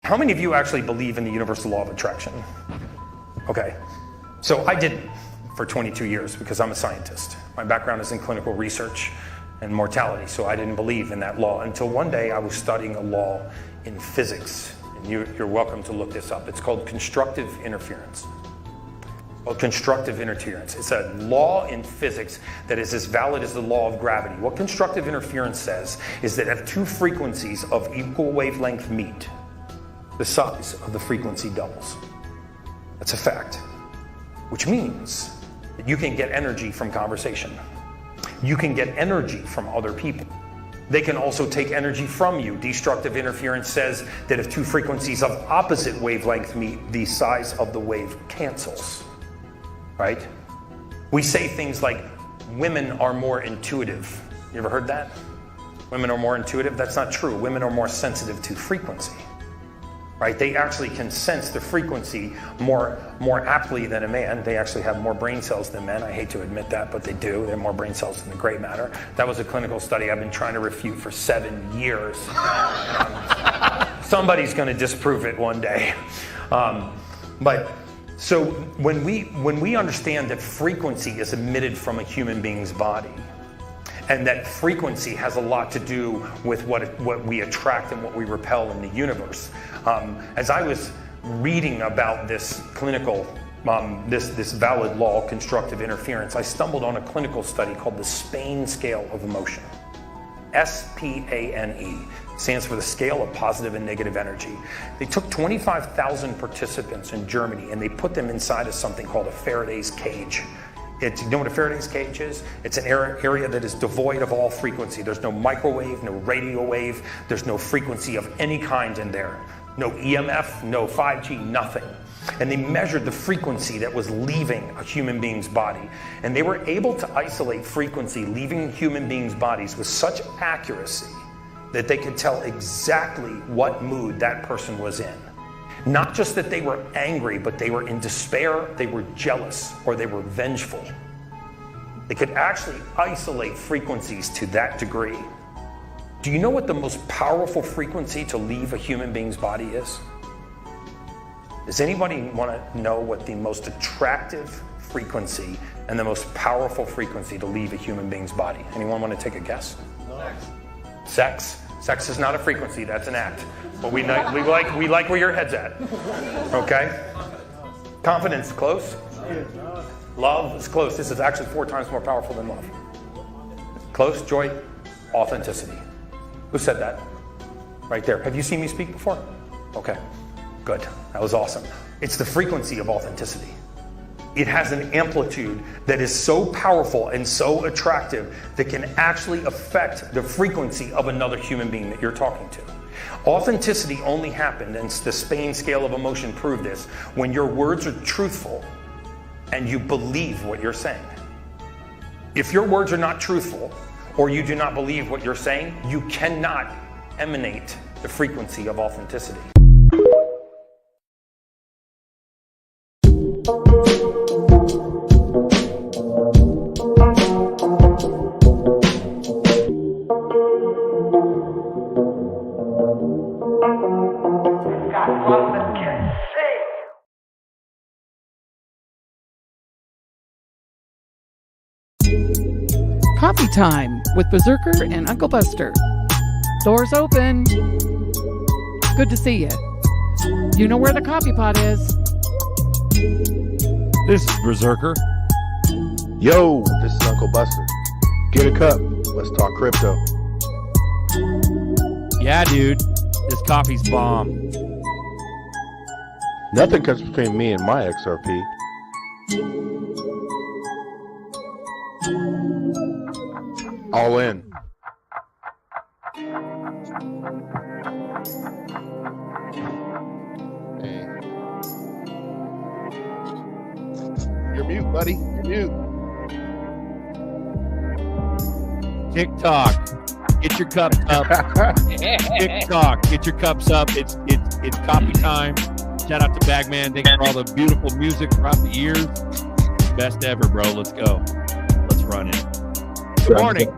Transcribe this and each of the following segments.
How many of you actually believe in the universal law of attraction? Okay, so I didn't for 22 years because I'm a scientist. My background is in clinical research and mortality, so I didn't believe in that law until one day I was studying a law in physics. And you're welcome to look this up. It's called constructive interference. Well, constructive interference. It's a law in physics that is as valid as the law of gravity. What constructive interference says is that if two frequencies of equal wavelength meet, the size of the frequency doubles. That's a fact, which means that you can get energy from conversation. You can get energy from other people. They can also take energy from you. Destructive interference says that if two frequencies of opposite wavelength meet, the size of the wave cancels, right? We say things like, women are more intuitive. You ever heard that? Women are more intuitive? That's not true. Women are more sensitive to frequency. Right? They actually can sense the frequency more aptly than a man. They actually have more brain cells than men. I hate to admit that, but they do. They have more brain cells than the gray matter. That was a clinical study I've been trying to refute for 7 years. Somebody's going to disprove it one day. But so when we understand that frequency is emitted from a human being's body, and that frequency has a lot to do with what we attract and what we repel in the universe. As I was reading about this clinical, this valid law, constructive interference, I stumbled on a clinical study called the Spain Scale of Emotion. SPANE stands for the scale of positive and negative energy. They took 25,000 participants in Germany and they put them inside of something called a Faraday's cage. You know what a Faraday's cage is? It's an area that is devoid of all frequency. There's no microwave, no radio wave, there's no frequency of any kind in there. No EMF, no 5G, nothing. And they measured the frequency that was leaving a human being's body. And they were able to isolate frequency leaving human beings' bodies with such accuracy that they could tell exactly what mood that person was in. Not just that they were angry, but they were in despair, they were jealous, or they were vengeful. They could actually isolate frequencies to that degree. Do you know what the most powerful frequency to leave a human being's body is? Does anybody want to know what the most attractive frequency and the most powerful frequency to leave a human being's body? Anyone want to take a guess? Sex. Sex is not a frequency, that's an act. But we like where your head's at. Okay? Confidence, close? Love is close. This is actually 4 times more powerful than love. Close, joy, authenticity. Who said that? Right there. Have you seen me speak before? Okay, good. That was awesome. It's the frequency of authenticity. It has an amplitude that is so powerful and so attractive that can actually affect the frequency of another human being that you're talking to. Authenticity only happened, and the Spain Scale of Emotion proved this, when your words are truthful and you believe what you're saying. If your words are not truthful or you do not believe what you're saying, you cannot emanate the frequency of authenticity. Coffee time with Berserker and Uncle Buster. Doors open. Good to see you. You know where the coffee pot is. This is Berserker. Yo, this is Uncle Buster. Get a cup. Let's talk crypto. Yeah, dude. This coffee's bomb. Nothing comes between me and my XRP. All in. Hey. You're mute, buddy. You're mute. TikTok. Get your cups up. TikTok. Get your cups up. It's coffee time. Shout out to Bagman. Thanks for all the beautiful music throughout the years. Best ever, bro. Let's go. Let's run it. Good morning.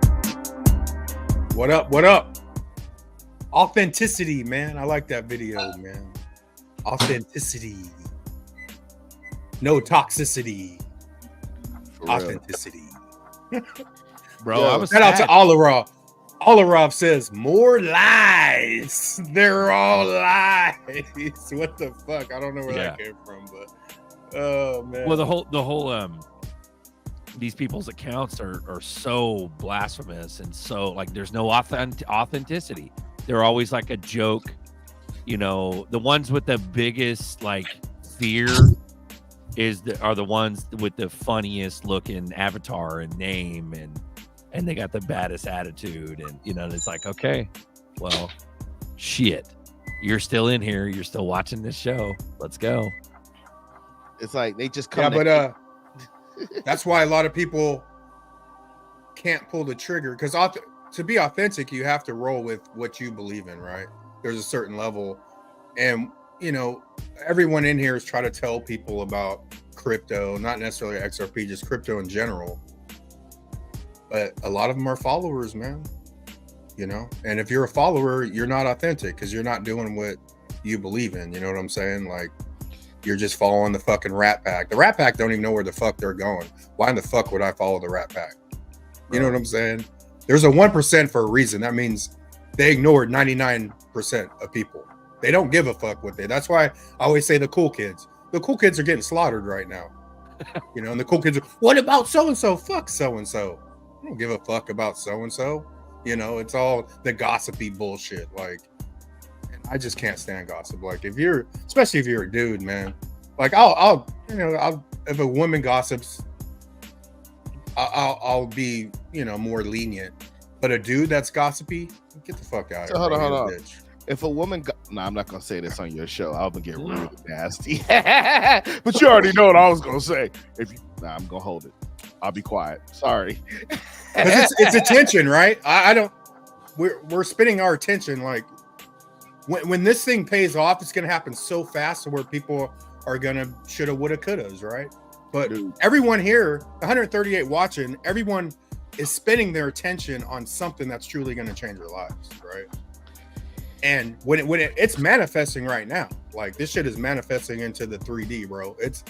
What up? What up? Authenticity, man. I like that video, man. Authenticity. No toxicity. For real. Authenticity. Bro, Yo, I was Shout out to sad. Olarov. Olarov says, more lies. They're all lies. What the fuck? I don't know where that came from, but oh man. Well, the whole these people's accounts are so blasphemous and so like there's no authenticity. They're always like a joke. You know, the ones with the biggest like fear are the ones with the funniest looking avatar and name and they got the baddest attitude, and you know, it's like, okay, well, shit, you're still in here, you're still watching this show, let's go. It's like they just come. Yeah, but that's why a lot of people can't pull the trigger, because to be authentic, you have to roll with what you believe in, right? There's a certain level, and you know, everyone in here is trying to tell people about crypto, not necessarily XRP, just crypto in general. But a lot of them are followers, man. You know, and if you're a follower, you're not authentic because you're not doing what you believe in. You know what I'm saying? Like, you're just following the fucking Rat Pack. The Rat Pack don't even know where the fuck they're going. Why in the fuck would I follow the Rat Pack? You know what I'm saying? There's a 1% for a reason. That means they ignored 99% of people. They don't give a fuck what they. That's why I always say the cool kids. The cool kids are getting slaughtered right now. You know, and the cool kids are, what about so and so? Fuck so and so. I don't give a fuck about so and so. You know, it's all the gossipy bullshit. Like, and I just can't stand gossip. Like, especially if you're a dude, man. Like, I'll if a woman gossips, I'll be, you know, more lenient. But a dude that's gossipy, get the fuck out of here. Hold on. Bitch. If a woman, I'm not gonna say this on your show. I'm gonna get really nasty. But you already know what I was gonna say. I'm gonna hold it. I'll be quiet. Sorry. Because it's attention, right? I don't. We're spending our attention. Like, when this thing pays off, it's gonna happen so fast to where people are gonna shoulda, woulda, couldas, right? But everyone here, 138 watching, everyone is spending their attention on something that's truly gonna change their lives, right? And when it's manifesting right now, like this shit is manifesting into the 3D, bro. It's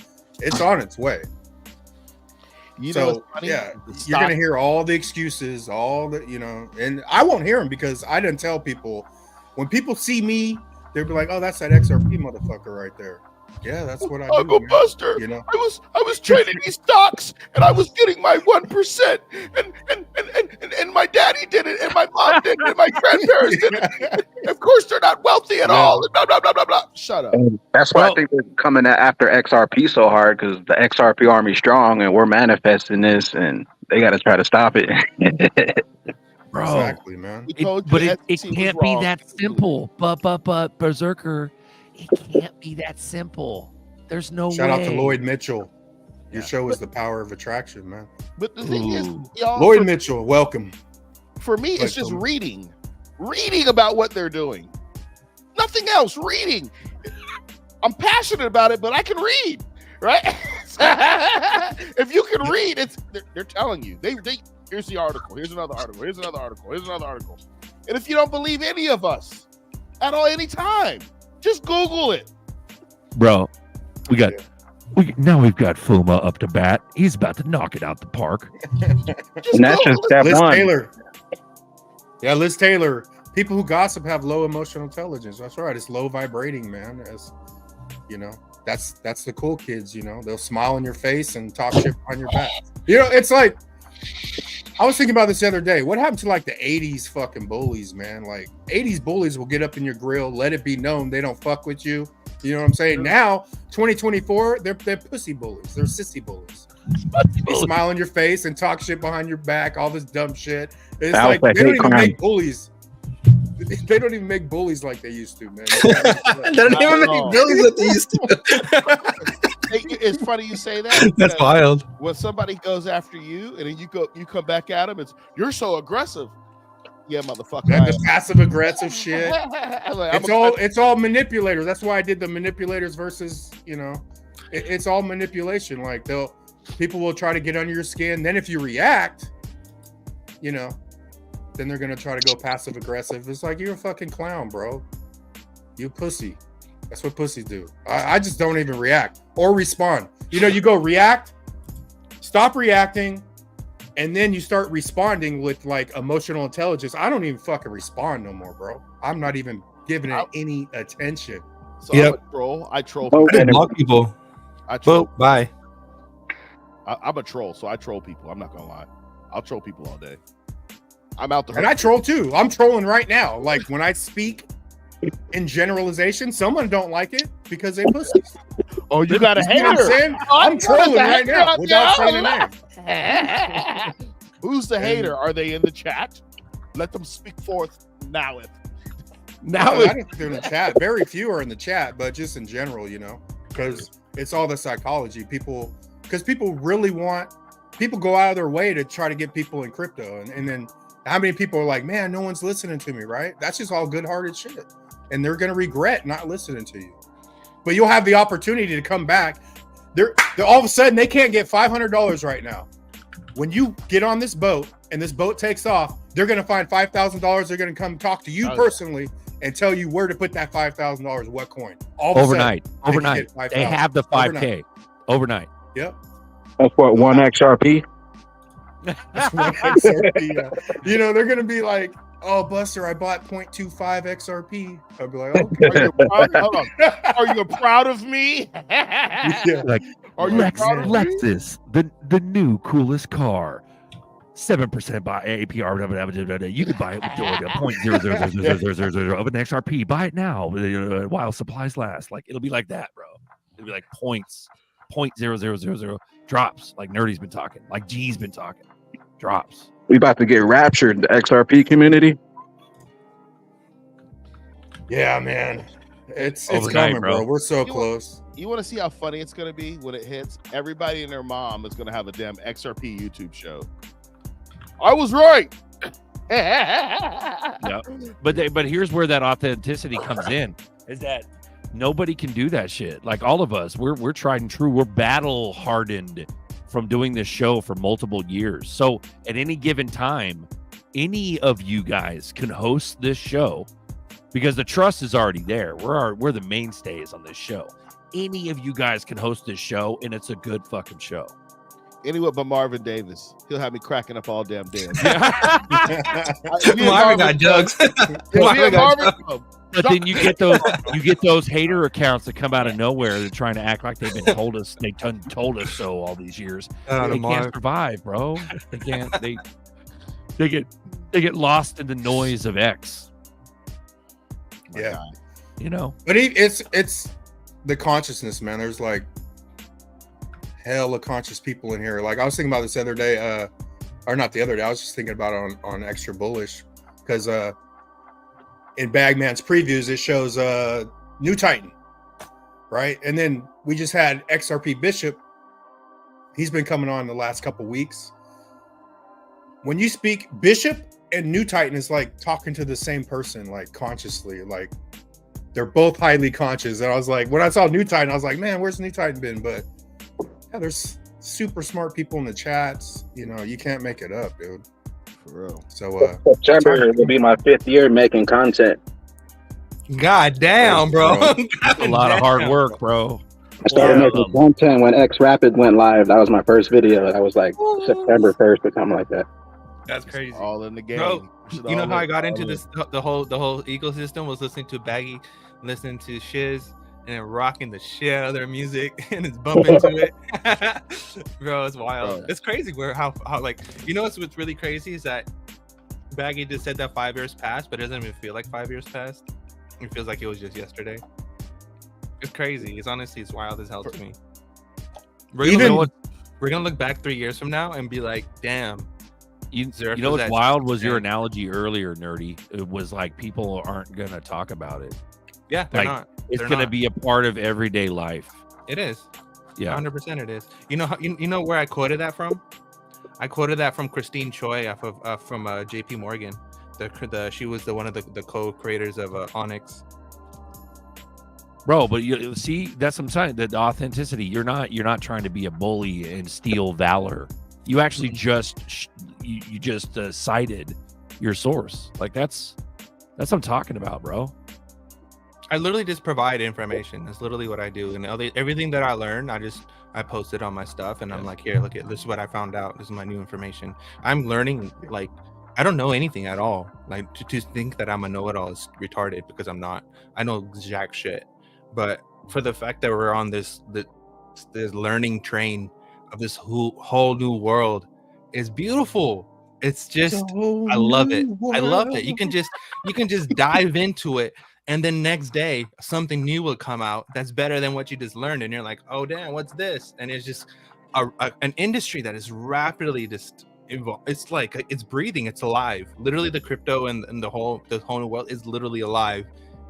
on its way. You know what's funny? Yeah, you're gonna hear all the excuses, all the, you know, and I won't hear them because I didn't tell people. When people see me, they'll be like, "Oh, that's that XRP motherfucker right there." Yeah, that's what I do. Uncle Buster, you know, I was trading these stocks and I was getting my 1%, and my daddy did it, and my mom did it, and my grandparents did it. Of course, they're not wealthy at all. And blah blah blah blah blah. Shut up. And that's why I think they're coming after XRP so hard, because the XRP army's strong and we're manifesting this, and they got to try to stop it. Bro, exactly, man. It can't be that simple. But Berserker, it can't be that simple. There's no Shout way. out to Lloyd Mitchell. Your show is the power of attraction, man. But the thing is, y'all, Lloyd Mitchell, welcome. For me, it's just reading about what they're doing. Nothing else. Reading. I'm passionate about it, but I can read, right? If you can read, they're telling you. They here's the article. Here's another article. Here's another article. Here's another article. And if you don't believe any of us at all, any time, just Google it. Bro, we've got Fuma up to bat. He's about to knock it out the park. And that's just step Liz one. Taylor. Yeah, Liz Taylor. People who gossip have low emotional intelligence. That's right. It's low vibrating, man. As you know, that's the cool kids. You know, they'll smile in your face and talk shit on your back. You know, it's like, I was thinking about this the other day. What happened to like the 80s fucking bullies, man? Like 80s bullies will get up in your grill, let it be known they don't fuck with you. You know what I'm saying? Now, 2024, they're pussy bullies. They're sissy bullies. They smile in your face and talk shit behind your back, all this dumb shit. It's like they don't even make bullies. They don't even make bullies like they used to, man. They don't even make bullies like they used to. It's funny you say that. That's wild. When somebody goes after you and then you come back at them, you're so aggressive. Yeah, motherfucker. And the passive aggressive shit. It's all manipulators. That's why I did the manipulators versus, you know, it's all manipulation. Like people will try to get under your skin. Then if you react, you know, then they're gonna try to go passive aggressive. It's like, you're a fucking clown, bro. You pussy. That's what pussies do. I just don't even react or respond. You know, you go react, stop reacting, and then you start responding with like emotional intelligence. I don't even fucking respond no more, bro. I'm not even giving it any attention. So I'm a troll. I troll people. I didn't block people. I troll. Well, bye. I'm a troll, so I troll people. I'm not gonna lie. I'll troll people all day. I'm out there. And I troll too. I'm trolling right now. Like when I speak in generalization, someone don't like it because they pussies. Oh, you got a You know what I'm hater. saying? I'm trolling right now without saying a name. Who's the hater? Are they in the chat? Let them speak forth now. I don't think they're in the chat. Very few are in the chat, but just in general, you know, because it's all the psychology. People really want, people go out of their way to try to get people in crypto. And then how many people are like, man, no one's listening to me, right? That's just all good-hearted shit. And they're going to regret not listening to you. But you'll have the opportunity to come back. They're all of a sudden, they can't get $500 right now. When you get on this boat and this boat takes off, they're going to find $5,000. They're going to come talk to you personally and tell you where to put that $5,000, what coin. Overnight. They have the 5K. Overnight. Yep. That's what, 1 XRP? That's 1 XRP. Yeah. You know, they're going to be like, oh, Buster, I bought 0.25 XRP. I'll be like, okay. Are you proud of me? Yeah. Like, Are you proud of me? Lexus, the new coolest car. 7% by APR. You can buy it with 0.00000 of an XRP. Buy it now while supplies last. Like it'll be like that, bro. It'll be like points, 0.0000 drops. Like Nerdy's been talking. Like G's been talking. Drops. We about to get raptured, the XRP community. Yeah, man. It's Overnight, coming, bro. We're so close. You want to see how funny it's going to be when it hits? Everybody and their mom is going to have a damn XRP YouTube show. I was right. Yeah. But here's where that authenticity comes in, is that nobody can do that shit. Like all of us, we're tried and true. We're battle hardened from doing this show for multiple years. So at any given time, any of you guys can host this show because the trust is already there. We're the mainstays on this show. Any of you guys can host this show, and it's a good fucking show. Anyway, but Marvin Davis, he'll have me cracking up all damn day. Marvin got jugs. But then you get those hater accounts that come out of nowhere. They're trying to act like they've been told us so all these years. They can't survive, bro. They can't. They get lost in the noise of X. Yeah, you know. But it's the consciousness, man. There's like hella conscious people in here. Like I was thinking about this the other day, or not the other day. I was just thinking about it on Extra Bullish because in Bagman's previews it shows New Titan, right? And then we just had XRP Bishop. He's been coming on the last couple weeks. When you speak, Bishop and New Titan is like talking to the same person, like consciously, like they're both highly conscious. And I was like, when I saw New Titan, I was like, man, where's New Titan been? But yeah, there's super smart people in the chats. You know, you can't make it up, dude. For real. So September will be my 5th year making content. God damn, bro. That's a lot of hard work, bro. I started making content when X Rapid went live. That was my first video. That was like September 1st or something like that. That's crazy. All in the game. Bro, you know how I got into this? The whole ecosystem was listening to Baggy, listening to Shiz, and then rocking the shit out of their music and it's bumping to it. Bro, it's wild. It's crazy where how like, you know what's really crazy is that Baggy just said that 5 years passed, but it doesn't even feel like 5 years passed. It feels like it was just yesterday. It's crazy. It's honestly, it's wild as hell to me. We're gonna look back 3 years from now and be like, damn. You know what's wild was your analogy earlier, Nerdy. It was like people aren't gonna talk about it. Yeah, they're like, not. It's gonna be a part of everyday life. It is. Yeah, 100% it is. You know where I quoted that from? I quoted that from Christine Choi off of from JP Morgan. She was one of the co-creators of Onyx. Bro, but you see, that's what I'm saying. The authenticity. You're not trying to be a bully and steal valor. You actually just cited your source. Like that's what I'm talking about, bro. I literally just provide information. That's literally what I do. And everything that I learn, I post it on my stuff, and I'm like, here, look at this is what I found out. This is my new information. I'm learning. Like, I don't know anything at all. Like, to think that I'm a know-it-all is retarded, because I'm not. I know jack shit. But for the fact that we're on this learning train of this whole new world is beautiful. It's just, I love it. I love it. You can just dive into it, and then next day something new will come out that's better than what you just learned, and you're like, oh damn, what's this? And it's just an industry that is rapidly just it's like it's breathing, it's alive. Literally, the crypto and the whole new world is literally alive,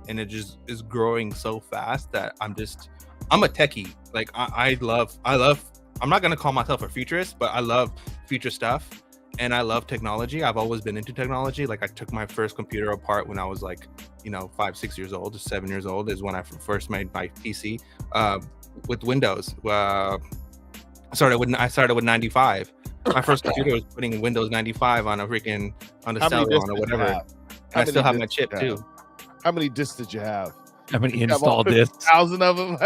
and it just is growing so fast that I'm a techie. Like, I love I'm not gonna call myself a futurist, but I love future stuff. And I love technology. I've always been into technology. Like, I took my first computer apart when I was like, 5-6 years old, 7 years old is when I first made my PC with Windows. I started with 95. My first computer was putting Windows 95 on a Celeron or whatever. And I still have my chip too. How many discs did you have? How many install discs? 1,000 of them.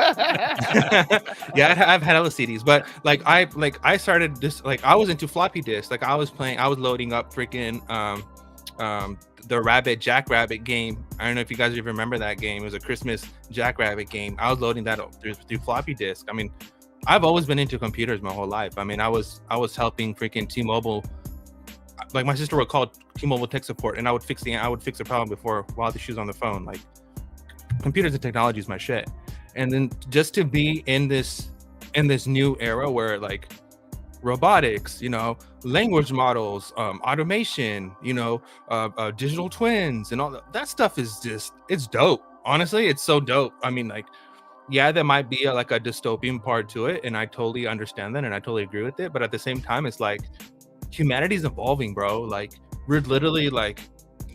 Yeah, I've had other CDs, but I started this, like, I was into floppy disks. Like, I was loading up freaking the Jackrabbit game. I don't know if you guys remember that game. It was a Christmas Jackrabbit game. I was loading that up through floppy disk. I mean, I've always been into computers my whole life. I mean, I was helping freaking T-Mobile. Like, my sister would call T-Mobile tech support, and I would fix the problem while she was on the phone. Like, computers and technology is my shit. And then just to be in this new era where, like, robotics, language models, automation, digital twins and all that stuff is just, it's dope. Honestly, it's so dope. I mean, like, yeah, there might be a dystopian part to it, and I totally understand that, and I totally agree with it. But at the same time, it's like, humanity's evolving, bro. Like, we're literally like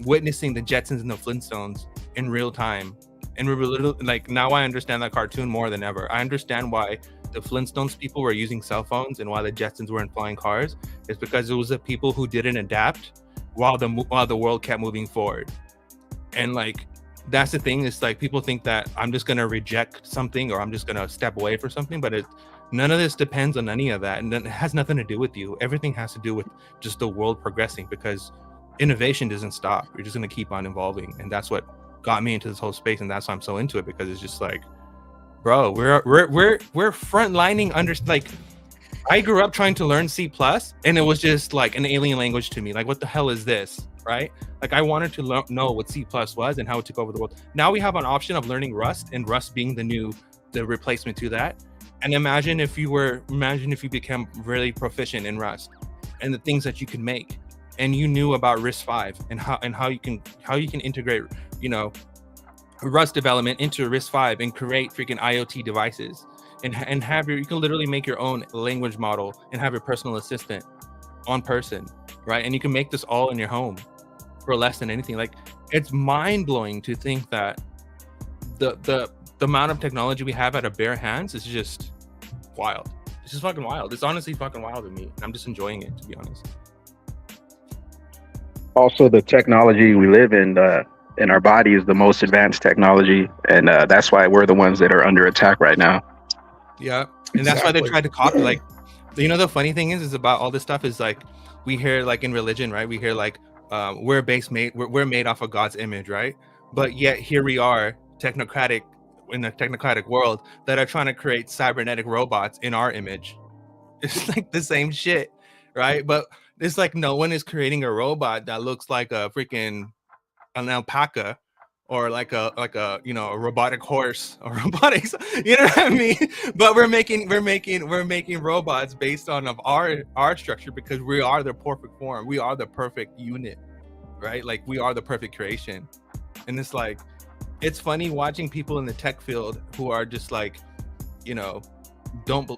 witnessing the Jetsons and the Flintstones in real time. And we're literally like, now I understand that cartoon more than ever. I understand why the Flintstones people were using cell phones and why the Jetsons were in flying cars. It's because it was the people who didn't adapt while the world kept moving forward. And like, that's the thing. It's like, people think that I'm just gonna reject something or I'm just gonna step away for something, but none of this depends on any of that, and it has nothing to do with you. Everything has to do with just the world progressing, because innovation doesn't stop. You're just gonna keep on evolving, and that's what got me into this whole space, and that's why I'm so into it, because it's just like, bro, we're frontlining under, like, I grew up trying to learn C++, and it was just like an alien language to me. Like, what the hell is this, right? Like, I wanted to know what C++ was and how it took over the world. Now we have an option of learning Rust, and Rust being the replacement to that. And imagine if you became really proficient in Rust and the things that you could make, and you knew about RISC-V and how you can integrate, Rust development into RISC-V and create freaking IoT devices, and you can literally make your own language model and have your personal assistant on person, right? And you can make this all in your home for less than anything. Like, it's mind blowing to think that the amount of technology we have at our bare hands is just wild. It's just fucking wild. It's honestly fucking wild to me. I'm just enjoying it, to be honest. Also, the technology we live in our body is the most advanced technology, and that's why we're the ones that are under attack right now. Yeah, and that's why they tried to copy. Like, the funny thing is about all this stuff is, like, we hear, like, in religion, right? We hear, like, we're made off of God's image, right? But yet here we are, in a technocratic world, that are trying to create cybernetic robots in our image. It's like the same shit, right? But it's like, no one is creating a robot that looks like a freaking an alpaca, or like a a robotic horse, or robotics, you know what I mean? But we're making robots based on of our structure, because we are the perfect form. We are the perfect unit, right? Like, we are the perfect creation. And it's like, it's funny watching people in the tech field who are just like,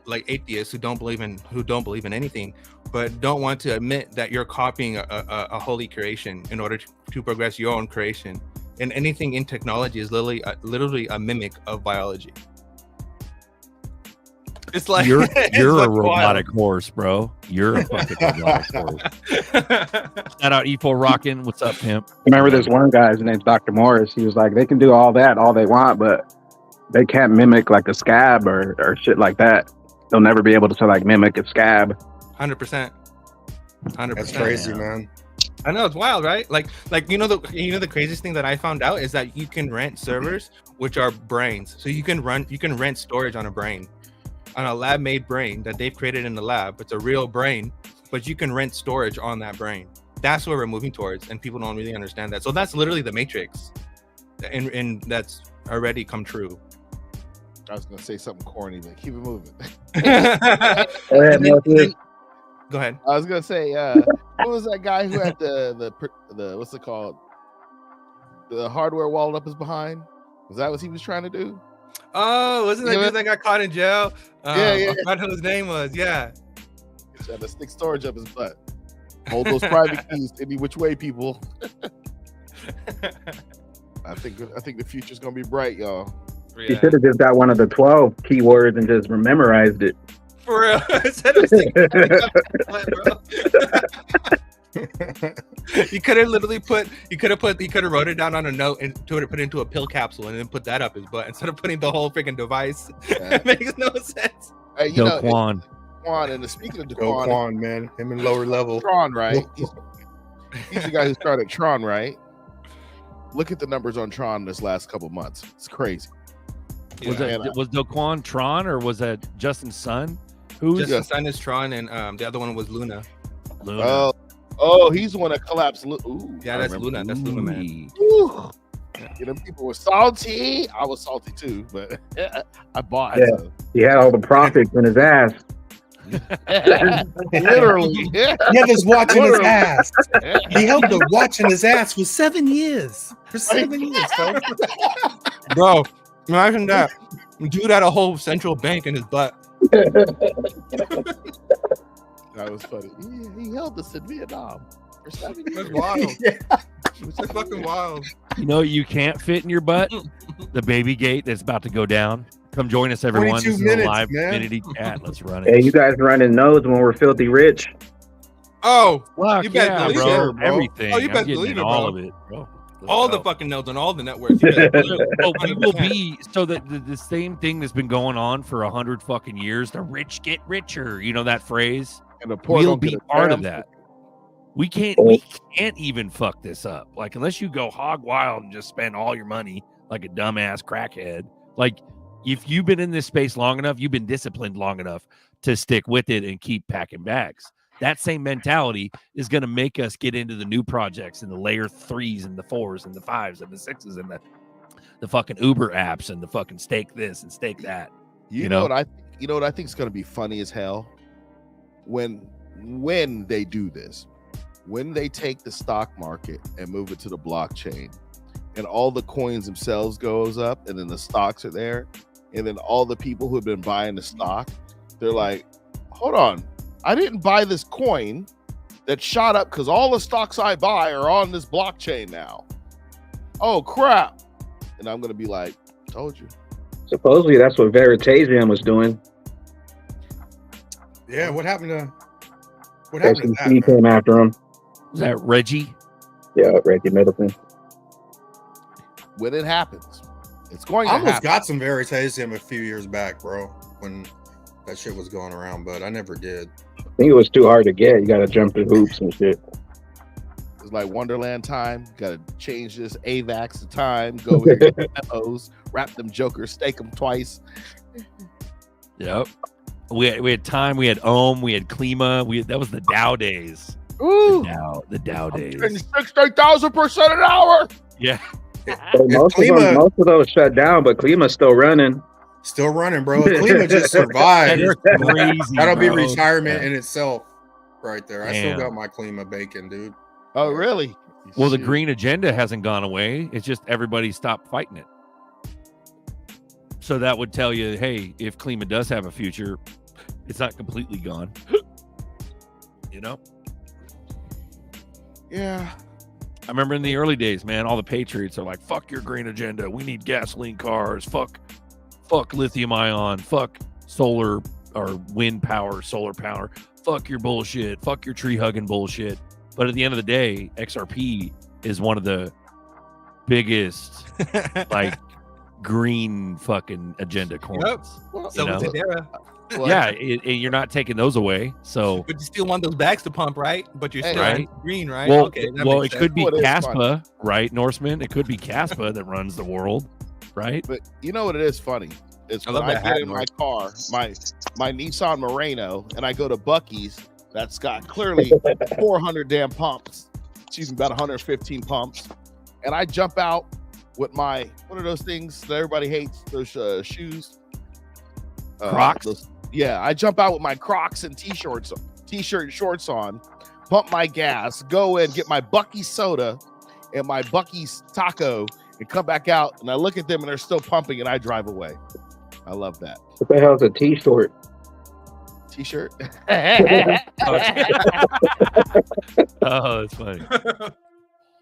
like atheists who don't believe in anything, but don't want to admit that you're copying a holy creation in order to progress your own creation. And anything in technology is literally a mimic of biology. It's like You're it's a fucking robotic horse, bro. You're a fucking robotic horse. Shout out E4 Rockin'. What's up, pimp? Remember this one guy, his name's Dr. Morris. He was like, they can do all that, all they want, but they can't mimic like a scab or shit like that. They'll never be able to like mimic a scab. 100%. 100%. That's crazy, man. I know, it's wild, right? Like the craziest thing that I found out is that you can rent servers which are brains. So you can rent storage on a brain, on a lab-made brain that they've created in the lab. It's a real brain, but you can rent storage on that brain. That's where we're moving towards, and people don't really understand that. So that's literally the Matrix, and that's already come true. I was gonna say something corny, but keep it moving. Go ahead. I was gonna say, who was that guy who had the what's it called? The hardware walled up his behind. Was that what he was trying to do? Oh, wasn't that dude that got caught in jail? Yeah. I forgot who his name was. Yeah. He's trying to stick storage up his butt. Hold those private keys any which way, people. I think the future's gonna be bright, y'all. You should have just got one of the 12 keywords and just memorized it. For real. Instead of sticking you could have literally he could have wrote it down on a note and put it into a pill capsule and then put that up his butt instead of putting the whole freaking device. It makes no sense. Hey, Quan. And speaking of Daquan, Quan, man, him in lower level. Tron, right? He's the guy who started Tron, right? Look at the numbers on Tron this last couple months. It's crazy. Was Daquan Tron or was that Justin's son? Justin's son is Tron, and the other one was Luna. Oh, he's the one that collapsed. Ooh, yeah, that's Luna. That's Luna, man. Ooh. You know, people were salty. I was salty too, but I bought. Yeah, he had all the profits in his ass. Literally, Never's watching his ass. He held the watching his ass for 7 years. For 7 years, folks. Bro, imagine that. Dude had a whole central bank in his butt. That was funny. He held this in Vietnam for 7 years. That's wild. It's fucking wild. You know, you can't fit in your butt. The baby gate that's about to go down. Come join us, everyone. This is a live Infinity Chat. Let's run it. Hey, you guys running nodes when we're filthy rich. Oh, fuck you bet yeah, believe bro. it, bro. Everything. Oh, you bet I'm getting believe in it, all bro. of it, bro. All the fucking nodes on all the networks. We will be so that the same thing that's been going on for 100 fucking years. The rich get richer. You know that phrase. And the poor We'll don't be get a part damn of that. We can't even fuck this up. Like unless you go hog wild and just spend all your money like a dumbass crackhead. Like if you've been in this space long enough, you've been disciplined long enough to stick with it and keep packing bags. That same mentality is going to make us get into the new projects and the layer 3s and the 4s and the 5s and the 6s and the fucking Uber apps and the fucking stake this and stake that. You know what I think is going to be funny as hell when they do this, when they take the stock market and move it to the blockchain and all the coins themselves goes up and then the stocks are there and then all the people who have been buying the stock, they're like, hold on. I didn't buy this coin that shot up because all the stocks I buy are on this blockchain now. Oh, crap. And I'm going to be like, told you. Supposedly that's what Veritasium was doing. Yeah, what happened to that? He came after him. Was that Reggie? Yeah, Reggie Middleton. When it happens, it's going I to almost happen. got some Veritasium a few years back, bro, when that shit was going around, but I never did. I think it was too hard to get. You got to jump through hoops and shit. It's like Wonderland time. Got to change this AVAX to time. Go over here, get the memos, wrap them jokers, stake them twice. Yep. We had time. We had Ohm. We had Klima. That was the Dow days. Ooh, the Dow days. 60,000% an hour. Yeah. So most of those shut down, but Klima's still running. Still running, bro. If Klima just survived, Crazy, that'll be bro. retirement in itself right there. I still Damn. got my Klima bacon, dude. Oh, really? Well, the green agenda hasn't gone away. It's just everybody stopped fighting it. So that would tell you, hey, if Klima does have a future, it's not completely gone. You know? Yeah. I remember in the early days, man, all the patriots are like, fuck your green agenda. We need gasoline cars. Fuck lithium ion. Fuck solar wind power, solar power. Fuck your bullshit. Fuck your tree hugging bullshit. But at the end of the day, XRP is one of the biggest like green fucking agenda coins. Yep. Well, So was Hedera. Yeah, you're not taking those away. So, But you still want those bags to pump, right? But you're still Right. green, right? well, Okay. that well, makes it could be Well, it is Caspa, right, Norseman? It could be Caspa that runs the world, right? But you know what it is funny? It's I when love I that get hat, in my Mark. car, my Nissan Murano, and I go to Bucky's that's got clearly 400 damn pumps. Excuse me, about 115 pumps. And I jump out with my, what are those things that everybody hates? Those shoes? Crocs? Yeah, I jump out with my Crocs and t-shirt and shorts on, pump my gas, go in, get my Buc-ee's soda and my Buc-ee's taco, and come back out, and I look at them, and they're still pumping, and I drive away. I love that. What the hell's a T-short? T-shirt. Oh, that's funny.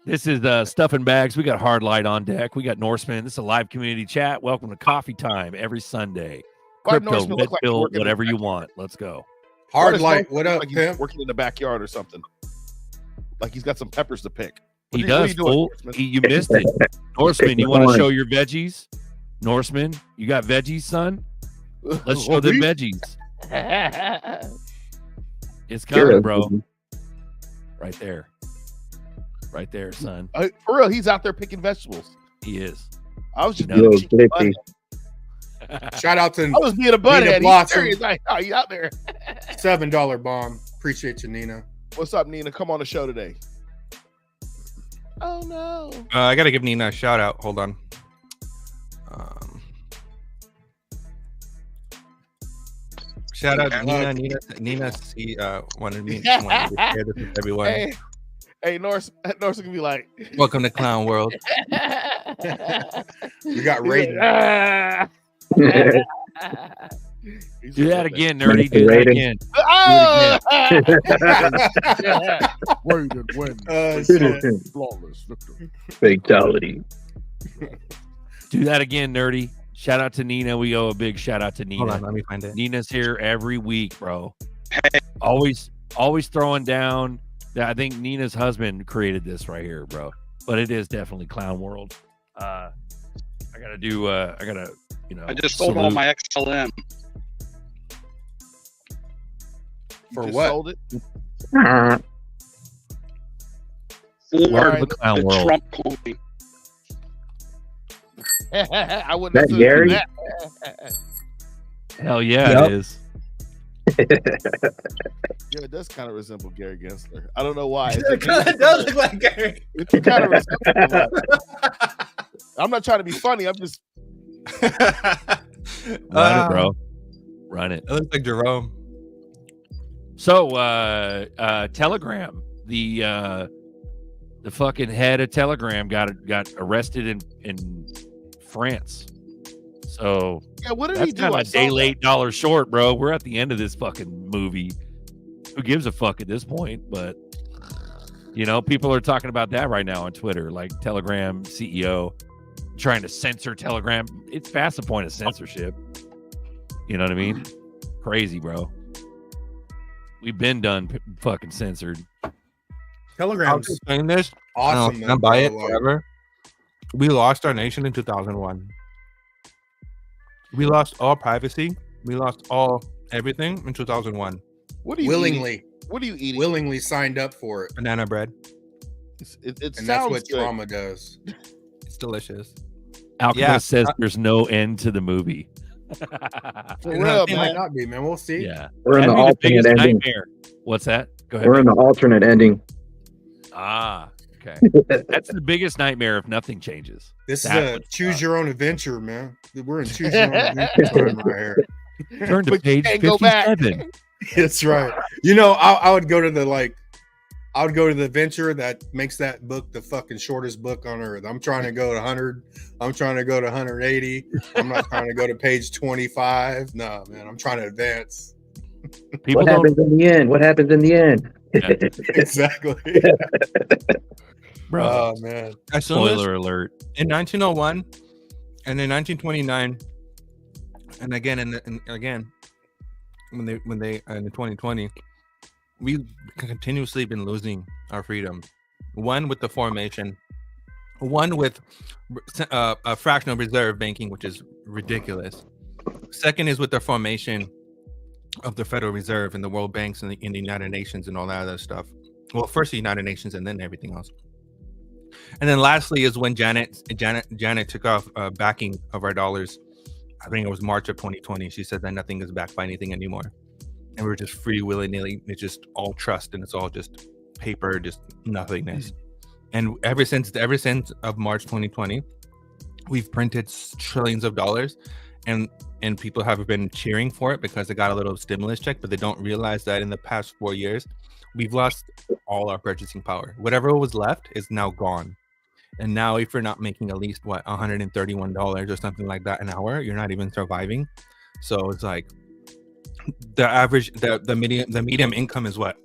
This is Stuff and Bags. We got Hard Light on deck. We got Norseman. This is a live community chat. Welcome to Coffee Time every Sunday. Why Crypto, Norseman red look like he's pill, working whatever in the you back- want. Let's go. Why Hard does light. Norseman What look up, like he's pimp? working in the backyard or something. Like he's got some peppers to pick. He What are does. you doing, Fool. Norseman? You missed it. Norseman, you want to show your veggies? Norseman, you got veggies, son? Let's show them veggies. It's coming, bro. Right there. Right there, son. For real, he's out there picking vegetables. He is. I was just No. being a Yo, cheeky Flippy. butthead. Shout out to I was being a butthead. Nina He's Blossom. serious. Like, oh, you out there? $7 bomb. Appreciate you, Nina. What's up, Nina? Come on the show today. Oh no. I gotta give Nina a shout out. Hold on. Shout out to Nina. Nina wanted me to share this with everyone. Hey, Norse can be like, Welcome to Clown World. We got Raiden. Do that again, nerdy. Do that again. Oh! Raiden win. Flawless victory. Fatality. Do that again, nerdy. Shout out to Nina. We owe a big shout out to Hold on, Nina. let me find it. Nina's here every week, bro. Always throwing down. I think Nina's husband created this right here, bro. But it is definitely Clown World. I gotta, I just sold all my XLM. For just what? sold it? For Welcome to the Clown the World. Trump coin. I wouldn't That have said Gary? that. Hell yeah, Yep. it is. Yeah, it does kind of resemble Gary Gensler. I don't know why. It does look like Gary. It kind of resembles him. I'm not trying to be funny. I'm just Run it, bro. Run it. It looks like Jerome. So, Telegram, the fucking head of Telegram got arrested in France. So yeah. What did that's he do? kind I of a saw day that. late, dollar short, bro. We're at the end of this fucking movie. Who gives a fuck at this point? But people are talking about that right now on Twitter, like Telegram CEO trying to censor Telegram. It's past the point of censorship. You know what I mean? Crazy, bro. We've been done fucking censored. I'm Telegram's just saying this. awesome. I don't buy it bro. Like, forever. We lost our nation in 2001. We lost all privacy. We lost all everything in 2001. What are you eating? willingly, What are you eating? willingly signed up for it. Banana bread. It And that's sounds what good. trauma does. It's delicious. Alchemist Yeah. says there's no end to the movie. For It real, might man. not be, man. We'll see. Yeah. We're in That'd the be alternate biggest ending. nightmare. What's that? Go ahead. We're in the alternate ending. Ah, okay. That's the biggest nightmare if nothing changes. This is That a would choose suck. your own adventure, man. We're in choose your own adventure time right here. Turn to But you page can't go back. 57. That's right. I would go to the venture that makes that book the fucking shortest book on earth. I'm trying to go to 100. I'm trying to go to 180. I'm not trying to go to page 25. No, man. I'm trying to advance. People What don't. happens in the end? What happens in the end? Yeah. Exactly. Bro, Oh man. As soon as spoiler alert. in 1901 and in 1929 and again when they in 2020, we've continuously been losing our freedom. One with the formation, one with a fractional reserve banking, which is ridiculous. Second is with the formation of the Federal Reserve and the World Banks and the United Nations and all that other stuff. Well, first the United Nations and then everything else. And then lastly is when Janet took off backing of our dollars. I think it was March of 2020. She said that nothing is backed by anything anymore, and we're just free willy-nilly. It's just all trust, and it's all just paper, just nothingness. And ever since of March 2020, we've printed trillions of dollars, and people have been cheering for it because they got a little stimulus check, but they don't realize that in the past 4 years, we've lost all our purchasing power. Whatever was left is now gone. And now if you're not making at least $131 or something like that an hour, you're not even surviving. So it's like the average, the medium income is what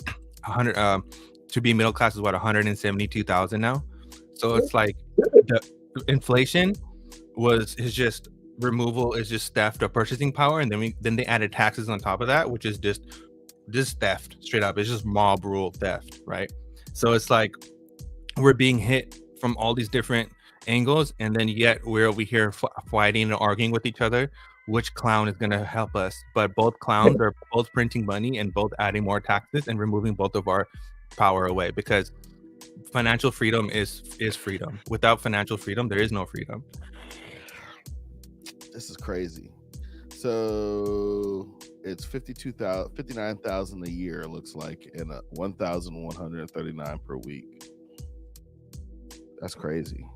100 to be middle class is what 172,000 now. So it's like the inflation is just theft of purchasing power, and then they added taxes on top of that, which is just theft straight up. It's just mob rule theft, right? So it's like we're being hit from all these different angles, and then yet we're over here fighting and arguing with each other which clown is going to help us. But both clowns are both printing money and both adding more taxes and removing both of our power away, because financial freedom is freedom. Without financial freedom, there is no freedom. This is crazy. So it's 59,000 a year, it looks like, and 1,139 per week. That's crazy.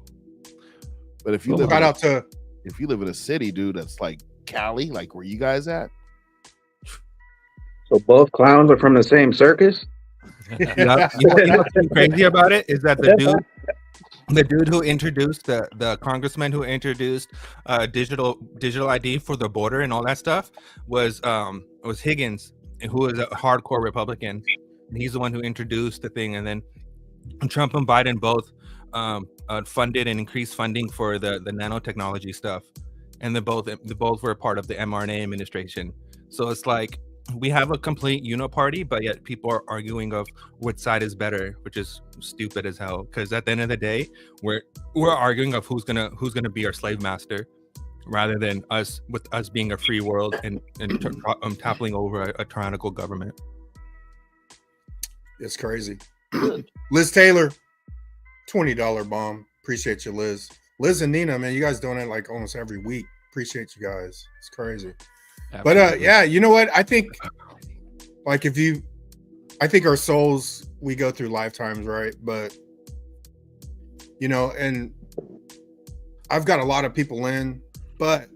But if you live in a city, dude, that's like Cali, like where you guys at. So both clowns are from the same circus? Yeah. You know what's crazy about it is that the dude who introduced the congressman who introduced digital ID for the border and all that stuff was Higgins, who is a hardcore Republican. And he's the one who introduced the thing, and then Trump and Biden both funded and increased funding for the nanotechnology stuff, and they both were part of the mRNA administration. So it's like we have a complete uniparty, but yet people are arguing of which side is better, which is stupid as hell. Because at the end of the day, we're arguing of who's gonna be our slave master, rather than us being a free world and toppling over a tyrannical government. It's crazy. Liz Taylor, $20 bomb. Appreciate you, Liz. Liz and Nina, man, you guys doing it like almost every week. Appreciate you guys. It's crazy. Absolutely. But yeah, you know what? I think like I think our souls, we go through lifetimes, right? But you know, and I've got a lot of people in, but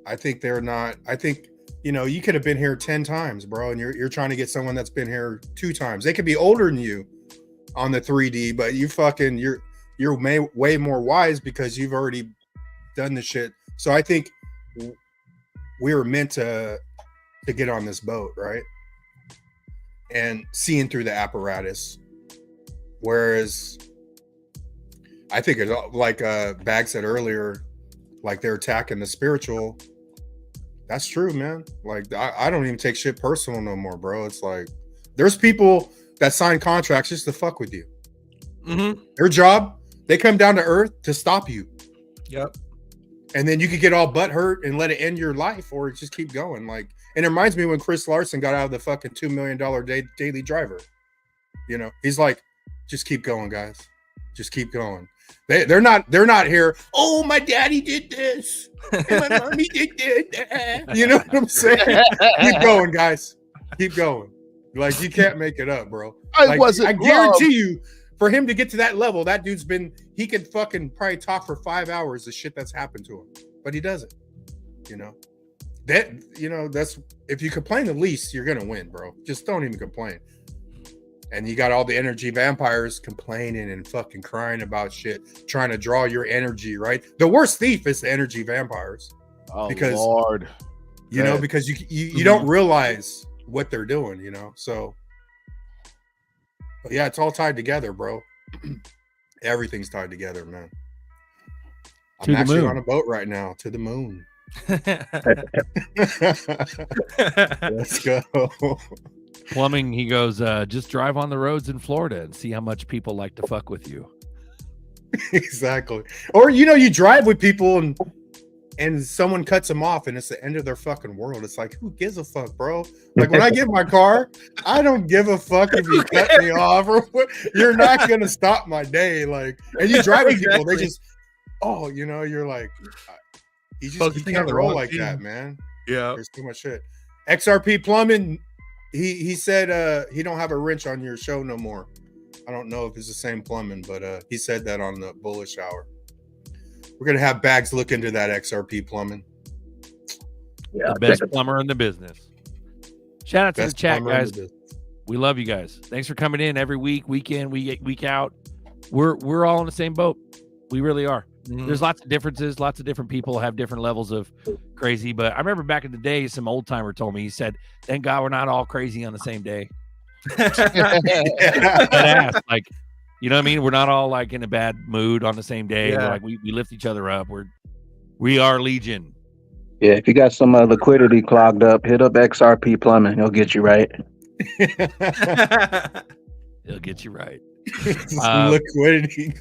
I think you know, you could have been here 10 times, bro, and you're trying to get someone that's been here 2 times. They could be older than you on the 3D, but you're way more wise because you've already done the shit. So I think we were meant to get on this boat, right? And seeing through the apparatus. Whereas I think it's like Bag said earlier, like they're attacking the spiritual. That's true, man. Like I don't even take shit personal no more, bro. It's like there's people that sign contracts just to fuck with you. Mm-hmm. Their job, they come down to earth to stop you. Yep. And then you could get all butt hurt and let it end your life, or just keep going. Like, and it reminds me when Chris Larson got out of the fucking $2 million daily driver. You know, he's like, just keep going, guys. Just keep going. They're not here. Oh, my daddy did this. And my mommy did that. You know what I'm saying? Keep going, guys. Keep going. Like, you can't make it up, bro. I guarantee you, for him to get to that level, that dude's he could fucking probably talk for 5 hours the shit that's happened to him, but he doesn't. You know, that's, if you complain the least, you're gonna win, bro. Just don't even complain. And you got all the energy vampires complaining and fucking crying about shit, trying to draw your energy, right? The worst thief is the energy vampires. Oh, because, Lord. You know, because you don't realize what they're doing, you know? So, but yeah, it's all tied together, bro. Everything's tied together, man. I'm actually on a boat right now to the moon. Let's go. Plumbing, he goes, just drive on the roads in Florida and see how much people like to fuck with you. Exactly. Or you drive with people and someone cuts them off and it's the end of their fucking world. It's like, who gives a fuck, bro? Like when I get my car, I don't give a fuck if you cut me off or what. You're not gonna stop my day. Like, and you drive with people, they just, you're like, you can't roll like that, man. Yeah, there's too much shit. XRP Plumbing, he said he don't have a wrench on your show no more. I don't know if it's the same plumbing, but he said that on the Bullish Hour. We're gonna have Bags look into that XRP Plumbing. Yeah, the best plumber in the business. Shout out to the chat, guys. We love you guys. Thanks for coming in every week, week in, week out. We're all in the same boat. We really are. Mm-hmm. There's lots of differences. Lots of different people have different levels of crazy. But I remember back in the day, some old timer told me, he said, "Thank God we're not all crazy on the same day." Like, you know what I mean? We're not all like in a bad mood on the same day. Yeah. We're like we lift each other up. We are Legion. Yeah, if you got some liquidity clogged up, hit up XRP Plumbing. He'll get you right. He'll get you right. Liquidity.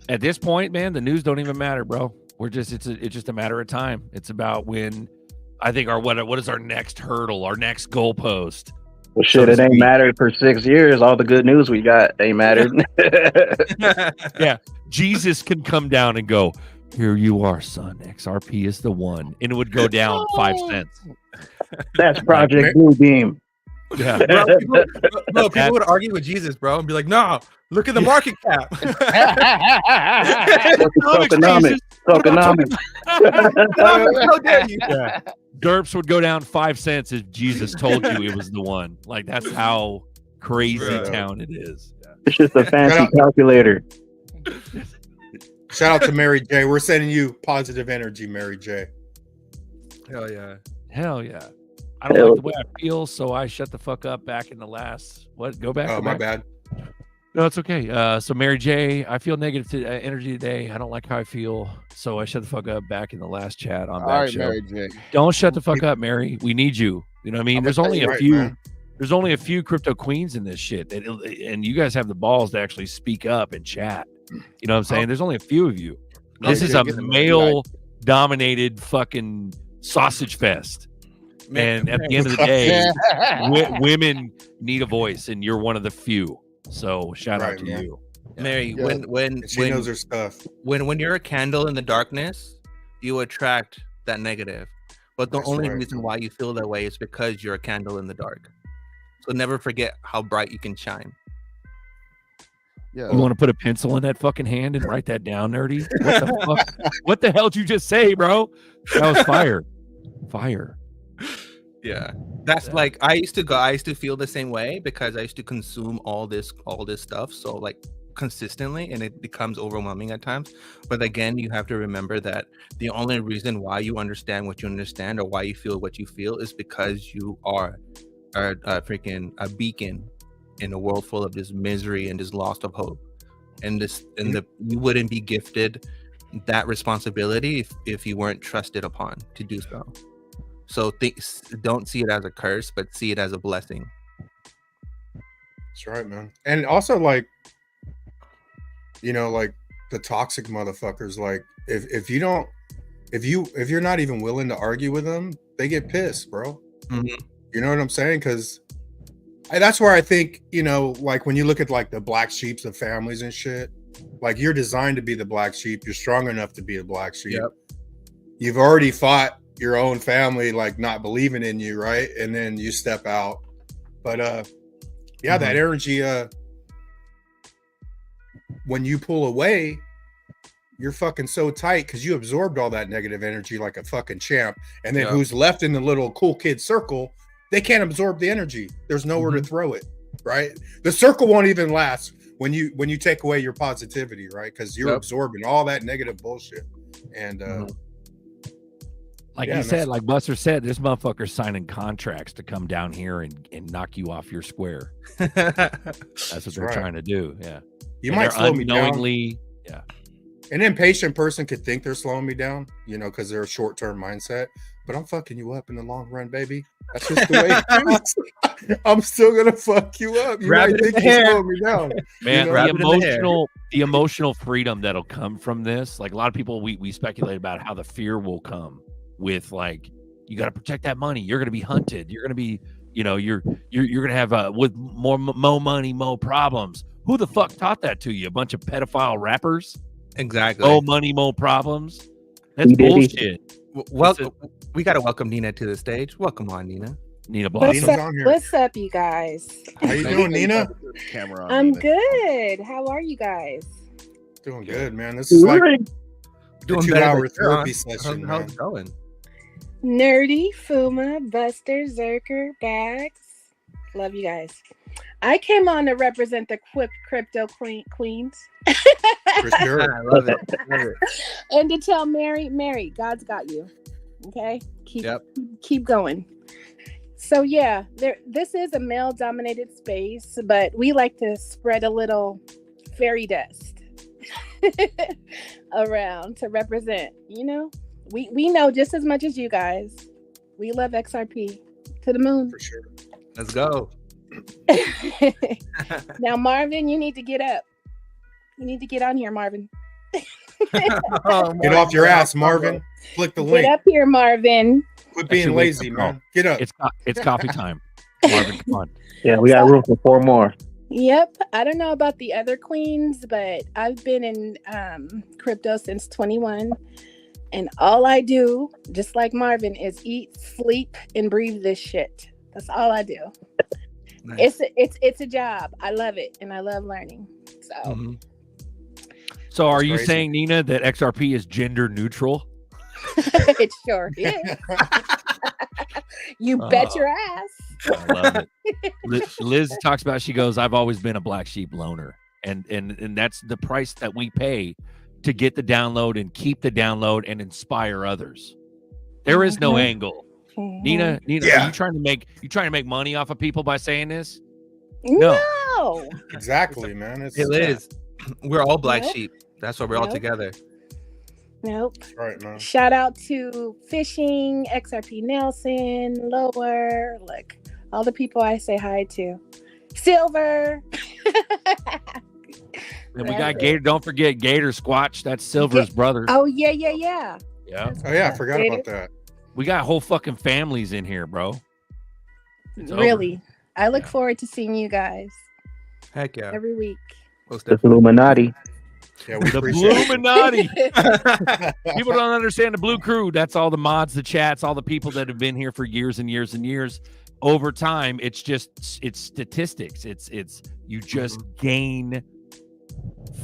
At this point, man, the news don't even matter, bro. It's just a matter of time. It's about when I think what is our next hurdle, our next goalpost. Well, shit, it ain't mattered for 6 years. All the good news we got ain't mattered. Yeah, Jesus can come down and go, "Here you are, son. XRP is the one," and it would go down 5 cents. That's Project Blue Beam. Yeah, people would argue with Jesus, bro, and be like, "No, look at the market cap." Tokenomics. How dare you? Yeah. Derps would go down 5 cents if Jesus told you it was the one. Like, that's how crazy town it is. Yeah. It's just a fancy calculator. Shout out to Mary J. We're sending you positive energy, Mary J. Hell yeah. Hell yeah. I don't like the way I feel, so I shut the fuck up back in the last. What? Go back. Oh, my bad. No, it's okay. So Mary J, I feel negative energy today. I don't like how I feel, so I shut the fuck up back in the last chat on that right, show. Mary J. Don't shut the fuck up, Mary. We need you. You know what I mean? There's only a few. Man. There's only a few crypto queens in this shit, and you guys have the balls to actually speak up and chat. You know what I'm saying? There's only a few of you. This is a male-dominated fucking sausage fest. And at the end of the day, women need a voice, and you're one of the few. So shout out to you, Mary. Yeah. When she knows her stuff. When you're a candle in the darkness, you attract that negative. But the only reason why you feel that way is because you're a candle in the dark. So never forget how bright you can shine. Yeah. You want to put a pencil in that fucking hand and write that down, nerdy? What the fuck? What the hell did you just say, bro? That was fire. Fire. Yeah, that's like I used to feel the same way because I used to consume all this stuff so like consistently, and it becomes overwhelming at times. But again, you have to remember that the only reason why you understand what you understand or why you feel what you feel is because you are freaking a beacon in a world full of this misery and this loss of hope, and you wouldn't be gifted that responsibility if you weren't trusted upon to do so. So don't see it as a curse, but see it as a blessing. That's right, man. And also, like, like the toxic motherfuckers, like if you're not even willing to argue with them, they get pissed, bro. Mm-hmm. You know what I'm saying? Because that's where I think, like when you look at like the black sheeps of families and shit, like you're designed to be the black sheep. You're strong enough to be the black sheep. Yep. You've already fought your own family, like not believing in you, right? And then you step out. But that energy, when you pull away, you're fucking so tight because you absorbed all that negative energy like a fucking champ. And then who's left in the little cool kid circle, they can't absorb the energy. There's nowhere to throw it, right? The circle won't even last when you take away your positivity, right? Because you're absorbing all that negative bullshit. And like you said, like Buster said, this motherfucker's signing contracts to come down here and knock you off your square. That's what they're trying to do. Yeah. You might slow me down. Yeah. An impatient person could think they're slowing me down, you know, because they're a short-term mindset. But I'm fucking you up in the long run, baby. That's just the way it is. I'm still gonna fuck you up. You might think you're slowing me down. Man, you know? the emotional freedom that'll come from this. Like a lot of people, we speculate about how the fear will come with like, you got to protect that money. You're gonna be hunted. You're gonna be, you know, you're gonna have with more money, more problems. Who the fuck taught that to you? A bunch of pedophile rappers? Exactly. Oh, money, more problems. That's bullshit. Well, we got to welcome Nina to the stage. Welcome on, Nina. Nina Blossom. What's up, you guys? How you doing, Nina? Camera on, I'm Nina. good. How are you guys? Doing good, man. This is like Doing a 2-hour therapy How's session. it going? Nerdy, Fuma, Buster, ZRK, Bags. Love you guys. I came on to represent the crypto queens. For sure. I love it. Love it. And to tell Mary, God's got you. Okay? Keep going. So yeah, this is a male-dominated space, but we like to spread a little fairy dust around to represent, you know? We know just as much as you guys. We love XRP to the moon. For sure. Let's go. Now, Marvin, you need to get up. You need to get on here, Marvin. Get off your ass, Marvin. Click the link. Get up here, Marvin. Quit being lazy, man. Get up. It's coffee time. Marvin, come on. Yeah, we got room for 4 more. Yep. I don't know about the other queens, but I've been in crypto since 21. And all I do, just like Marvin, is eat, sleep, and breathe this shit. That's all I do. Nice. It's a job. I love it, and I love learning. So, So are you crazy. saying, Nina, that XRP is gender neutral? it sure is. You bet your ass. I love it. Liz talks about, she goes, I've always been a black sheep loner. And that's the price that we pay to get the download and keep the download and inspire others. There is no angle. Nina, Yeah. are you trying to make money off of people by saying this? No. Exactly, man. It's Liz, we're all black Nope. sheep. That's why we're all Nope. together. Nope. right, man. Shout out to Fishing, XRP Nelson, Lower, look, all the people I say hi to. Silver. And we got Gator. Don't forget Gator Squatch. That's Silver's brother. Oh, yeah. Yeah. Oh yeah, I forgot about that. We got whole fucking families in here, bro. It's over. Really. I look forward to seeing you guys Heck yeah. every week. Most The Illuminati. Yeah, we The appreciate it. Illuminati. People don't understand the Blue Crew. That's all the mods, the chats, all the people that have been here for years and years and years. Over time, it's statistics. It's you just gain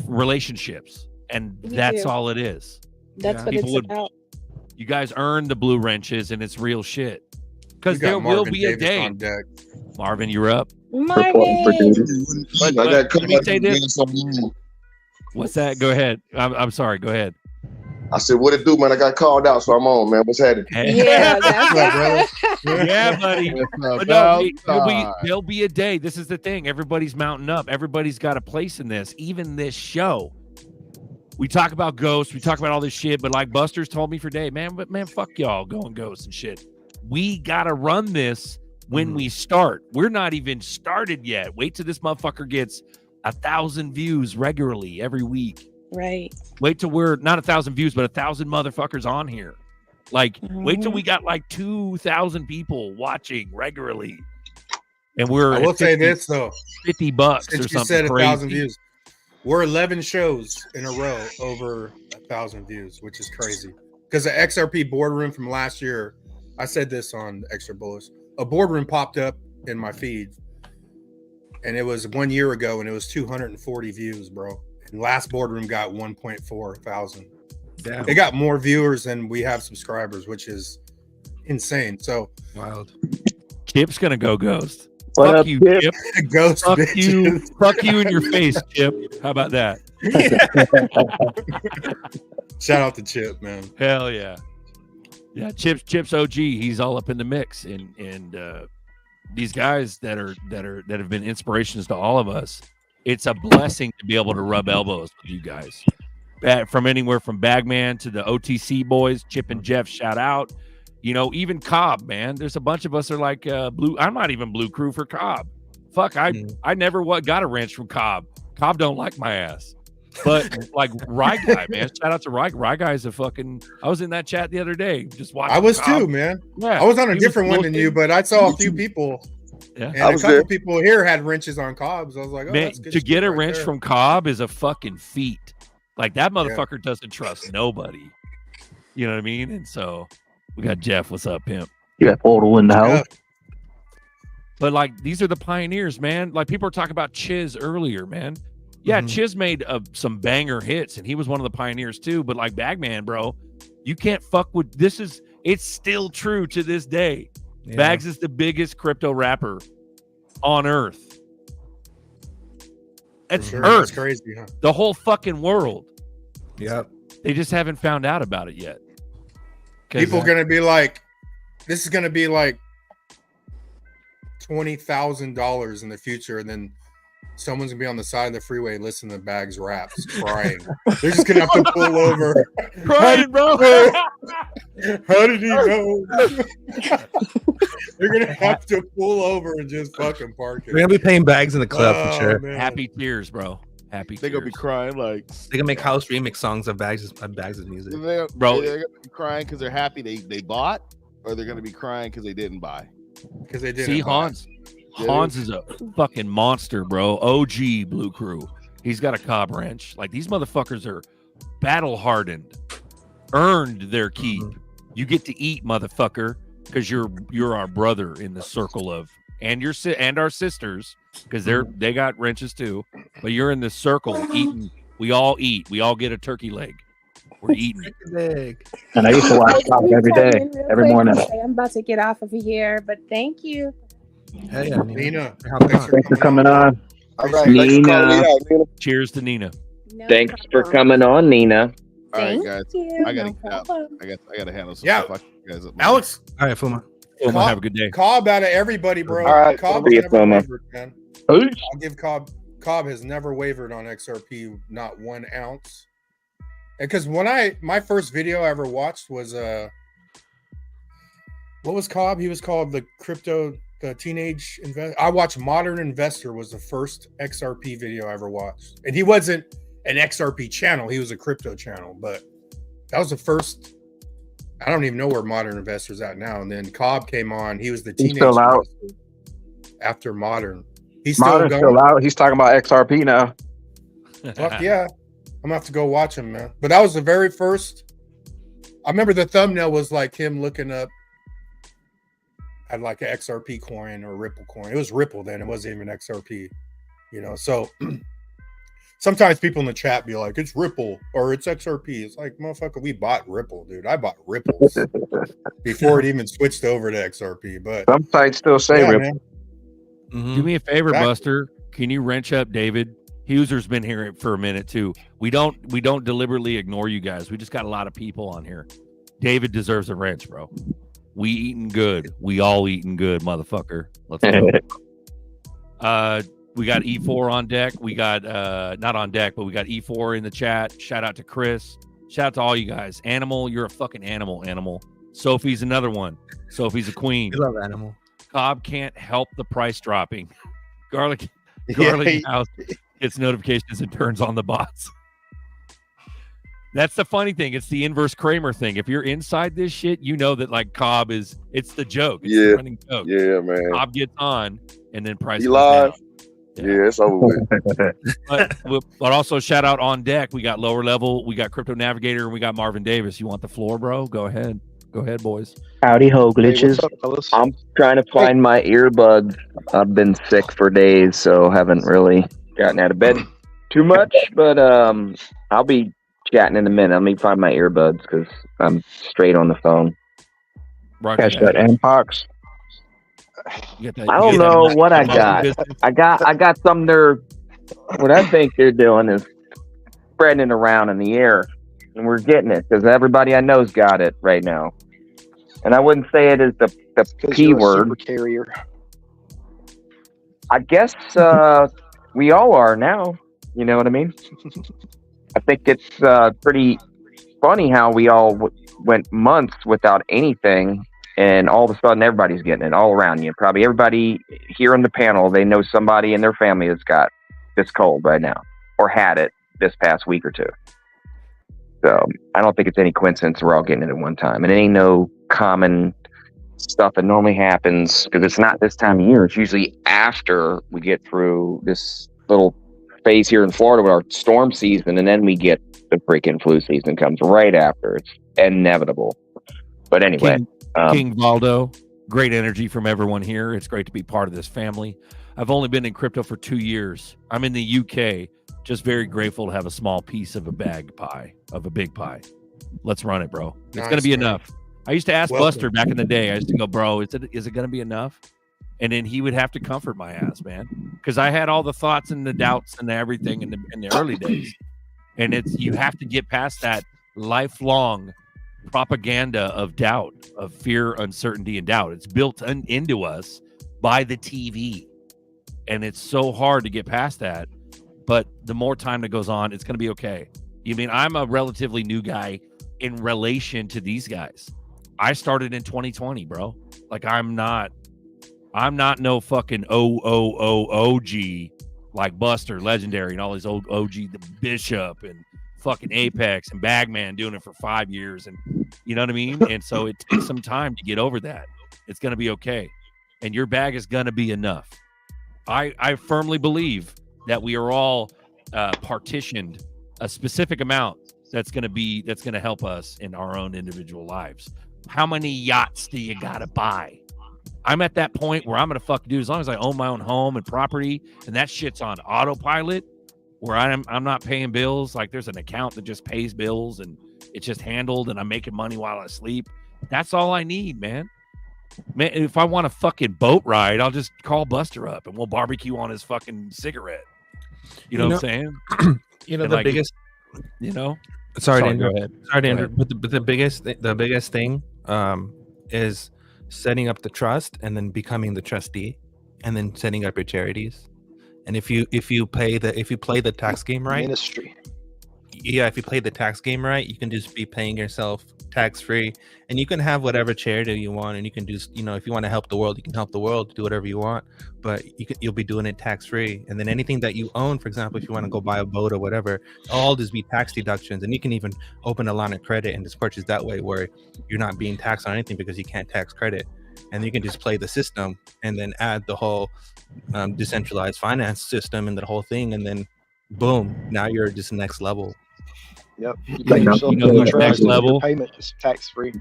relationships, and You that's do. all it is. That's what People it's about. You guys earn the blue wrenches, and it's real shit. Because We got there will Marvin be a Davis day. on deck. Marvin, you're up. Reporting for Marvin. duty. But let me say this. What's that? Go ahead. I'm sorry. Go ahead. I said, what it do, man? I got called out, so I'm on, man. What's happening? Yeah, that's Yeah, buddy. It's But no, about time. there'll be a day. This is the thing. Everybody's mounting up. Everybody's got a place in this. Even this show. We talk about ghosts. We talk about all this shit. But like Buster's told me for day, man, fuck y'all going ghosts and shit. We got to run this when we start. We're not even started yet. Wait till this motherfucker gets 1,000 views regularly every week. right. Wait till we're not 1,000 views, but 1,000 motherfuckers on here. Like, wait till we got like 2,000 people watching regularly. And we're I will at say 50 this though. $50 or Since you something said crazy. 1,000 views, we're 11 shows in a row over 1,000 views, which is crazy. Because the XRP boardroom from last year, I said this on Extra Bullets. A boardroom popped up in my feed, and it was 1 year ago, and it was 240 views, bro. And last boardroom got 1.4 thousand. Damn. It got more viewers than we have subscribers, which is insane. So Wild. Chip's gonna go ghost. What Fuck up, you, Chip? Chip. ghost Fuck bitches. you. Fuck you in your face, Chip. How about that? Shout out to Chip, man. Hell yeah. Yeah, Chip's OG. He's all up in the mix, and these guys that have been inspirations to all of us. It's a blessing to be able to rub elbows with you guys. from anywhere from Bagman to the OTC boys, Chip and Jeff, shout out. You know, even Cobb, man. There's a bunch of us are like blue. I'm not even Blue Crew for Cobb. Fuck, I never got a wrench from Cobb. Cobb don't like my ass. But like Rye Guy, man. Shout out to Rye. Rye Guy's a fucking. I was in that chat the other day, just watching. I was Cobb. too, man. Yeah, I was on a different one than you, but I saw a few people. Yeah, and a couple people here had wrenches on Cobbs. I was like, oh, man, that's good to get a right wrench there. from Cobb is a fucking feat. Like that motherfucker doesn't trust nobody. You know what I mean? And so we got Jeff. What's up, pimp? You got Odell in the house. But like these are the pioneers, man. Like people were talking about Chiz earlier, man. Yeah, Chiz made some banger hits, and he was one of the pioneers too. But like Bagman, bro, you can't fuck with this. It's still true to this day. Yeah. Bags is the biggest crypto rapper on Earth. That's sure. Earth. That's crazy, huh? The whole fucking world. Yep. They just haven't found out about it yet. People are gonna be like, this is gonna be like $20,000 in the future, and then someone's gonna be on the side of the freeway listening to Bags raps, crying. They're just gonna have to pull over, crying, bro. How did he know? They're gonna have to pull over and just fucking park it. We're gonna be paying Bags in the club for sure. Man. Happy tears, bro. Happy. They're gonna be crying like they can make house remix songs of Bags' music. Bro, they're gonna be crying because they're happy they bought, or they're gonna be crying because they didn't buy. Because they didn't. See, Hans. Hans is a fucking monster, bro. OG Blue Crew. He's got a Cobb wrench. Like these motherfuckers are battle hardened, earned their keep. You get to eat, motherfucker, because you're our brother in the circle of and our sisters because they got wrenches too. But you're in the circle eating. We all eat. We all get a turkey leg. We're eating. And I used to watch Cobb every day, every morning. I'm about to get off of here, but thank you. Hey, Nina. Thanks for coming on. All right, Nina. Cheers to Nina. Thanks for coming on, Nina. All right, Thank guys. you. I gotta No get out. problem. I gotta handle some Yeah. stuff. You guys up, Alex. All right, Fuma. Fuma, have a good day. Cobb out of everybody, bro. All right, Cobb see you, never Fuma. wavered, man. I'll give Cobb. Cobb has never wavered on XRP, not 1 ounce. Because my first video I ever watched was what was Cobb? He was called the Teenage Investor. I watched Modern Investor was the first XRP video I ever watched, and he wasn't an XRP channel; he was a crypto channel. But that was the first. I don't even know where Modern Investor's at now. And then Cobb came on; he was the Teenage still out. Investor after Modern. He's still Modern's going. still out. He's talking about XRP now. Fuck yeah. I'm gonna have to go watch him, man. But that was the very first. I remember the thumbnail was like him looking up at like an XRP coin or Ripple coin. It was Ripple then. It wasn't even XRP, you know. So sometimes people in the chat be like, "It's Ripple or it's XRP." It's like, motherfucker, we bought Ripple, dude. I bought Ripples before it even switched over to XRP. But some sites still say Ripple. Man. Do me a favor, Exactly. Buster. Can you wrench up David? Huser's been here for a minute too. We don't deliberately ignore you guys. We just got a lot of people on here. David deserves a wrench, bro. We eating good. We all eating good, motherfucker. Let's go. We got E4 on deck. We got not on deck, but we got E4 in the chat. Shout out to Chris. Shout out to all you guys. Animal, you're a fucking animal. Sophie's another one. Sophie's a queen. We love Animal. Cobb can't help the price dropping. Garlic Yeah. House gets notifications and turns on the bots. That's the funny thing. It's the inverse Kramer thing. If you're inside this shit, you know that like Cobb it's the joke. It's the running joke. Yeah, man. Cobb gets on and then price He goes live. down. Yeah, it's over with. But also shout out on deck. We got lower level. We got Crypto Navigator and we got Marvin Davis. You want the floor, bro? Go ahead. Go ahead, boys. Howdy ho, glitches. Hey, what's up, fellas? I'm trying to find my earbuds. I've been sick for days, so haven't really gotten out of bed too much. But I'll be chatting in a minute. Let me find my earbuds because I'm straight on the phone. Catch that Mpox. I don't know what I got. I got some. What I think they're doing is spreading it around in the air, and we're getting it because everybody I know's got it right now. And I wouldn't say it is the P word. Carrier. I guess we all are now. You know what I mean? I think it's pretty funny how we all went months without anything, and all of a sudden everybody's getting it all around you. Probably everybody here on the panel, they know somebody in their family that's got this cold right now or had it this past week or two. So I don't think it's any coincidence we're all getting it at one time. And it ain't no common stuff that normally happens because it's not this time of year. It's usually after we get through this little phase here in Florida with our storm season, and then we get the freaking flu season comes right after. It's inevitable. But anyway, King Valdo, great energy from everyone here. It's great to be part of this family. I've only been in crypto for 2 years. I'm in the UK. Just very grateful to have a small piece of a big pie. Let's run it, bro. It's going to be enough. I used to ask Buster back in the day. I used to go, bro, is it going to be enough? And then he would have to comfort my ass, man, because I had all the thoughts and the doubts and everything in the early days. And you have to get past that lifelong propaganda of doubt, of fear, uncertainty, and doubt. It's built into us by the TV. And it's so hard to get past that. But the more time that goes on, it's going to be okay. You mean I'm a relatively new guy in relation to these guys. I started in 2020, bro. Like I'm not no fucking OG like Buster, Legendary, and all these old OG, the Bishop and fucking Apex and Bagman doing it for 5 years. And you know what I mean? And so it takes some time to get over that. It's going to be okay. And your bag is going to be enough. I firmly believe that we are all partitioned a specific amount that's going to help us in our own individual lives. How many yachts do you got to buy? I'm at that point where I'm going to fucking do, as long as I own my own home and property and that shit's on autopilot, where I'm not paying bills. Like there's an account that just pays bills and it's just handled and I'm making money while I sleep. That's all I need, man. Man, if I want a fucking boat ride, I'll just call Buster up and we'll barbecue on his fucking cigarette. You know what I'm saying? You know, And the like, biggest, you know, sorry, go Andrew. ahead. Sorry, Andrew. Go ahead. But the biggest thing is setting up the trust and then becoming the trustee and then setting up your charities. And if you play the tax game right, Ministry. Yeah, if you play the tax game right, you can just be paying yourself tax free, and you can have whatever charity you want, and you can just, if you want to help the world, you can help the world, do whatever you want, but you'll be doing it tax free. And then anything that you own, for example, if you want to go buy a boat or whatever, all just be tax deductions, and you can even open a line of credit and just purchase that way, where you're not being taxed on anything because you can't tax credit, and you can just play the system and then add the whole decentralized finance system and the whole thing, and then boom, now you're just next level. Yep. You know who's next level? Payment is tax free.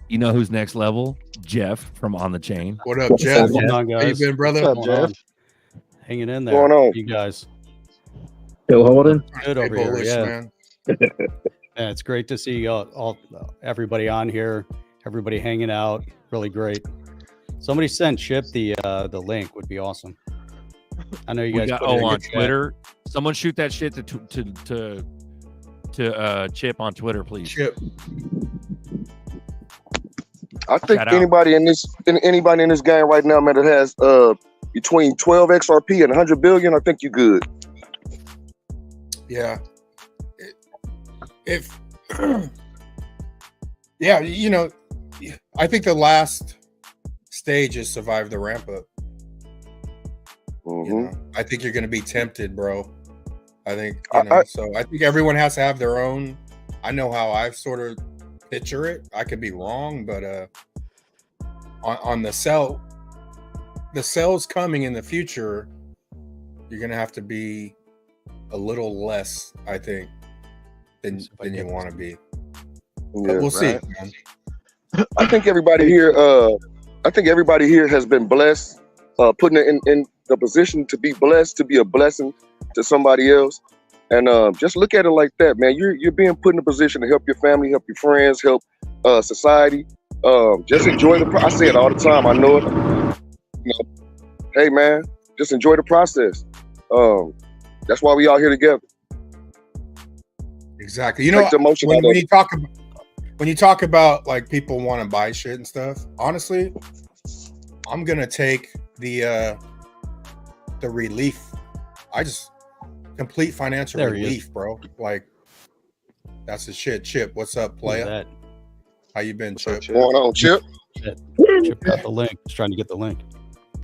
You know who's next level? Jeff from On the Chain. What up, Jeff? What's going on, guys? How you been, brother? What's up, Jeff? Hanging in there. What's going on? You guys. Still holding? Good over here. Bullish, Yeah. man. Yeah, it's great to see everybody on here, everybody hanging out. Really great. Somebody send Chip the link. Would be awesome. I know you guys. Got, on Twitter. Someone shoot that shit to Chip on Twitter, please. Chip. I think anybody in this game right now, man, that has between 12 XRP and 100 billion, I think you're good. Yeah. Yeah, I think the last stage is survive the ramp up. I think you're going to be tempted, bro. I think, so I think everyone has to have their own. I know how I sort of picture it. I could be wrong, but on the sell's coming in the future, you're going to have to be a little less, I think, than you want to be. But we'll see, man. I think everybody here has been blessed, putting it in the position to be blessed, to be a blessing to somebody else. And just look at it like that, man. You're being put in a position to help your family, help your friends, help society. Just enjoy I say it all the time. I know it. Hey, man, just enjoy the process. That's why we all here together. Exactly. When you talk about like people want to buy shit and stuff, honestly, I'm gonna take the relief. Complete financial relief, bro. Like That's the shit. Chip, what's up, player? How you been, Chip? What's going on, Chip? Chip got the link. Just trying to get the link.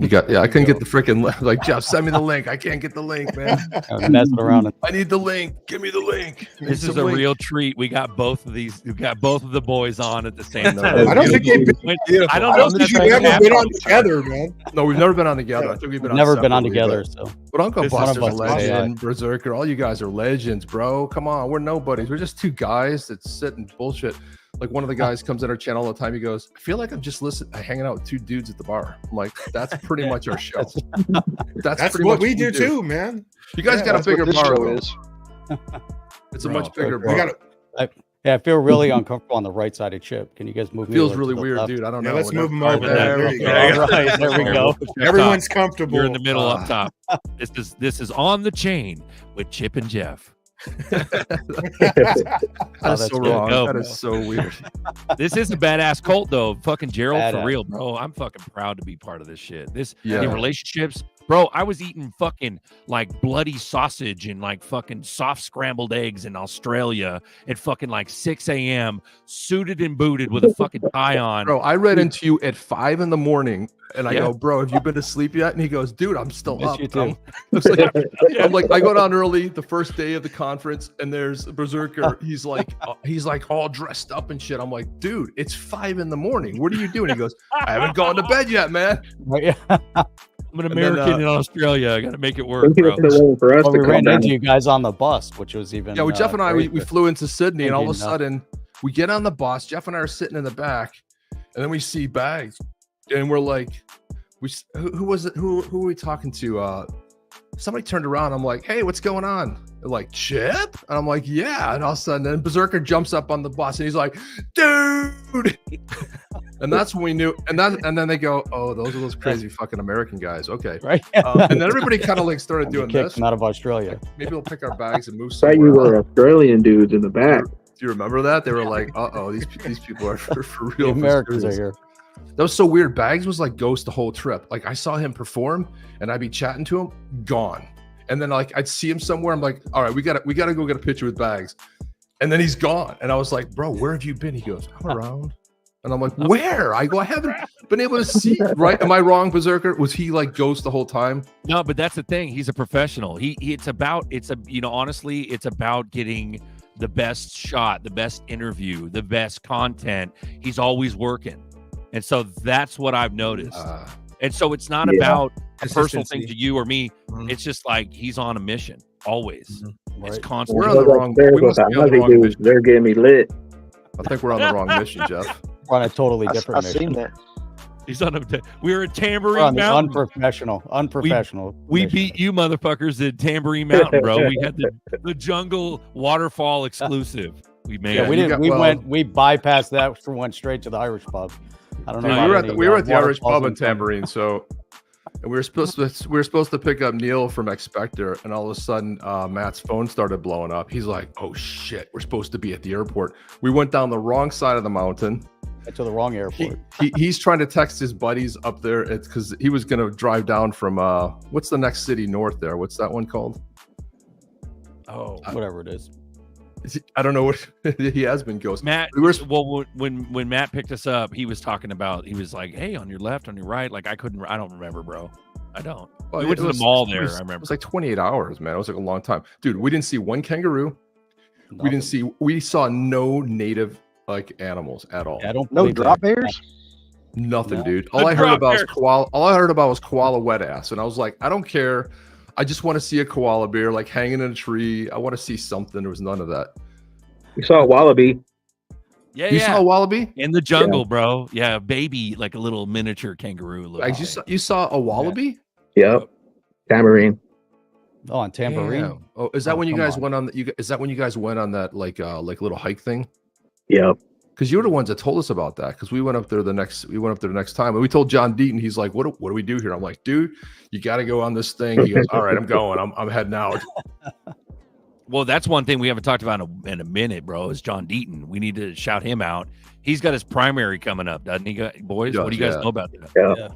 You got I couldn't get the freaking like Jeff. Send me the link. I can't get the link, man. I'm messing around. I need the link. Give me the link. This is a real treat. We got both of these. We got both of the boys on at the same time. I don't think they've been. I don't know if you've ever been on together, man. No, we've never been on together. I think we've been Never been on separately, together. but- So, But Uncle This is one Buster's of a us today, legend, Berserker. All you guys are legends, bro. Come on, we're nobodies. We're just two guys that sit and bullshit. Like one of the guys comes in our channel all the time. He goes, "I feel like I'm just hanging out with two dudes at the bar." I'm like, "That's pretty much our show." That's pretty what much we do too, man. You guys got a that's what bigger this bar. show though. is. It's a Bro, much bigger We bar. got I feel really uncomfortable on the right side of Chip. Can you guys move me? Feels over really to the weird, left? dude. I don't Yeah, know. let's move 'em over. There we go. All right, there we go. Everyone's comfortable. You're in the middle up top. This is on the chain with Chip and Jeff. That is that's so good. wrong. Go, That bro. is so weird. This is a badass cult, though. Fucking Gerald, for Badass. real, bro. I'm fucking proud to be part of this shit. The Yeah. relationships, bro. I was eating fucking like bloody sausage and like fucking soft scrambled eggs in Australia at fucking like 6 a.m. suited and booted with a fucking tie on. Bro, I read into you at 5 a.m. and I Yeah. go, "Bro, have you been to sleep yet?" And he goes, "Dude, I'm still Miss up." you too. I'm like, I go down early the first day of the conference, and there's Berserker. He's like all dressed up and shit. I'm like, "Dude, it's 5 a.m. What are you doing?" He goes, "I haven't gone to bed yet, man." Right, I'm an then, American in Australia. I got to make it work, Thank you bro. for waiting for us Well, to we come ran down. into you guys on the bus, which was even. Yeah, well, Jeff and I, we great. flew into Sydney, and all of a Thinking, sudden, we get on the bus. Jeff and I are sitting in the back, and then we see bags, and we're like, who was it? Who are we talking to? Somebody turned around. I'm like, "Hey, what's going on?" They're like, "Chip?" And I'm like, "Yeah." And all of a sudden, then Berserker jumps up on the bus, and he's like, "Dude!" And that's when we knew. And then they go, "Oh, those are those crazy fucking American guys." Okay, Right. and then everybody kind of like started doing kicked this. them out of Australia. Maybe we'll pick our bags and move I thought somewhere. you were Australian dudes in the back. Do you remember that? They were like, "Uh-oh, these people are for The real." Americans are here. That was so weird. Bags was like ghost the whole trip. Like I saw him perform, and I'd be chatting to him, gone. And then like I'd see him somewhere. I'm like, "All right, we gotta go get a picture with Bags." And then he's gone. And I was like, "Bro, where have you been?" He goes, "I'm around." And I'm like, "Where?" I go, "I haven't been able to see." Right? Am I wrong, Berserker? Was he like ghost the whole time? No, but that's the thing. He's a professional. Honestly, it's about getting the best shot, the best interview, the best content. He's always working. And so that's what I've noticed. And so it's not about a personal thing to you or me. It's just like he's on a mission always. It's constant. We're on the wrong. We must be on the wrong mission. They're getting me lit. I think we're on the wrong mission, Jeff. We're on a totally different I've mission. seen that. He's on a. We're at We're Tambourine on the Mountain. unprofessional. We mission. beat you motherfuckers at Tambourine Mountain, bro. We had the jungle waterfall exclusive. We made. Yeah, we it. didn't. We bypassed that. Went straight to the Irish pub. I don't know. Dude, about we were any, at the Irish waterfalls pub in and- Tambourine, so and we were supposed to pick up Neil from Expector, and all of a sudden Matt's phone started blowing up. He's like, "Oh shit, we're supposed to be at the airport." We went down the wrong side of the mountain. To the wrong airport. He's trying to text his buddies up there. It's because he was gonna drive down from what's the next city north there? What's that one called? Oh, whatever it is. I don't know what he has been ghost. Matt, we were when Matt picked us up, he was talking about. He was like, "Hey, on your left, on your right." Like I don't remember, bro. I don't. Well, We went it to was- the mall it there. was- I remember. It was like 28 hours, man. It was like a long time, dude. We didn't see one kangaroo. We didn't see. We saw no native like animals at all. I don't. No believe drop that. bears? Nothing, No. dude. The All I heard drop about was bear. koala. All I heard about was koala wet ass, and I was like, I don't care. I just want to see a koala bear like hanging in a tree. I want to see something. There was none of that. We saw a wallaby. Yeah, You yeah. saw a wallaby? In the jungle, bro. Yeah, baby, like a little miniature kangaroo. Like, you saw a wallaby? Yep. Tambourine. Oh, on Tambourine. Damn. Oh, is that Oh, when you come guys on. went on? Is that when you guys went on that like little hike thing? Yep. Because you were the ones that told us about that. Because we went up there the next time, and we told John Deaton. He's like, "What do we do here?" I'm like, "Dude, you got to go on this thing." He goes, "All right, I'm going. I'm heading out." Well, that's one thing we haven't talked about in a minute, bro. Is John Deaton? We need to shout him out. He's got his primary coming up, doesn't he, boys? He What do you guys does, know about that? Yeah.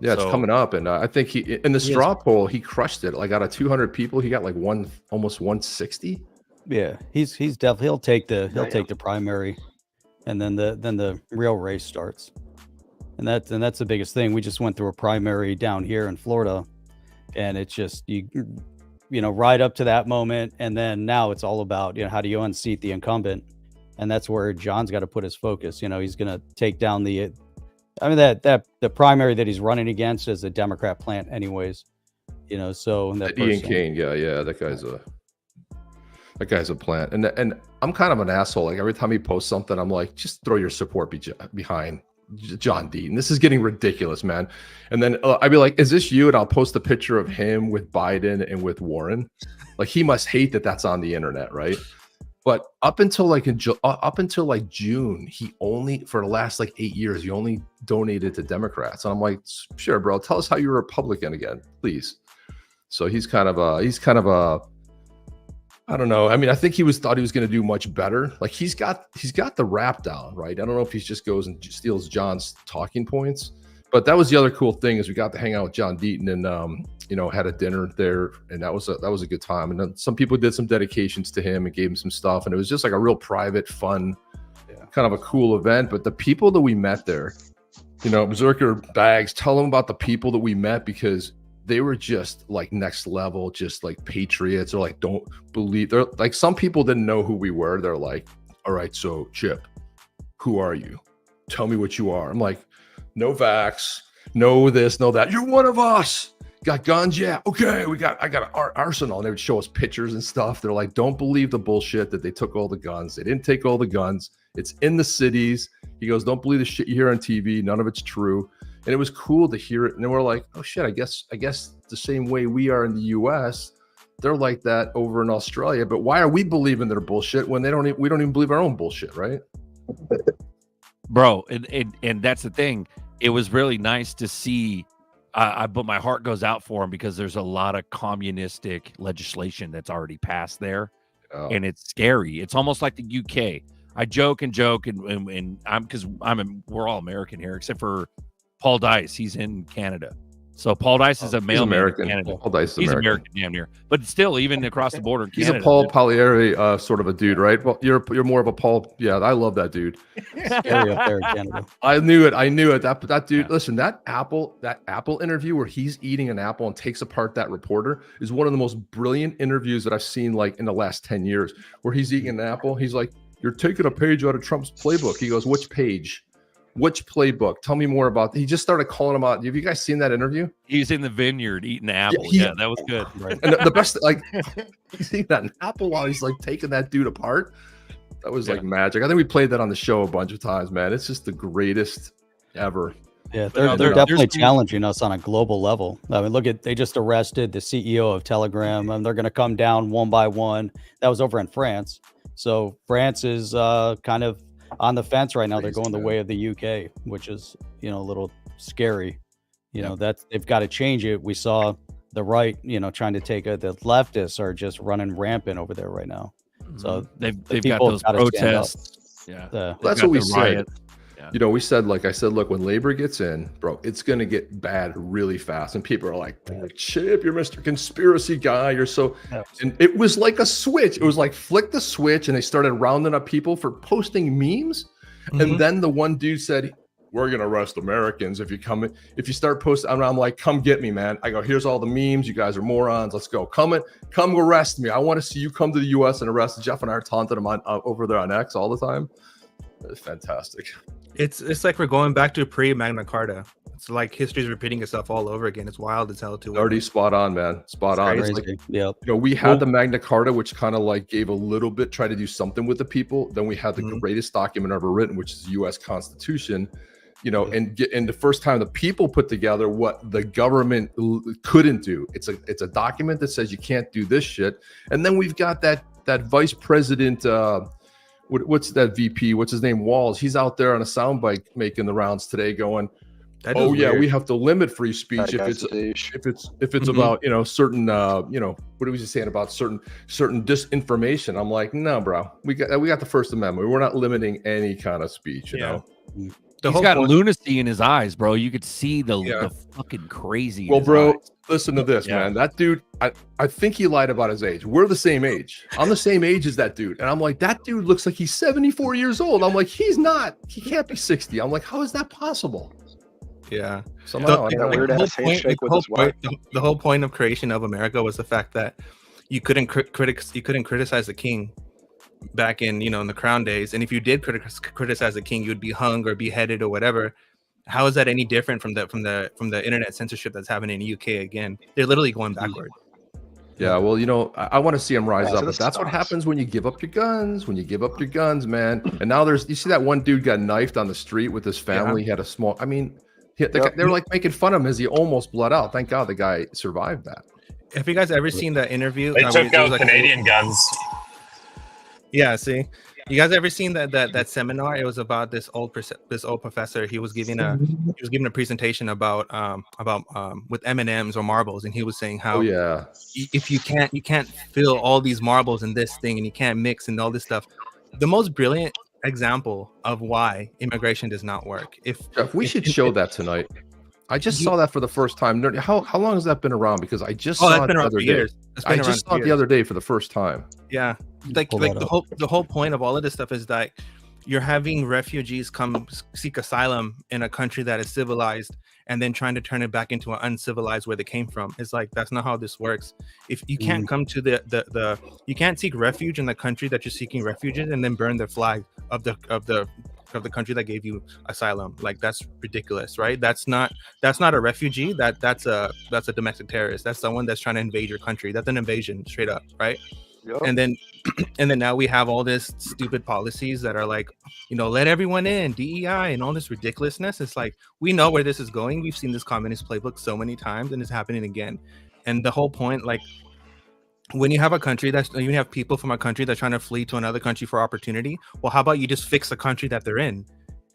Yeah, it's So- coming up, and I think he in the straw poll he crushed it. Like out of 200 people, he got like almost 160. Yeah, he's definitely he'll take the primary, and then the real race starts, and that's the biggest thing. We just went through a primary down here in Florida, and it's just you know right up to that moment, and then now it's all about how do you unseat the incumbent, and that's where John's got to put his focus. He's going to take down the the primary that he's running against is a Democrat plant anyways, so that Ian Kane, yeah, that guy's a plant, and I'm kind of an asshole. Like every time he posts something, I'm like, just throw your support behind John Deaton. This is getting ridiculous, man. And then I'd be like, is this you? And I'll post a picture of him with Biden and with Warren. Like he must hate that that's on the internet, right? But up until like June, he only for the last like 8 years, he only donated to Democrats. And I'm like, sure, bro, tell us how you're a Republican again, please. So he's kind of a I don't know. I mean, I think thought he was going to do much better. Like he's got the rap down, right? I don't know if he just goes and steals John's talking points, but that was the other cool thing is we got to hang out with John Deaton and had a dinner there, and that was a good time. And then some people did some dedications to him and gave him some stuff, and it was just like a real private, fun, kind of a cool event. But the people that we met there, Berserker Bags, tell them about the people that we met because they were just like next level, just like patriots, or like don't believe. They're like some people didn't know who we were. They're like, all right, so Chip, who are you? Tell me what you are. I'm like, no vax, no this, no that. You're one of us. Got guns? Yeah. Okay, I got an arsenal. And they would show us pictures and stuff. They're like, don't believe the bullshit that they took all the guns. They didn't take all the guns. It's in the cities. He goes, don't believe the shit you hear on TV. None of it's true. And it was cool to hear it. And then we're like, oh shit, I guess the same way we are in the US, they're like that over in Australia. But why are we believing their bullshit when we don't even believe our own bullshit, right? Bro, and that's the thing. It was really nice to see. But my heart goes out for him because there's a lot of communistic legislation that's already passed there, and it's scary. It's almost like the UK. I joke, and we're all American here except for Paul Dice. He's in Canada. So Paul Dice is a male American. Canada. Paul Dice is he's American, damn near. But still, even across the border in he's Canada. a Paul Pallieri sort of a dude, right? Well, you're more of a Paul. Yeah, I love that dude. Scary up there in Canada. I knew it. That dude. Listen, that Apple interview where he's eating an apple and takes apart that reporter is one of the most brilliant interviews that I've seen like in the last 10 years. Where he's eating an apple, he's like, "You're taking a page out of Trump's playbook." He goes, "Which page? Which playbook? Tell me more about." He just started calling him out. Have you guys seen that interview? He's in the vineyard eating the apple. Yeah, that was good. Right. And the best, like, he's eating that apple while he's like taking that dude apart. That was like magic. I think we played that on the show a bunch of times, man. It's just the greatest ever. Yeah, they're definitely challenging us on a global level. I mean, they just arrested the CEO of Telegram, and they're going to come down one by one. That was over in France. So France is kind of on the fence right now. They're going the way of the UK, which is a little scary. That they've got to change it. We saw the right, trying to take the leftists are just running rampant over there right now. So they've got those protests. Yeah, that's what we said. Yeah. We said, like I said, look, when labor gets in, bro, it's gonna get bad really fast. And people are like, Chip, you're Mr. Conspiracy guy. You're so, and it was like a switch. It was like flick the switch, and they started rounding up people for posting memes. Mm-hmm. And then the one dude said, "We're gonna arrest Americans if you start posting." I'm like, "Come get me, man." I go, "Here's all the memes. You guys are morons. Let's go. Come arrest me. I want to see you come to the U.S. and arrest." Jeff and I are taunting him on over there on X all the time. It's fantastic. It's like we're going back to pre-Magna Carta. It's like history's repeating itself all over again. It's wild as hell too. Already spot on, man. Spot on. It's like, we had the Magna Carta, which kind of like gave a little bit, try to do something with the people. Then we had the greatest document ever written, which is the U.S. Constitution. And the first time the people put together what the government couldn't do. It's a document that says you can't do this shit. And then we've got that vice president. What's that VP? What's his name? Walls. He's out there on a soundbite making the rounds today, going, "Oh yeah, we have to limit free speech if it's about certain what was he saying about certain disinformation?" I'm like, no, bro, we got the First Amendment. We're not limiting any kind of speech, you know. He's got lunacy in his eyes, bro. You could see the fucking crazy. Well, in his bro, eyes. listen to this, man. That dude, I think he lied about his age. We're the same age. I'm the same age as that dude. And I'm like, that dude looks like he's 74 years old. I'm like, he's not. He can't be 60. I'm like, how is that possible? Yeah. Somehow, The whole point of creation of America was the fact that you couldn't criticize the king back in in the crown days, and if you did criticize the king, you'd be hung or beheaded or whatever. How is that any different from the internet censorship that's happening in the UK again? They're literally going backward. Yeah, well, I want to see him rise up, but that's what happens when you give up your guns. When you give up your guns, man. And now you see that one dude got knifed on the street with his family. He had a small. I mean, they were like making fun of him as he almost bled out. Thank God the guy survived that. Have you guys ever seen that interview? They took out Canadian guns. Yeah, see, you guys ever seen that seminar? It was about this old professor. He was giving a presentation about with M&Ms or marbles, and he was saying how if you can't fill all these marbles in this thing, and you can't mix and all this stuff. The most brilliant example of why immigration does not work. If we should show that tonight. I just saw that for the first time. How long has that been around? Because I just saw it the other day. I just saw it the other day for the first time. Yeah, like the whole point of all of this stuff is that you're having refugees come seek asylum in a country that is civilized, and then trying to turn it back into an uncivilized where they came from. It's like that's not how this works. If you can't come to you can't seek refuge in the country that you're seeking refuge in, and then burn the flag of the country that gave you asylum. Like that's ridiculous, right? That's not a refugee. That's a domestic terrorist. That's someone that's trying to invade your country. That's an invasion, straight up, right? Yep. And then now we have all this stupid policies that are like, let everyone in, DEI, and all this ridiculousness. It's like we know where this is going. We've seen this communist playbook so many times, and it's happening again. And the whole point, like, when you have you have people from a country that's trying to flee to another country for opportunity, well, how about you just fix the country that they're in,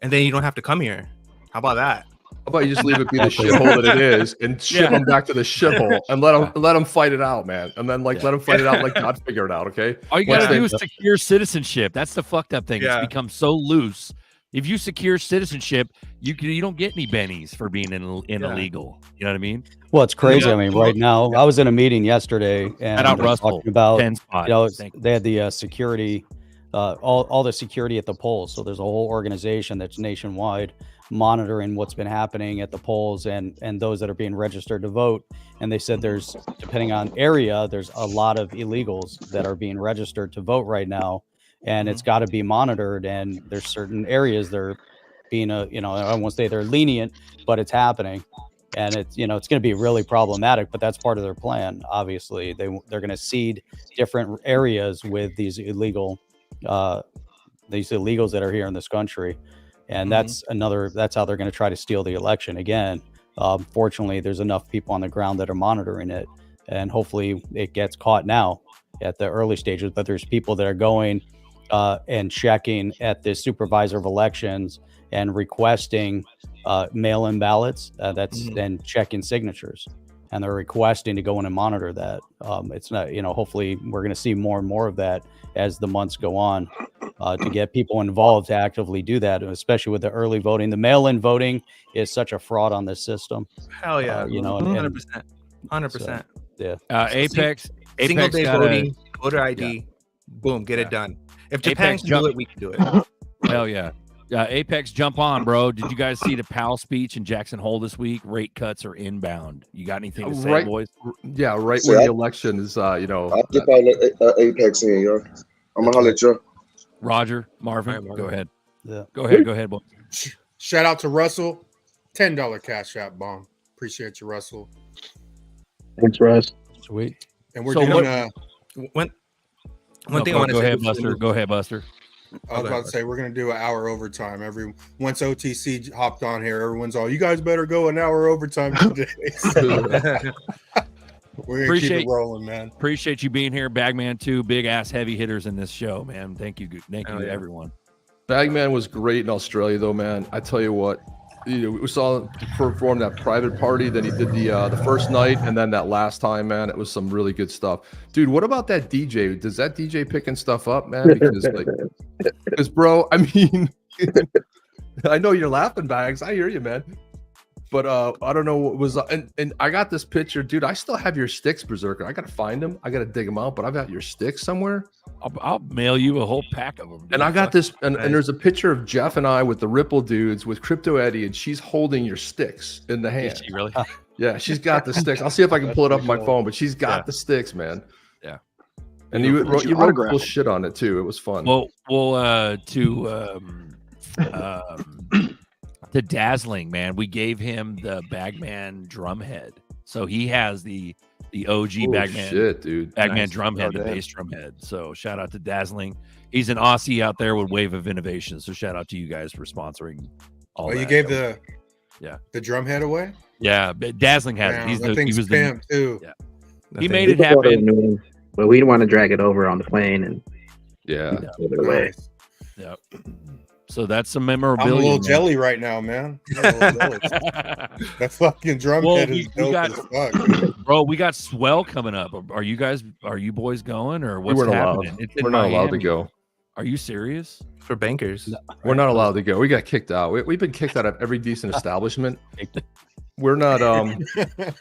and then you don't have to come here? How about that? How about you just leave it be the shithole that it is, and ship them back to the shithole, and let them fight it out, man, and then let them fight it out, like God figure it out, okay? All you gotta do is secure citizenship. That's the fucked up thing. It's become so loose. If you secure citizenship, you don't get any bennies for being illegal. You know what I mean? Well, it's crazy. I mean, right now, I was in a meeting yesterday, and they were talking about they had the security, all the security at the polls. So there's a whole organization that's nationwide monitoring what's been happening at the polls and those that are being registered to vote. And they said there's, depending on area, there's a lot of illegals that are being registered to vote right now, and it's got to be monitored. And there's certain areas they're being I won't say they're lenient, but it's happening. And it's it's going to be really problematic, but that's part of their plan. Obviously, they're going to seed different areas with these illegals that are here in this country, and that's how they're going to try to steal the election again. Fortunately, there's enough people on the ground that are monitoring it, and hopefully it gets caught now at the early stages. But there's people that are going and checking at the supervisor of elections and requesting mail-in ballots, and checking signatures, and they're requesting to go in and monitor that. It's not, hopefully we're going to see more and more of that as the months go on, to get people involved to actively do that, especially with the early voting. The mail-in voting is such a fraud on this system. Hell yeah, 100%. So, yeah. Apex single day voting, voter ID, boom, get it done. If Japan can do it, we can do it. Hell yeah. Apex, jump on, bro. Did you guys see the Powell speech in Jackson Hole this week? Rate cuts are inbound. You got anything to say, boys? Yeah, right when the election is, I'll dip out Apex in, yo. I'm gonna holler at you. Roger, Marvin, go ahead. Yeah, go ahead, boy. Shout out to Russell, $10 cash out bomb. Appreciate you, Russell. Thanks, Russ. Sweet. And we're doing one thing I want to say. Go ahead, Buster. I was about to say we're gonna do an hour overtime. Once OTC hopped on here, everyone's all, you guys better go an hour overtime today. We're gonna keep it rolling, man. Appreciate you being here, Bagman. Two big ass heavy hitters in this show, man. Thank you to everyone. Bagman was great in Australia, though, man. I tell you what, we saw him perform that private party. Then he did the first night, and then that last time, man, it was some really good stuff, dude. What about that DJ? Does that DJ picking stuff up, man? Because bro, I mean, I know you're laughing, Bags. I hear you, man. But I don't know what was, and I got this picture, dude. I still have your sticks, Berserker. I gotta find them. I gotta dig them out. But I've got your sticks somewhere. I'll mail you a whole pack of them. Dude. And I got this, and there's a picture of Jeff and I with the Ripple dudes with Crypto Eddie, and she's holding your sticks in the hand. Is she really? Yeah, she's got the sticks. I'll see if I can pull it up on my phone, but she's got the sticks, man. Yeah. And you wrote cool shit on it too. It was fun. Well, to Dazzling, man, we gave him the Bagman drum head, so he has the OG Bagman shit, dude. Bagman drum head, the bass drum head. So shout out to Dazzling. He's an Aussie out there with Wave of Innovation. So shout out to you guys for sponsoring all that. You gave the drum head away? Yeah, but Dazzling has it. He was pimp too. Yeah. He made it happen. But we didn't want to drag it over on the plane and give it away. Yep. So that's some memorabilia. I'm a little jelly right now, man. That fucking drum head is dope as fuck. Bro, we got Swell coming up. Are you boys going, or what's happening? We're not allowed to go. Are you serious? For bankers. No, we're not allowed to go. We got kicked out. We've been kicked out of every decent establishment. We're not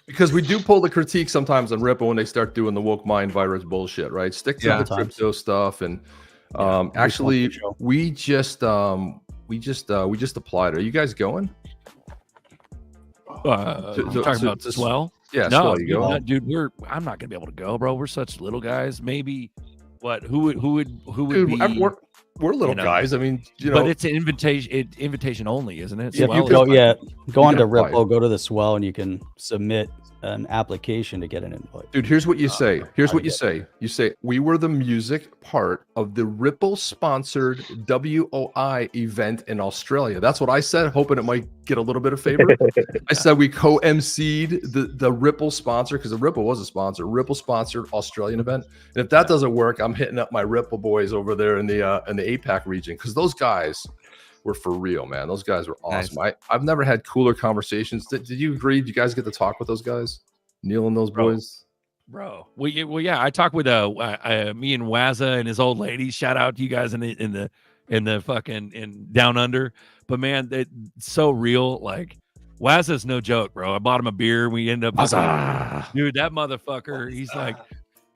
because we do pull the critique sometimes on Ripple when they start doing the woke mind virus bullshit, right? Stick to the crypto stuff, and actually we just applied. Are you guys going? Talking about Swell? Yeah, no, Swell, you go. Dude, I'm not gonna be able to go, bro. We're such little guys. Maybe who would Dude, be? We're little guys. I mean, but it's an invitation only, isn't it? Yeah, go on to Ripple, go to the Swell, and you can submit an application to get an invite. Dude, here's what you say. You say we were the music part of the Ripple sponsored WOI event in Australia. That's what I said, hoping it might get a little bit of favor. I said we co-emceed the Ripple sponsor, because the Ripple was a sponsor, Ripple sponsored Australian event. And if that doesn't work, I'm hitting up my Ripple boys over there in the APAC region, because those guys were for real, man. Those guys were awesome. Nice. I've never had cooler conversations. Did you agree? Did you guys get to talk with those guys, Neil and those boys? Bro, well, yeah. I talked with me and Wazza and his old lady. Shout out to you guys in the fucking down under. But man, it's so real. Like Wazza's no joke, bro. I bought him a beer. We ended up, dude, that motherfucker. He's like,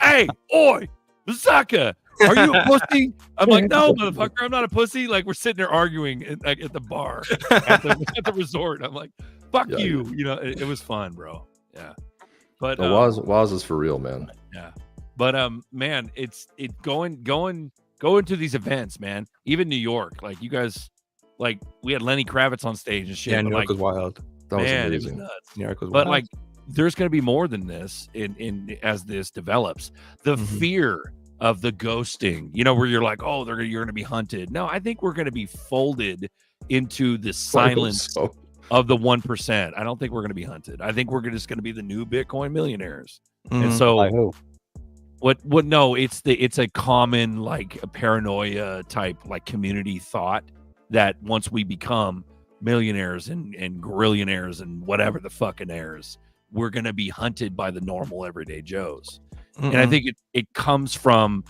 "Hey, oi, Basaka, are you a pussy?" I'm like, "No, motherfucker, I'm not a pussy." Like, we're sitting there arguing at the bar at the resort. I'm like, "Fuck you," you know. It was fun, bro. Yeah, but Waz is for real, man. Yeah, but man, it's going to these events, man. Even New York, like you guys, like we had Lenny Kravitz on stage and shit. Yeah, New York was wild. That was amazing. It was nuts. New York was but wild. like, there's going to be more than this in as this develops. The fear of the ghosting, you know, where you're like, oh, you're going to be hunted. No, I think we're going to be folded into the silence of the 1%. I don't think we're going to be hunted. I think we're just going to be the new Bitcoin millionaires. And so no, it's a common, like, a paranoia type, like, community thought that once we become millionaires and grillionaires and whatever the fucking heirs, we're going to be hunted by the normal everyday Joes. And I think it comes from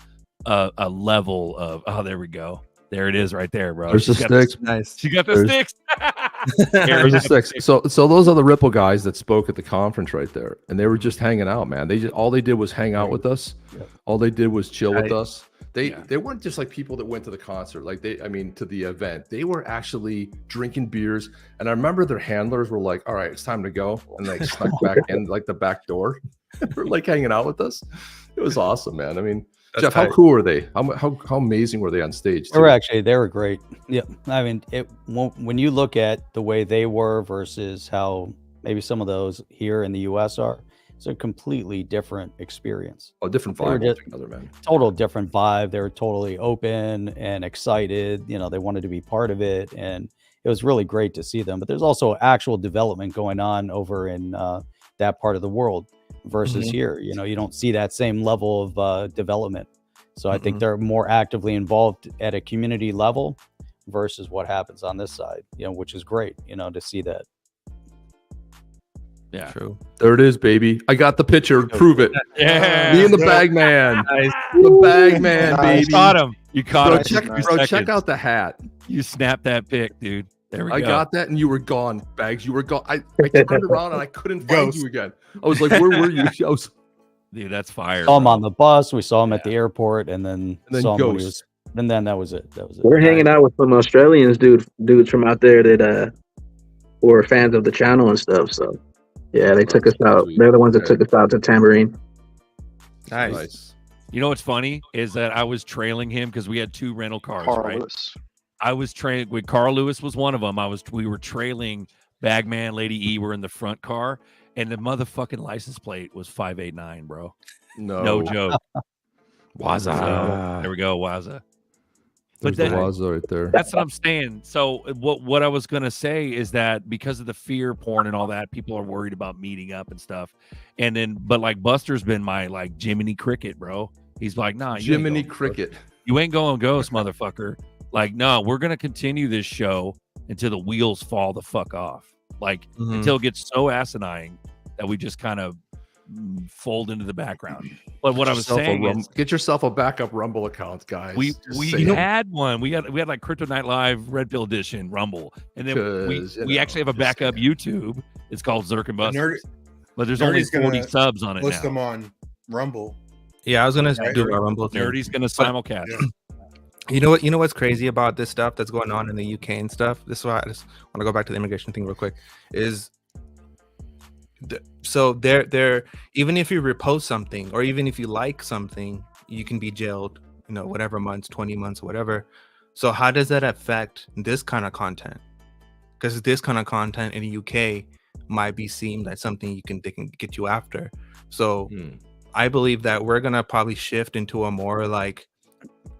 a level of, there we go. There it is right there, bro. There's the sticks. Nice. She got the sticks. There's the sticks. So those are the Ripple guys that spoke at the conference right there. And they were just hanging out, man. All they did was hang out with us. All they did was chill with us. They weren't just like people that went to the concert, to the event. They were actually drinking beers. And I remember their handlers were like, all right, it's time to go. And they snuck back in like the back door. We're like hanging out with us. It was awesome, man. I mean, That's Jeff, tight. how cool were they? How amazing were they on stage? They were great. Yeah. I mean, when you look at the way they were versus how maybe some of those here in the US are, it's a completely different experience. Oh, different vibe altogether, man. Total different vibe. They were totally open and excited. You know, they wanted to be part of it. And it was really great to see them. But there's also actual development going on over in that part of the world versus here. You know, you don't see that same level of development. So I think they're more actively involved at a community level versus what happens on this side, you know, which is great, you know, to see that. Yeah, true. There it is, baby. I got the picture. Prove it. Yeah. Me and the bag man. Nice. The bag man, baby. You caught him. You caught him. Check out the hat. You snapped that pic, dude. There we I go. got that, and you were gone, Bags. You were gone. I turned around and I couldn't find you again. I was like, where were you? I was, dude, that's fire. Saw him on the bus. We saw him at the airport, and then saw him when he Ghost. was. And then that was it. That was it. We're hanging out with some Australians, dudes from out there that who are fans of the channel and stuff. So yeah, they took us out. They're the ones that took us out to Tambourine. Nice. You know what's funny is that I was trailing him because we had 2 rental cars, Carl right? Lewis. I was trailing with Carl Lewis was one of them. We were trailing Bagman, Lady E were in the front car, and the motherfucking license plate was 589, bro. No joke. Waza. So, there we go, Waza. There's the Waza right there. That's what I'm saying. So what I was gonna say is that because of the fear porn and all that, people are worried about meeting up and stuff. And then, but like Buster's been my like Jiminy Cricket, bro. He's like, nah, Jiminy Cricket. You ain't going ghost, motherfucker. Like, no, we're gonna continue this show until the wheels fall the fuck off. Like until it gets so asinine that we just kind of fold into the background. But what I was saying is, get yourself a backup Rumble account, guys. we had one. We had like Crypto Night Live Red Pill Edition Rumble, and then we actually have a backup YouTube. It's called ZRK BUSTER, but there's only 40 subs on it list now. them on Rumble. Yeah, I was gonna do a Rumble thing. Nerdy's gonna simulcast. You know what's crazy about this stuff that's going on in the UK and stuff? This is why I just want to go back to the immigration thing real quick. So they're even if you repost something or even if you like something, you can be jailed, whatever months, 20 months, whatever. So how does that affect this kind of content? Because this kind of content in the UK might be seen as something they can get you after. So I believe that we're gonna probably shift into a more like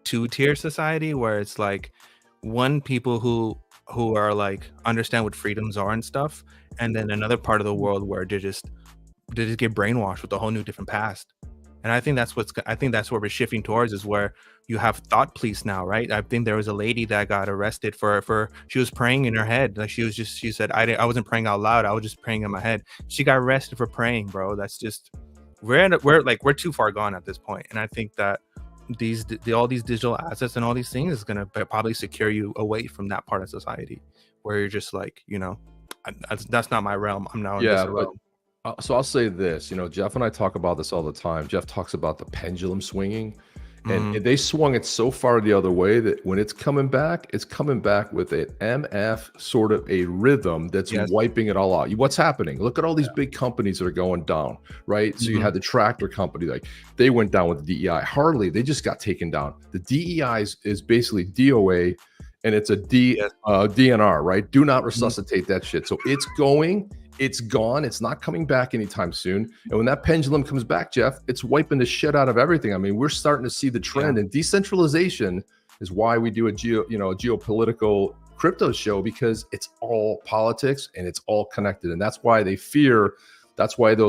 2-tier society where it's like one people who are like understand what freedoms are and stuff, and then another part of the world where they just get brainwashed with a whole new different past. And I think that's what we're shifting towards, is where you have thought police now, right? I think there was a lady that got arrested for she was praying in her head. Like she said, I wasn't praying out loud, I was just praying in my head. She got arrested for praying, bro. That's just we're too far gone at this point. And I think that all these digital assets and all these things is going to probably secure you away from that part of society where you're just like, that's not my realm. I'm now in this realm. So I'll say this, Jeff and I talk about this all the time. Jeff talks about the pendulum swinging, and they swung it so far the other way that when it's coming back with an MF sort of a rhythm that's wiping it all out. What's happening? Look at all these big companies that are going down, right? So you had the tractor company, like they went down with the DEI. Harley, they just got taken down. The DEI is basically DOA, and it's a DNR, right? Do not resuscitate that shit. So it's going. It's gone. It's not coming back anytime soon. And when that pendulum comes back, Jeff, it's wiping the shit out of everything. I mean, we're starting to see the trend, and decentralization is why we do a geopolitical crypto show, because it's all politics and it's all connected. And that's why those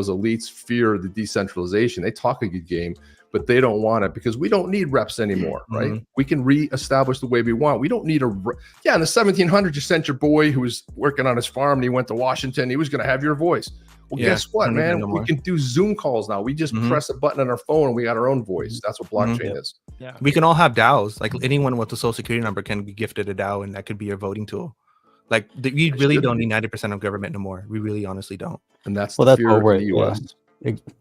elites fear the decentralization. They talk a good game, but they don't want it because we don't need reps anymore, right? We can reestablish the way we want. We don't need in the 1700s, you sent your boy who was working on his farm and he went to Washington. He was going to have your voice. Well, guess what, man? We can do Zoom calls now. We just press a button on our phone and we got our own voice. That's what blockchain is. Yeah, we can all have DAOs. Like anyone with a social security number can be gifted a DAO, and that could be your voting tool. Like we really don't need 90% of government anymore. We really honestly don't. And that's the fear of the US.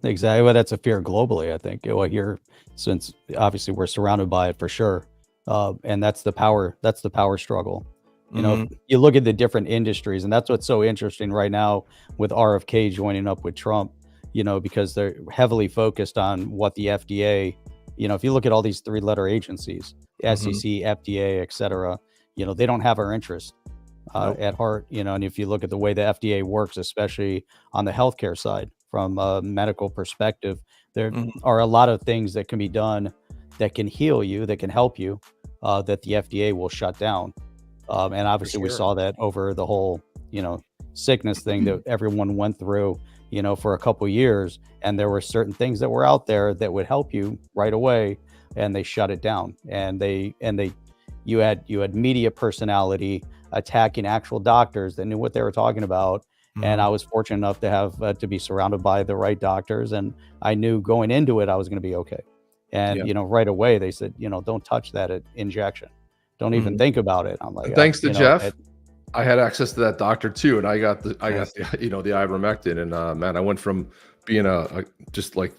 Exactly. Well, that's a fear globally, I think. Well, here, since obviously we're surrounded by it for sure, and that's the power struggle. You look at the different industries, and that's what's so interesting right now with RFK joining up with Trump. Because they're heavily focused on what the FDA. If you look at all these 3-letter agencies, SEC, FDA, etc., they don't have our interest at heart. And if you look at the way the FDA works, especially on the healthcare side. From a medical perspective, there are a lot of things that can be done that can heal you, that can help you, that the FDA will shut down. And obviously we saw that over the whole, sickness thing that everyone went through, for a couple of years. And there were certain things that were out there that would help you right away, and they shut it down. And you had media personality attacking actual doctors that knew what they were talking about. And I was fortunate enough to have to be surrounded by the right doctors, and I knew going into it I was going to be okay. And right away they said, don't touch that injection, don't even think about it. I'm like, thanks to Jeff. I had access to that doctor too, and I got the the ivermectin, and man, I went from being a just like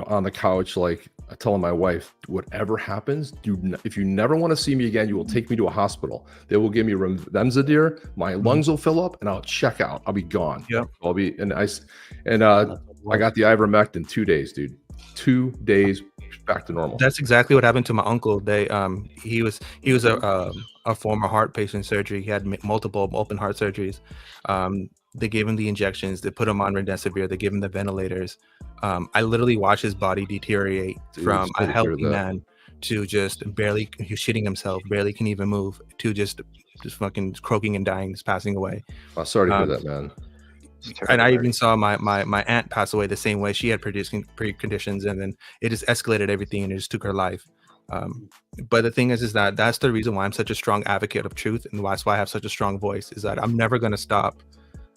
on the couch, like telling my wife, whatever happens, if you never want to see me again, you will take me to a hospital. They will give me remdesivir, my lungs will fill up, and I'll check out. I'll be gone. Yep. I'll be I got the ivermectin 2 days, dude. 2 days back to normal. That's exactly what happened to my uncle. He was a former heart patient surgery. He had multiple open heart surgeries. They gave him the injections. They put him on remdesivir. They gave him the ventilators. I literally watched his body deteriorate from a healthy man to just barely he's shitting himself, barely can even move, to just fucking croaking and dying, just passing away. Oh, sorry to hear that, man. And I even saw my aunt pass away the same way. She had preconditions, and then it just escalated everything, and it just took her life. But the thing is that that's the reason why I'm such a strong advocate of truth, and that's why I have such a strong voice, is that I'm never going to stop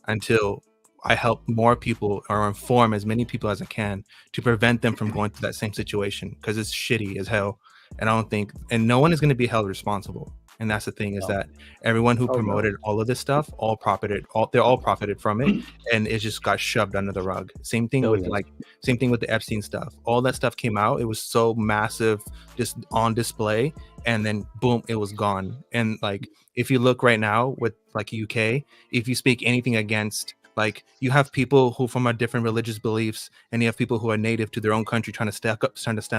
until I help more people or inform as many people as I can to prevent them from going through that same situation, because it's shitty as hell. And I don't think, and no one is going to be held responsible. And that's the thing, is that everyone who promoted all of this stuff, they all profited from it, and it just got shoved under the rug. Same thing with the Epstein stuff. All that stuff came out. It was so massive, just on display, and then boom, it was gone. And like, if you look right now with like UK, if you speak anything against, like, you have people who from a different religious beliefs, and you have people who are native to their own country trying to step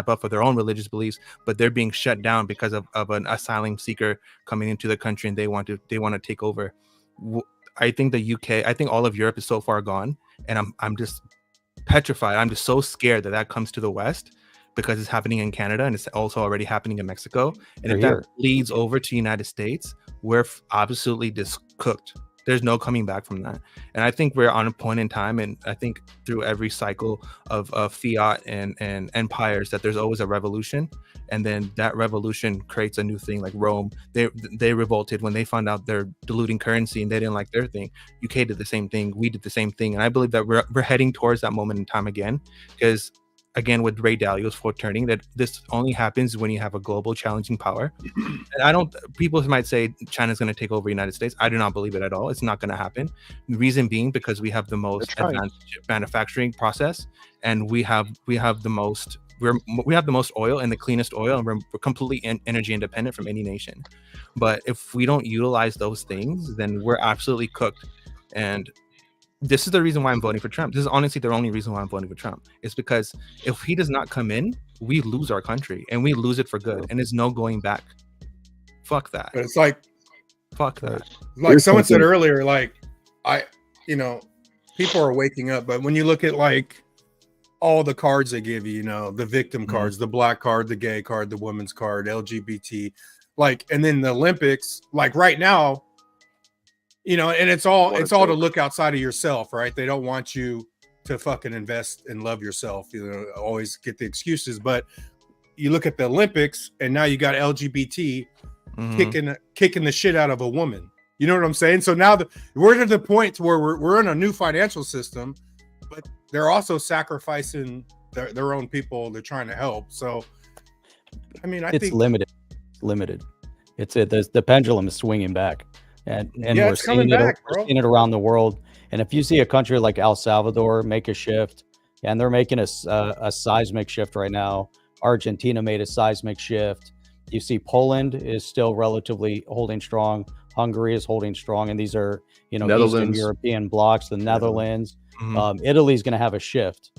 up for their own religious beliefs, but they're being shut down because of an asylum seeker coming into the country, and they want to take over. I think the UK, I think all of Europe is so far gone, and I'm just petrified. I'm just so scared that comes to the West, because it's happening in Canada, and it's also already happening in Mexico. And if that leads over to the United States, we're absolutely just cooked. There's no coming back from that. And I think we're on a point in time, and I think through every cycle of fiat and empires, that there's always a revolution, and then that revolution creates a new thing. Like Rome, they revolted when they found out they're diluting currency, and they didn't like their thing. UK did the same thing. We did the same thing. And I believe that we're heading towards that moment in time again, because again, with Ray Dalio's foreturning, that this only happens when you have a global challenging power. And people might say China's going to take over the United States. I do not believe it at all. It's not going to happen. The reason being, because we have the most advanced manufacturing process, and we have the most oil, and the cleanest oil, and we're completely energy independent from any nation. But if we don't utilize those things, then we're absolutely cooked. And this is the reason why I'm voting for Trump. This is honestly the only reason why I'm voting for Trump. It's because if he does not come in, we lose our country, and we lose it for good, and there's no going back. Fuck that. But it's like, fuck that. Like someone said earlier, like people are waking up, but when you look at like all the cards they give you, the victim cards, the black card, the gay card, the women's card, LGBT, like, and then the Olympics, like right now, and it's all to look outside of yourself, right? They don't want you to fucking invest and love yourself. Always get the excuses, but you look at the Olympics, and now you got LGBT kicking the shit out of a woman. You know what I'm saying? So now we're to the point where we're in a new financial system, but they're also sacrificing their own people they're trying to help. So, I mean, I think limited. The pendulum is swinging back. And we're seeing it around the world. And if you see a country like El Salvador make a shift, and they're making a seismic shift right now. Argentina made a seismic shift. You see Poland is still relatively holding strong. Hungary is holding strong. And these are, Eastern European blocks, the Netherlands. Italy's going to have a shift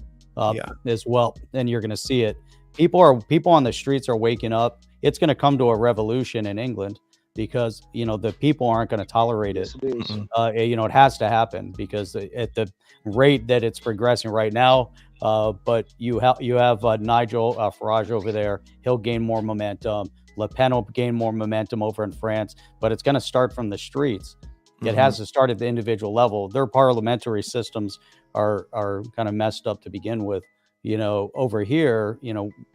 as well. And you're going to see it. People on the streets are waking up. It's going to come to a revolution in England, because the people aren't going to tolerate it. It has to happen, because at the rate that it's progressing right now. But you have Nigel Farage over there. He'll gain more momentum. Le Pen will gain more momentum over in France. But it's going to start from the streets. It has to start at the individual level. Their parliamentary systems are kind of messed up to begin with. Over here,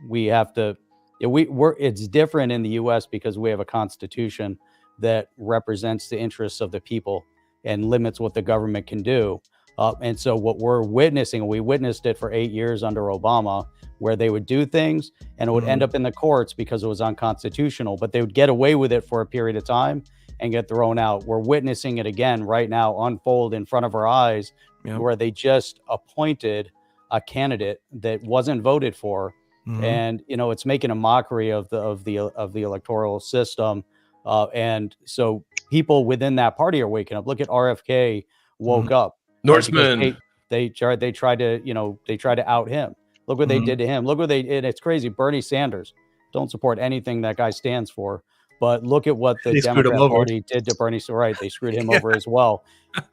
we have to. It's different in the U.S. because we have a constitution that represents the interests of the people and limits what the government can do. And so what we're witnessing, we witnessed it for 8 years under Obama, where they would do things and it would end up in the courts because it was unconstitutional, but they would get away with it for a period of time. and get thrown out. We're witnessing it again right now unfold in front of our eyes, where they just appointed a candidate that wasn't voted for. And it's making a mockery of the electoral system, and so people within that party are waking up. Look at RFK woke up. Norseman. They tried to out him. Look what they did to him. And it's crazy. Bernie Sanders, don't support anything that guy stands for, but look at what the Democrat Party did to Bernie. So right, they screwed him over as well.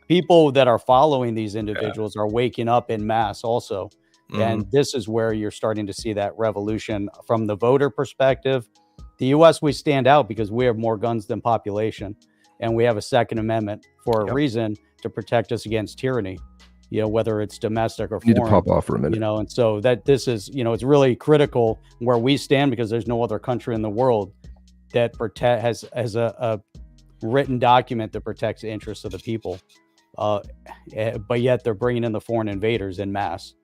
People that are following these individuals are waking up in mass also. And this is where you're starting to see that revolution from the voter perspective. The U.S., we stand out because we have more guns than population, and we have a Second Amendment for a reason to protect us against tyranny, whether it's domestic or foreign. Need to pop off for a minute. And so that this is, it's really critical where we stand, because there's no other country in the world that has a written document that protects the interests of the people. But yet they're bringing in the foreign invaders in mass.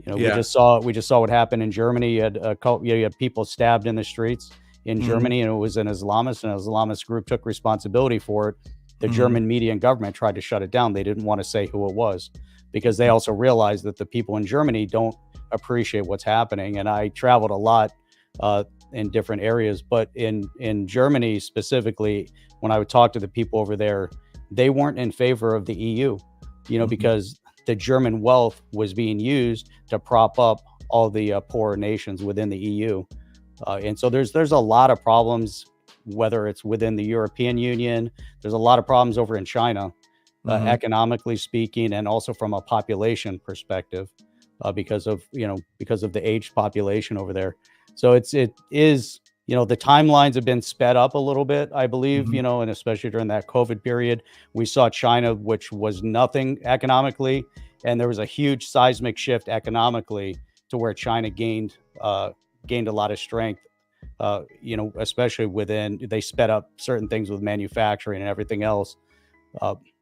We just saw what happened in Germany. You had people stabbed in the streets in Germany, and it was an Islamist group took responsibility for it. The German media and government tried to shut it down. They didn't want to say who it was, because they also realized that the people in Germany don't appreciate what's happening. And I traveled a lot in different areas, but in Germany specifically, when I would talk to the people over there, they weren't in favor of the EU, because the German wealth was being used to prop up all the poorer nations within the EU. And so there's a lot of problems, whether it's within the European Union. There's a lot of problems over in China, economically speaking, and also from a population perspective, because of the aged population over there. So it is the timelines have been sped up a little bit, I believe, and especially during that COVID period, we saw China, which was nothing economically, and there was a huge seismic shift economically to where China gained a lot of strength, especially they sped up certain things with manufacturing and everything else.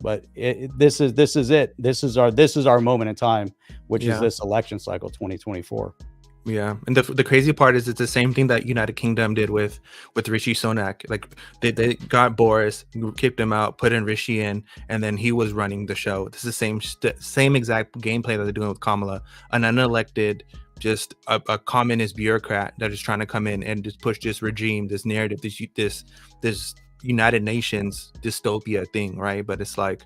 But this is it. This is our moment in time, which is this election cycle 2024. Yeah, and the crazy part is it's the same thing that United Kingdom did with Rishi Sunak. Like they got Boris, kicked him out, put in Rishi in, and then he was running the show. This is the same exact gameplay that they're doing with Kamala, an unelected, just a communist bureaucrat that is trying to come in and just push this regime, this narrative, this United Nations dystopia thing, right? But it's like,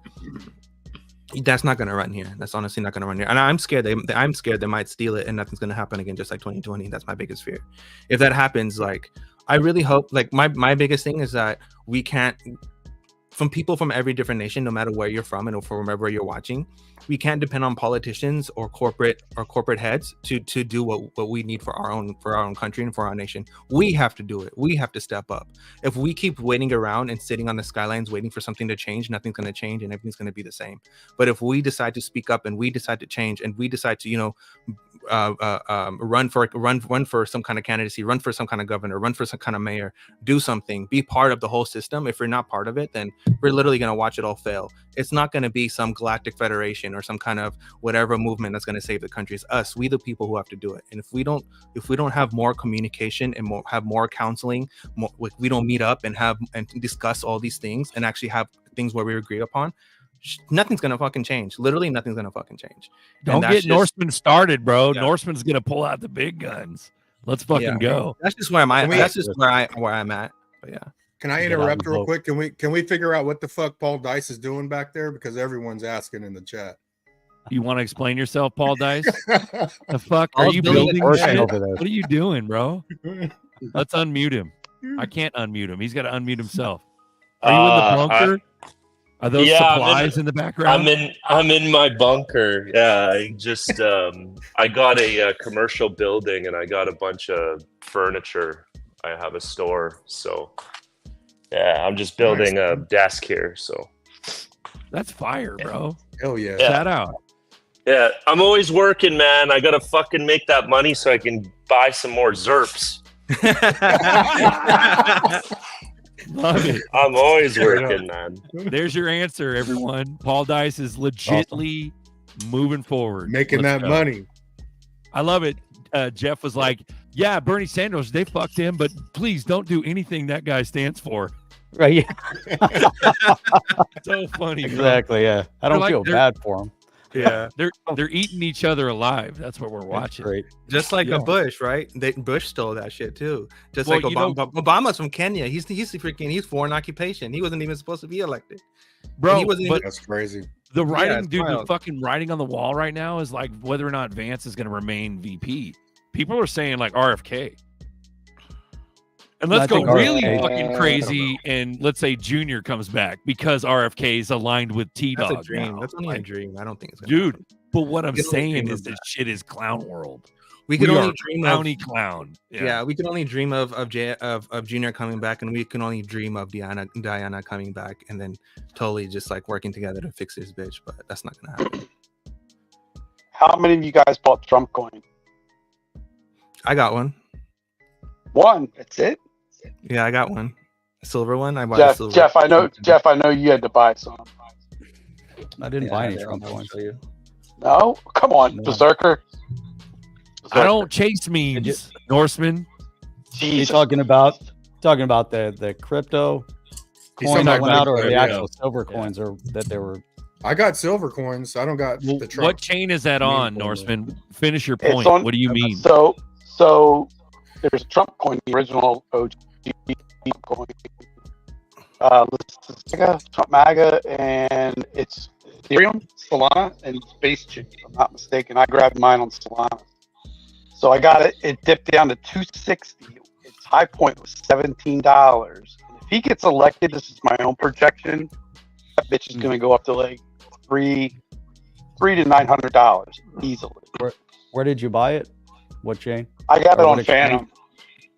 that's not going to run here. That's honestly not going to run here. And I'm scared they might steal it and nothing's going to happen again, just like 2020. That's my biggest fear. If that happens, like, I really hope, like, my biggest thing is that we can't, from people from every different nation, no matter where you're from and from wherever you're watching, we can't depend on politicians or corporate heads to do what we need for our own country and for our nation. We have to do it. We have to step up. If we keep waiting around and sitting on the skylines waiting for something to change, nothing's going to change and everything's going to be the same. But if we decide to speak up and we decide to change and we decide to, run for some kind of candidacy, run for some kind of governor, run for some kind of mayor, do something, be part of the whole system. If we're not part of it, then we're literally going to watch it all fail. It's not going to be some galactic federation or some kind of whatever movement that's going to save the country. It's us, we the people who have to do it. And if we don't have more communication and have more counseling, we don't meet up and discuss all these things and actually have things where we agree upon, nothing's gonna fucking change. Literally nothing's gonna fucking change. Don't get Norseman started, bro. Yeah. Norseman's gonna pull out the big guns. Let's fucking go. That's just where I'm at. That's just where I'm at. But yeah. Can I interrupt real quick? Can we figure out what the fuck Paul Dice is doing back there? Because everyone's asking in the chat. You want to explain yourself, Paul Dice? The fuck are you building shit? What are you doing, bro? Let's unmute him. I can't unmute him. He's got to unmute himself. Are you in the bunker? Are those supplies in the background? I'm in my bunker. Yeah, I just I got a commercial building and I got a bunch of furniture. I have a store, so yeah, I'm just building a desk here. So that's fire, bro. Hell yeah! Shout out. Yeah, I'm always working, man. I gotta fucking make that money so I can buy some more ZRPs. Love it. I'm always working, man. There's your answer, everyone. Paul Dice is legitly moving forward, making that money. I love it. Jeff was like, "Yeah, Bernie Sanders, they fucked him, but please don't do anything that guy stands for." Right. Yeah. So funny. Bro. Exactly. Yeah. I don't They're feel like- bad for them. Yeah. They're eating each other alive. That's what we're watching. Great. Just like Yeah. a Bush, right? Bush stole that shit too. Just Well, like you know- Obama. Obama's from Kenya. He's foreign occupation. He wasn't even supposed to be elected. Bro, And he wasn't but even, That's crazy. the writing, it's dude, the wild. fucking writing on the wall right now is like whether or not Vance is going to remain VP. People are saying like RFK. And let's I go think really RFK fucking crazy, and let's say Junior comes back because RFK is aligned with T-Dog. that's a dream. now. That's only a Like, dream. I don't think it's gonna dude. happen. But what I'm We can only saying dream is of this that. shit is clown world. We could We only are dream of clowny clown. yeah. We can only dream of Junior coming back, and we can only dream of Diana coming back, and then totally just like working together to fix this bitch. But that's not gonna happen. How many of you guys bought Trump coin? I got one. One. That's it. Yeah, I got one. A silver one. I bought a silver. Jeff, I know you had to buy some. I didn't buy any Trump coins. No, come on, Berserker. I don't chase memes, Norseman. You talking about the crypto He's coin talking that about went out, or crypto, the yeah. actual silver coins, or that they were? I got silver coins. I don't got the Trump. What chain is that on, Norseman? Finish your It's point. on- What do you mean? So there's a Trump coin, the original OG coin. This is Trump MAGA, and it's Ethereum, Solana, and Spacechain. If I'm not mistaken. I grabbed mine on Solana. So I got it. It dipped down to 260. Its high point was $17. And if he gets elected, this is my own projection. That bitch is going to go up to like $300 to $900 easily. Where did you buy it? What chain? I got Or it what on exchange?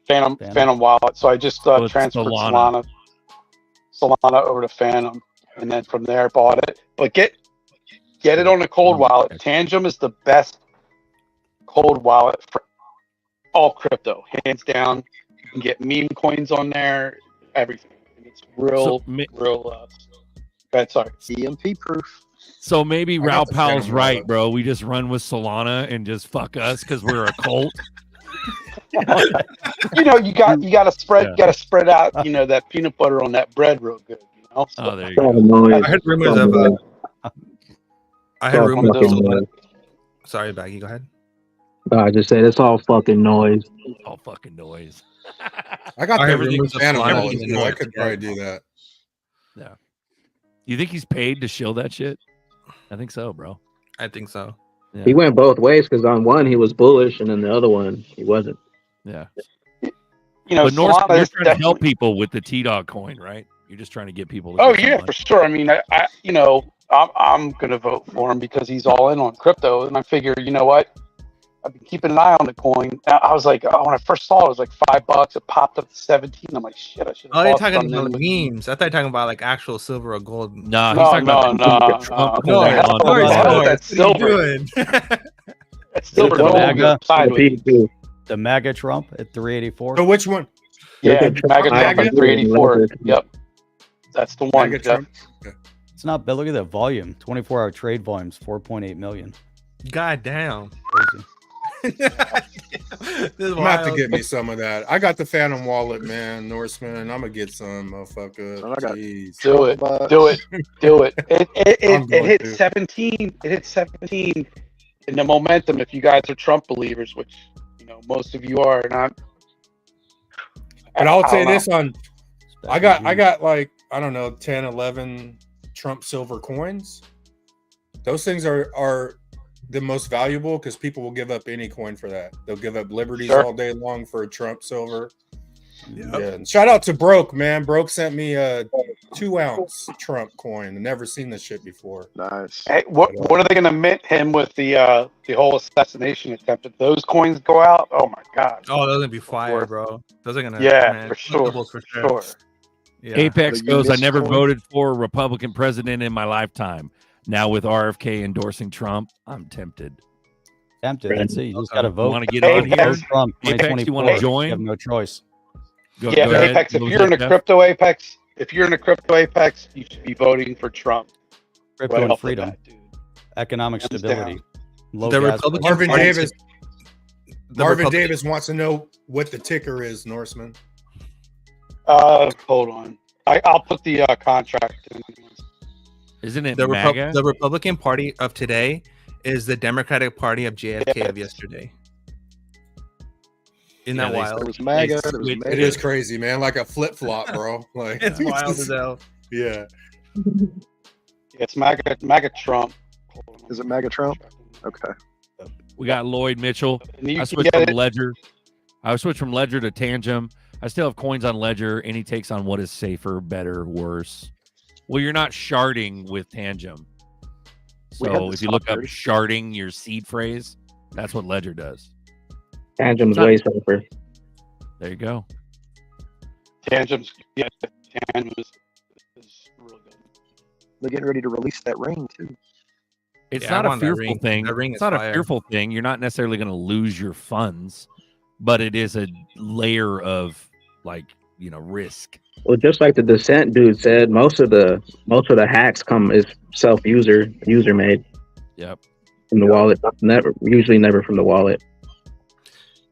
Phantom wallet. So I just So it's transferred Solana. Solana over to Phantom, and then from there bought it. But get it on a cold wallet. Tangem is the best cold wallet for all crypto, hands down. You can get meme coins on there, everything. It's real. Sorry, CMP proof. So maybe I Rao got the Powell's Phantom right, wallet. bro. We just run with Solana and just fuck us because we're a cult. you got to spread out, that peanut butter on that bread real good. Oh, there you So go. annoying. I heard rumors So of. annoying. I heard So rumors of. fucking Solana. annoying. Sorry, Baggy. Go ahead. No, I just said it's all fucking noise. All fucking noise. I got I the heard rumors of Phantom Solana wallet, being so I more could together. probably do that. Yeah. You think he's paid to shill that shit? I think so, bro. I think so. Yeah. He went both ways because on one he was bullish and then the other one he wasn't. Yeah. Solana But Norseman, you're is trying to help definitely- people with the T-Dog coin, right? You're just trying to get people to Oh give some yeah, money. for sure. I mean, I'm gonna vote for him because he's all in on crypto, and I figure, you know what? I've been keeping an eye on the coin. I was like, when I first saw it, it was like $5. It popped up to 17. I'm like, shit, I should. Oh, you're talking about memes. I thought you were talking about like actual silver or gold. Nah, No, he's talking about no, the Trump no. coin The hell- on the the hell wall. that's silver. That's silver. The Don't MAGA, go sideways. the MAGA Trump at 384. So which one? Yeah, MAGA Trump at 384. Yep, that's the one. MAGA Jeff. Trump? Okay. It's not bad. Look at that volume. 24-hour trade volumes, 4.8 million. God damn. Crazy. I'm gonna have to get me some of that. I got the Phantom wallet, man, Norseman. I'm gonna get some, motherfucker. Jeez. Do it. Do it. Do it. I'm It going hit to. 17. It hit 17 in the momentum. If you guys are Trump believers, which most of you are, not. But I'll I say don't this on I got like, I don't know, 10, 11 Trump silver coins. Those things are the most valuable because people will give up any coin for that. They'll give up liberties Sure. all day long for a Trump silver. Yeah. And shout out to Broke, man. Broke sent me a 2-ounce Trump coin. I've never seen this shit before. Nice. Hey, what are they going to mint him with the whole assassination attempt? If those coins go out, oh my god! Oh, those are gonna be fire, bro. Those are gonna. Yeah, man, for sure. collectibles For sure. Yeah. Apex But you goes, I missed never coin. voted for a Republican president in my lifetime. Now with RFK endorsing Trump, I'm tempted. Tempted. That's it. You just got to vote. Want to get on here? Vote Trump. Apex, you want 2024. to join? You have no choice. Go Apex. ahead. If What was you're in that, a Jeff? crypto Apex, you should be voting for Trump. Crypto Right and off the freedom. bat, dude. Economic Hands stability. down. Low The gas Republican prices. Marvin Party- Davis. The Marvin Republic- Davis wants to know what the ticker is, Norseman. Hold on. I'll put the contract in. Isn't it the MAGA? The Republican Party of today is the Democratic Party of JFK of yesterday. Isn't that wild? There was MAGA. It is crazy, man. Like a flip flop, bro. Like it's wild as hell. Yeah. It's MAGA Trump. Is it MAGA Trump? Okay. We got Lloyd Mitchell. You I switched from Ledger. I switched from Ledger to Tangem. I still have coins on Ledger. Any takes on what is safer, better, worse? Well, you're not sharding with Tangem. So if you look up sharding your seed phrase, that's what Ledger does. Tangem's way safer. There you go. Tangem's is really good. They're getting ready to release that ring too. It's not a fearful thing. It's not a fearful thing. You're not necessarily going to lose your funds, but it is a layer of risk. Well, just like the Descent dude said, most of the hacks is user made. Yep. From the wallet, usually never from the wallet.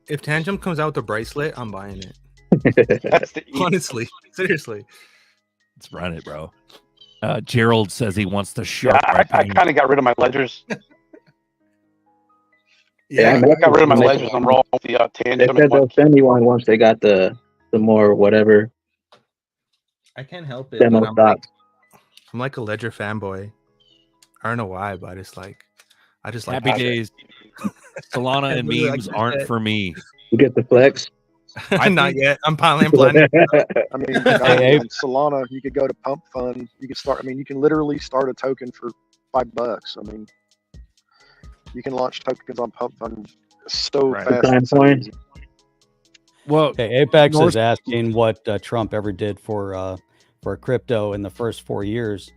If Tangem comes out with a bracelet, I'm buying it. Honestly, seriously. Let's run it, bro. Gerald says he wants to shop. I kind of got rid of my ledgers. Yeah, I got rid of my ledgers. I'm rolling with the Tangem. They said they'll send me one once they got the more whatever. I can't help it. Demo I'm like a Ledger fanboy. I don't know why, but it's like I just like happy days. Solana and memes aren't for me. You get the flex? Not yet. I'm planning. I mean, on Solana, you could go to Pump Fund. You could start. I mean, you can literally start a token for $5. I mean, you can launch tokens on Pump Fund so fast. Well, Apex is asking what Trump ever did for crypto in the first 4 years.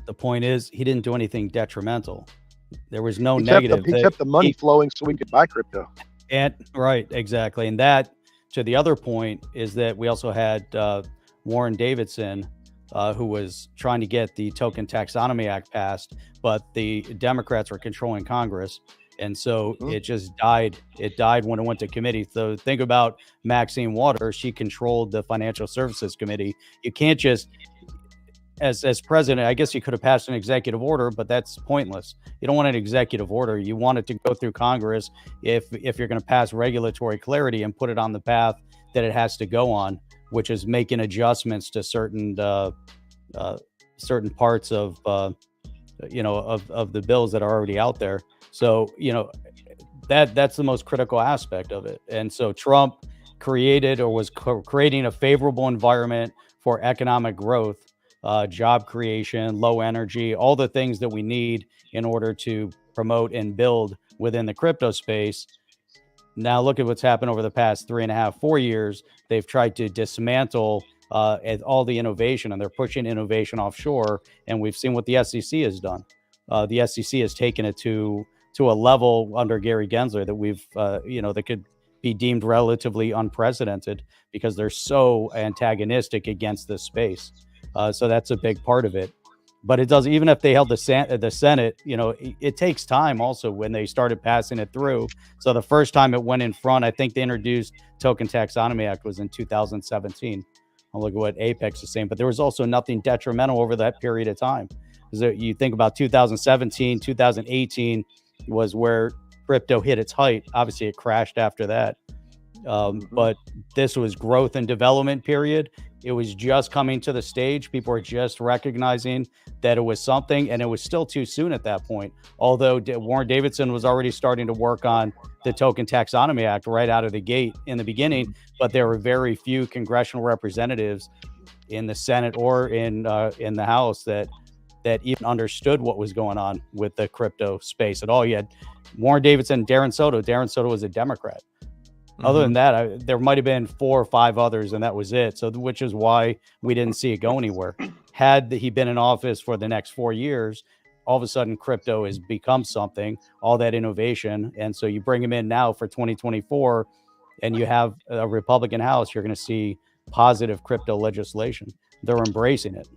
The point is, he didn't do anything detrimental. There was no negative. He kept the money flowing so we could buy crypto. And right, exactly. And that, to the other point, is that we also had Warren Davidson, who was trying to get the Token Taxonomy Act passed, but the Democrats were controlling Congress. And so it just died. It died when it went to committee. So think about Maxine Waters. She controlled the Financial Services Committee. You can't just, as president, I guess you could have passed an executive order, but that's pointless. You don't want an executive order. You want it to go through Congress if you're going to pass regulatory clarity and put it on the path that it has to go on, which is making adjustments to certain parts of the bills that are already out there. So, that's the most critical aspect of it. And so Trump created or was creating a favorable environment for economic growth, job creation, low energy, all the things that we need in order to promote and build within the crypto space. Now look at what's happened over the past 3.5, 4 years. They've tried to dismantle all the innovation, and they're pushing innovation offshore. And we've seen what the SEC has done. The SEC has taken it to a level under Gary Gensler that we've, that could be deemed relatively unprecedented because they're so antagonistic against this space. So that's a big part of it. But it does, even if they held the Senate, it takes time also when they started passing it through. So the first time it went in front, I think they introduced Token Taxonomy Act was in 2017. I'll look at what Apex is saying, but there was also nothing detrimental over that period of time. So you think about 2017, 2018 was where crypto hit its height. Obviously, it crashed after that. But this was growth and development period. It was just coming to the stage. People were just recognizing that it was something, and it was still too soon at that point. Although Warren Davidson was already starting to work on the Token Taxonomy Act right out of the gate in the beginning, but there were very few congressional representatives in the Senate or in the House that even understood what was going on with the crypto space at all. You had Warren Davidson, Darren Soto. Darren Soto was a Democrat. Other than that, there might have been 4 or 5 others, and that was it. So, which is why we didn't see it go anywhere. Had he been in office for the next 4 years, all of a sudden crypto has become something, all that innovation. And so you bring him in now for 2024, and you have a Republican House, you're going to see positive crypto legislation. They're embracing it.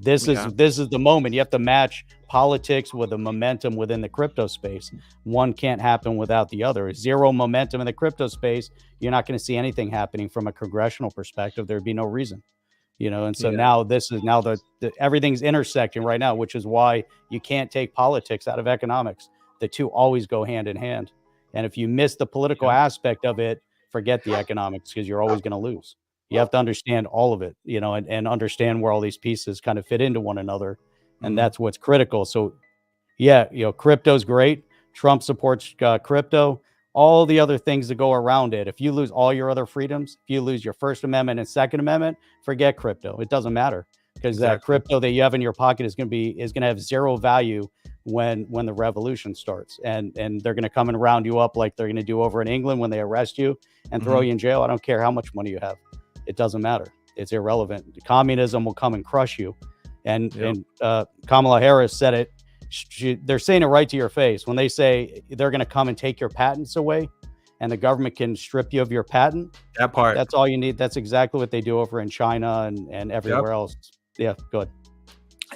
This is the moment. You have to match politics with the momentum within the crypto space. One can't happen without the other. Zero momentum in the crypto space, you're not going to see anything happening from a congressional perspective. There'd be no reason. you know. And so now this is now the everything's intersecting right now, which is why you can't take politics out of economics. The two always go hand in hand. And if you miss the political aspect of it, forget the economics, because you're always going to lose. You have to understand all of it, you know, and understand where all these pieces kind of fit into one another. And that's what's critical. So yeah, you know, crypto's great. Trump supports crypto. All the other things that go around it. If you lose all your other freedoms, if you lose your First Amendment and Second Amendment, forget crypto. It doesn't matter, because that crypto that you have in your pocket is going to have zero value when the revolution starts, and they're going to come and round you up like they're going to do over in England when they arrest you and throw you in jail. I don't care how much money you have. It doesn't matter. It's irrelevant. Communism will come and crush you. And Kamala Harris said it. They're saying it right to your face when they say they're going to come and take your patents away, and the government can strip you of your patent. That part. That's all you need. That's exactly what they do over in China and everywhere else. Yeah, good.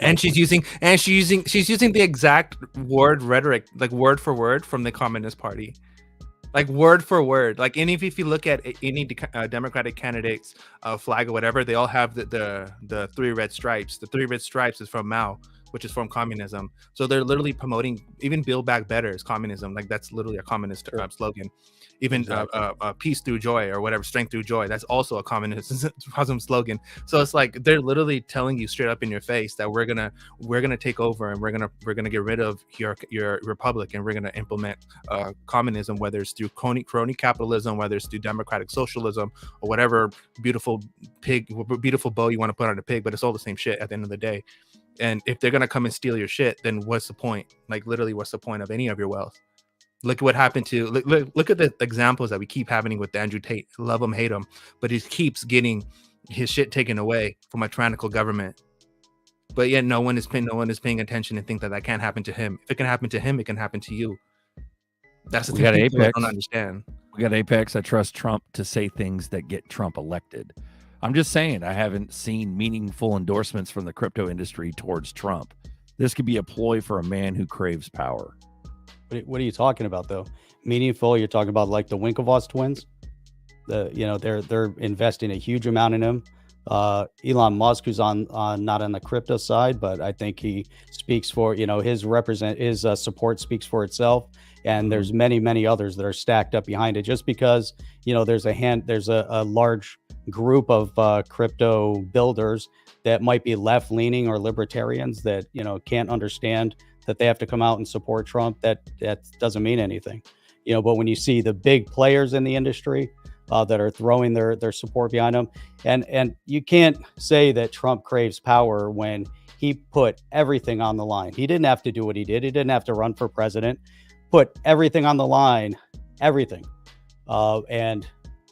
And she's using the exact word rhetoric, like word for word, from the Communist Party. Like word for word. Like if you look at any Democratic candidate's flag or whatever, they all have the three red stripes. The three red stripes is from Mao, which is from communism. So they're literally promoting even Build Back Better is communism. Like that's literally a communist slogan. Even peace through joy or whatever, strength through joy. That's also a communism slogan. So it's like they're literally telling you straight up in your face that we're gonna take over, and we're gonna get rid of your republic, and we're gonna implement communism, whether it's through crony capitalism, whether it's through democratic socialism, or whatever beautiful bow you want to put on a pig. But it's all the same shit at the end of the day. And if they're gonna come and steal your shit, then what's the point? Like literally, what's the point of any of your wealth? Look at what happened to look at the examples that we keep having with Andrew Tate. Love him, hate him, but he keeps getting his shit taken away from a tyrannical government. But yet no one is paying attention and think that can't happen to him. If it can happen to him, it can happen to you. That's the thing people don't understand. We got Apex. I trust Trump to say things that get Trump elected. I'm just saying, I haven't seen meaningful endorsements from the crypto industry towards Trump. This could be a ploy for a man who craves power. What are you talking about, though? Meaningful? You're talking about like the Winklevoss twins? They're investing a huge amount in him. Elon Musk, who's on not on the crypto side, but I think he speaks for, his support speaks for itself. And there's many others that are stacked up behind it. Just because there's a large group of crypto builders that might be left leaning or libertarians that can't understand that they have to come out and support Trump. That doesn't mean anything, but when you see the big players in the industry that are throwing their support behind him, and you can't say that Trump craves power when he put everything on the line. He didn't have to do what he did. He didn't have to run for president. Put everything on the line, everything. And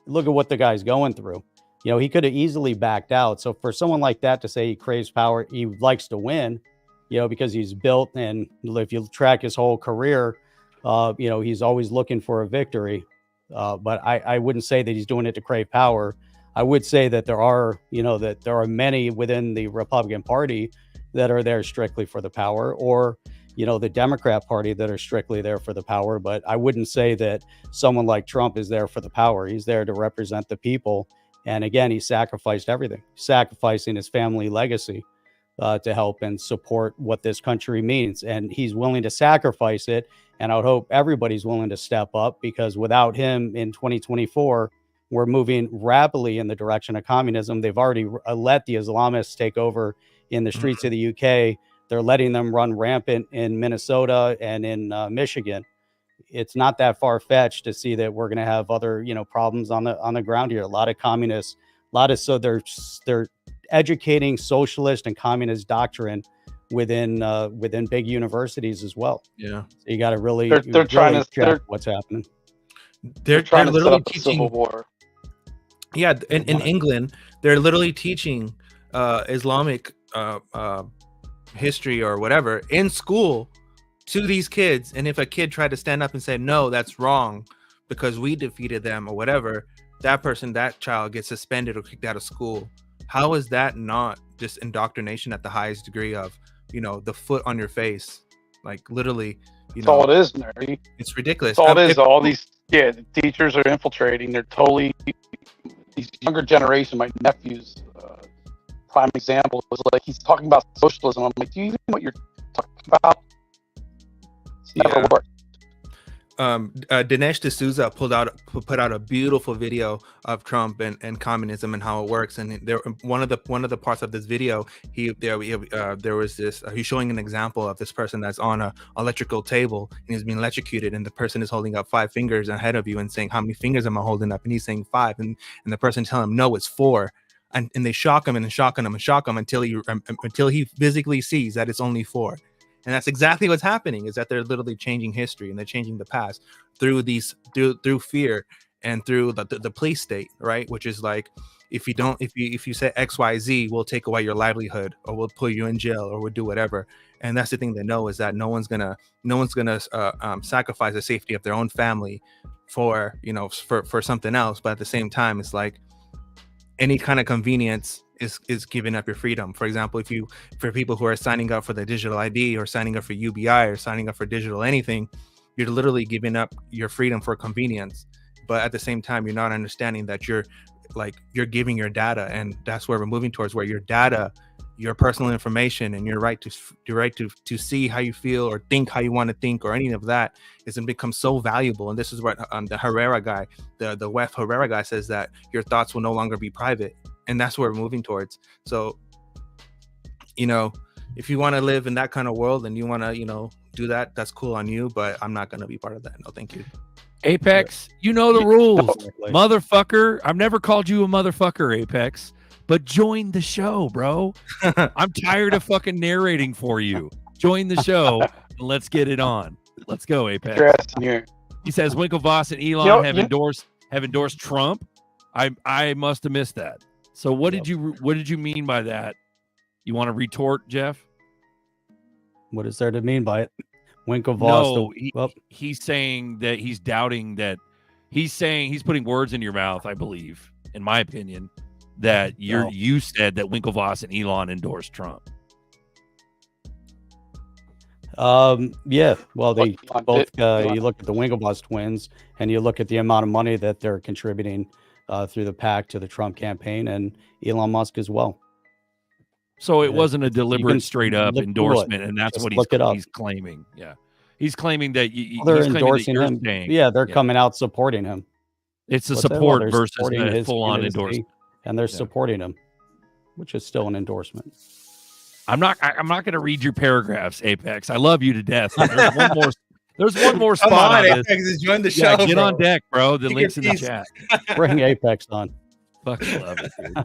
look at what the guy's going through. He could have easily backed out. So for someone like that to say he craves power, he likes to win, because he's built, and if you track his whole career, he's always looking for a victory. But I wouldn't say that he's doing it to crave power. I would say that there are many within the Republican Party that are there strictly for the power, or the Democrat Party that are strictly there for the power. But I wouldn't say that someone like Trump is there for the power. He's there to represent the people. And again, he sacrificed everything, sacrificing his family legacy to help and support what this country means. And he's willing to sacrifice it. And I would hope everybody's willing to step up, because without him in 2024, we're moving rapidly in the direction of communism. They've already let the Islamists take over in the streets of the UK. They're letting them run rampant in Minnesota and in Michigan. It's not that far-fetched to see that we're going to have other, problems on the ground here. A lot of communists, so they're educating socialist and communist doctrine within big universities as well. Yeah, so you got to really they're trying to check what's happening. They're trying to literally set up a teaching civil war. Yeah, in England, they're literally teaching Islamic history or whatever in school to these kids. And if a kid tried to stand up and say, no, that's wrong because we defeated them or whatever, that child gets suspended or kicked out of school. How is that not just indoctrination at the highest degree of, the foot on your face? Like literally, That's all it is, nerdy. It's ridiculous. That's all it is. All these the teachers are infiltrating. They're totally, these younger generation, my nephews, prime example. It was like he's talking about socialism. I'm like, do you even know what you're talking about? It's never worked. Dinesh D'Souza put out a beautiful video of Trump and communism and how it works. And there, one of the parts of this video, there was this. He's showing an example of this person that's on a electrical table and he's being electrocuted, and the person is holding up 5 fingers ahead of you and saying, "How many fingers am I holding up?" And he's saying 5, and the person telling him, "No, it's 4." And they shock him and shock him and shock him until he physically sees that it's only 4. And that's exactly what's happening, is that they're literally changing history and they're changing the past through fear and through the police state, right? Which is like, if you say XYZ, we'll take away your livelihood, or we'll put you in jail, or we'll do whatever. And that's the thing they know, is that no one's gonna sacrifice the safety of their own family for something else. But at the same time, it's like any kind of convenience is giving up your freedom. For example, for people who are signing up for the digital ID or signing up for UBI or signing up for digital anything, you're literally giving up your freedom for convenience. But at the same time, you're not understanding that you're giving your data, and that's where we're moving towards, where your data, your personal information, and your right to see how you feel or think how you want to think or any of that is going to become so valuable. And this is what the Herrera guy, the Wef Herrera guy, says, that your thoughts will no longer be private. And that's where we're moving towards. So, if you want to live in that kind of world and you want to, do that, that's cool on you. But I'm not going to be part of that. No, thank you. Apex, you know the rules, motherfucker. I've never called you a motherfucker, Apex, but join the show, bro. I'm tired of fucking narrating for you. Join the show and let's get it on. Let's go, Apex. He says Winklevoss and Elon have endorsed Trump. I must have missed that. So what did you mean by that? You want to retort, Jeff? What is there to mean by it? Winklevoss. No, he's saying that he's doubting that. He's saying he's putting words in your mouth, I believe, in my opinion, that you said that Winklevoss and Elon endorsed Trump. Yeah. Well, they both. You look at the Winklevoss twins, and you look at the amount of money that they're contributing through the PAC to the Trump campaign, and Elon Musk as well. So it wasn't a deliberate, straight up endorsement, and that's what he's claiming. Yeah, he's claiming that they're endorsing him. They're coming out supporting him. It's a support versus a full on endorsement, and they're supporting him, which is still an endorsement. I'm not going to read your paragraphs, Apex. I love you to death. There's one more spot. Come on, on Apex has joined the show. Get bro. on deck, bro. The link's in the chat. Bring Apex on. Fucking love it, dude.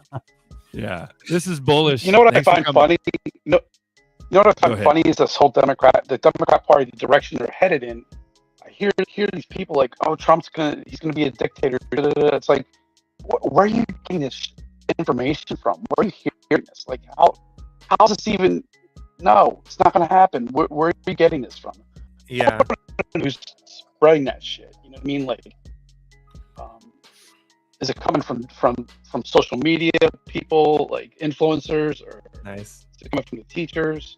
Yeah, this is bullish. You know what I find funny? You know what I find funny is this whole the Democrat Party, the direction they're headed in. I hear these people like, oh, he's gonna be a dictator. It's like, where are you getting this information from? Where are you hearing this? Like, how's this even? No, it's not gonna happen. Where are you getting this from? Yeah, who's spreading that shit? You know what I mean? Like, is it coming from social media people, like influencers, or nice? Is it coming from the teachers?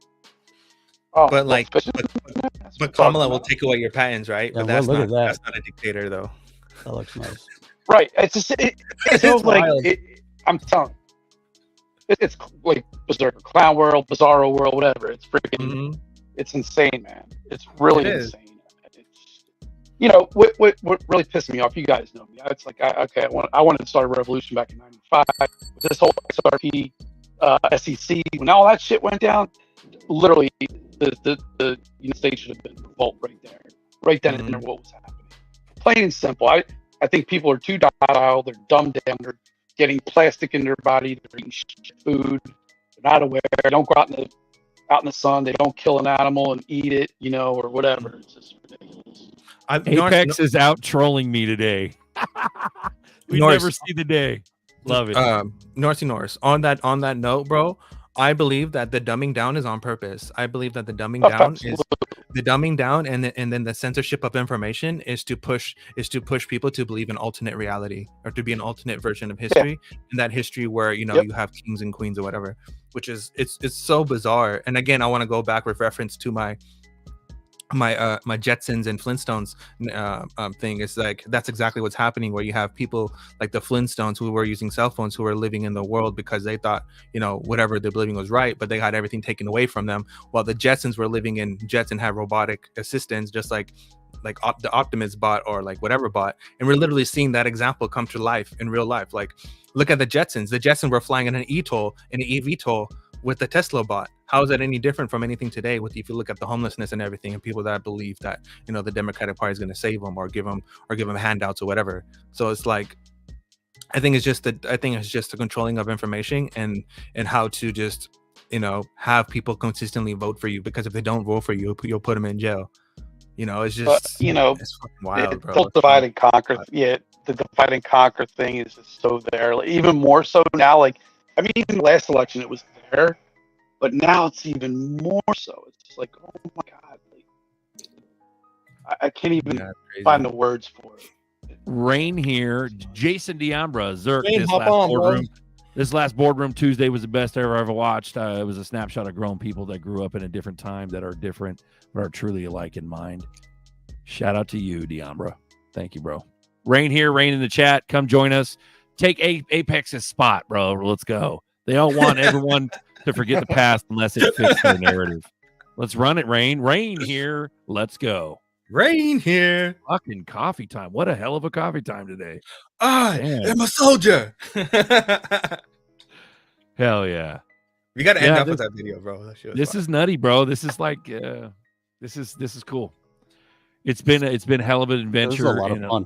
Oh, but Kamala will take away your patents, right? Yeah, but that's look at that. That's not a dictator, though. That looks nice. Right. It's like I'm telling you, it's like Berserker, Clown World, Bizarro World, whatever. It's freaking, it's insane, man. It's really insane. You know what really pissed me off? You guys know me. It's like I wanted to start a revolution back in '95 with this whole XRP, SEC. When all that shit went down, literally the United States should have been revolt right then and there. What was happening? Plain and simple. I think people are too docile. They're dumbed down. They're getting plastic in their body. They're eating food. They're not aware. They don't go out in the sun. They don't kill an animal and eat it, or whatever. It's just ridiculous. Apex is out trolling me today. We never see the day. Love it. North. On that note, bro, I believe that the dumbing down is on purpose. I believe that the dumbing down and then the censorship of information is to push people to believe in alternate reality, or to be an alternate version of history, and that history where you have kings and queens or whatever, which is it's so bizarre. And again, I want to go back with reference to my my Jetsons and Flintstones thing is like that's exactly what's happening, where you have people like the Flintstones who were using cell phones, who were living in the world because they thought, you know, whatever they're believing was right, but they had everything taken away from them, while the Jetsons were living in jets and had robotic assistants, just like the Optimus bot or like whatever bot. And we're literally seeing that example come to life in real life. Like, look at the Jetsons were flying in an eVTOL with the Tesla bot. How is that any different from anything today? If you look at the homelessness and everything, and people that believe that, you know, the Democratic Party is going to save them or give them handouts or whatever. So it's like, I think it's just the controlling of information and how to just, you know, have people consistently vote for you, because if they don't vote for you, you'll put them in jail. You know, it's just, you know, it's fucking wild, bro. It's divide and conquer. Yeah, the divide and conquer thing is just so there. Like, even more so now. Like, I mean, even the last election it was there, but now it's even more so. It's just like, oh my god, like, I can't even find the words for it. Rain here, Jason Diambra, Zerk. Rain, This last boardroom Tuesday was the best I ever watched. It was a snapshot of grown people that grew up in a different time, that are different, but are truly alike in mind. Shout out to you, Diambra. Thank you, bro. Rain here, Rain in the chat. Come join us. Take Apex's spot, bro. Let's go. They all want everyone to forget the past unless it fits their narrative. Let's run it, Rain. Rain here. Let's go. Rain here. Fucking coffee time. What a hell of a coffee time today. I am a soldier. Hell yeah. We got to end up with that video, bro. This is nutty, bro. This is like, this is cool. It's been a hell of an adventure. It was a lot of fun.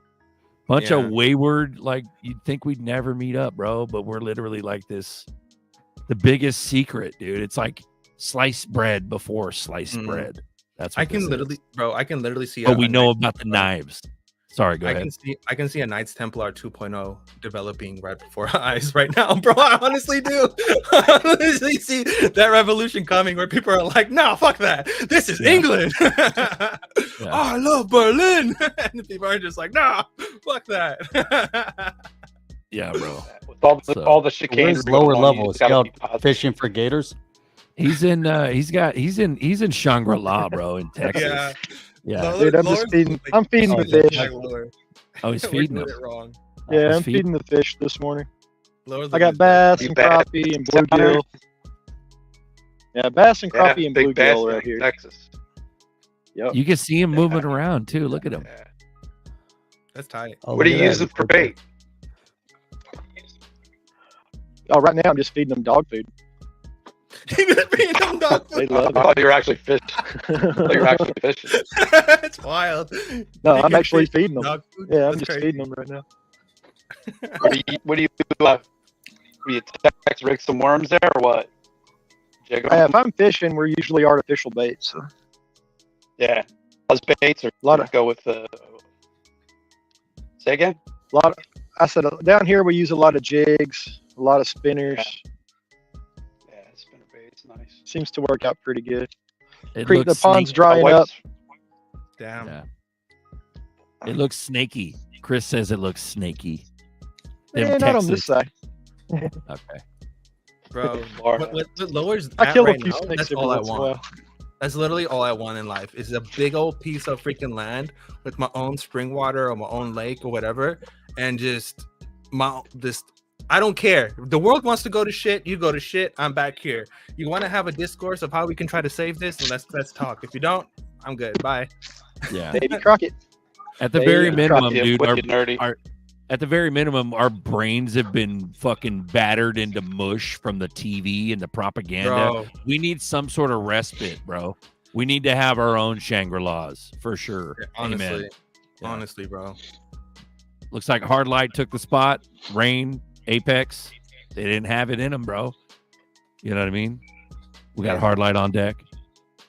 Bunch of wayward, like, you'd think we'd never meet up, bro, but we're literally like this, the biggest secret, dude. It's like sliced bread before sliced bread. That's what I can literally see. But we know about the knives. Sorry, go ahead. I can see a Knights Templar 2.0 developing right before our eyes right now, bro. I honestly do. I honestly see that revolution coming, where people are like, "No, fuck that. This is England. Oh, I love Berlin," and people are just like, "No, fuck that." Yeah, bro. With all the chicane. Where's lower level? Is he out fishing for gators? He's in Shangri-La, bro, in Texas. Yeah. Dude, I'm just feeding. I'm feeding the fish. Oh, he's feeding them. Yeah, I'm feeding the fish this morning. I got bass and crappie and bluegill. Yeah, bass and crappie and bluegill right here. Texas. Yep. You can see him moving around too. Look at him. That's tight. What are you using for bait? Oh, right now I'm just feeding them dog food. I thought you were actually fishing. It's wild. No, I'm actually feeding them. Yeah, I'm just feeding them right now. What do you text rig some worms there or what? If I'm fishing, we're usually artificial baits. So. Yeah, those baits are a lot of go with the. Say again. I said down here we use a lot of jigs, a lot of spinners. Yeah, spinner baits, nice. Seems to work out pretty good. The pond's drying up. Damn. Yeah. It looks snaky. Chris says it looks snaky. Not on this side. Okay. Bro, what lowers I kill right a few now, snakes that's every all I once in a want. while. That's literally all I want in life, is a big old piece of freaking land with my own spring water or my own lake or whatever, and just I don't care. The world wants to go to shit, you go to shit, I'm back here. You want to have a discourse of how we can try to save this, and let's talk. If you don't, I'm good. Bye. Yeah. Baby Crockett. At the very minimum, dude, nerdy. At the very minimum, our brains have been fucking battered into mush from the TV and the propaganda. Bro. We need some sort of respite, bro. We need to have our own Shangri-Las, for sure. Honestly. Amen. Honestly, bro. Looks like Hard Light took the spot. Rain, Apex, they didn't have it in them, bro. You know what I mean? We got Hard Light on deck.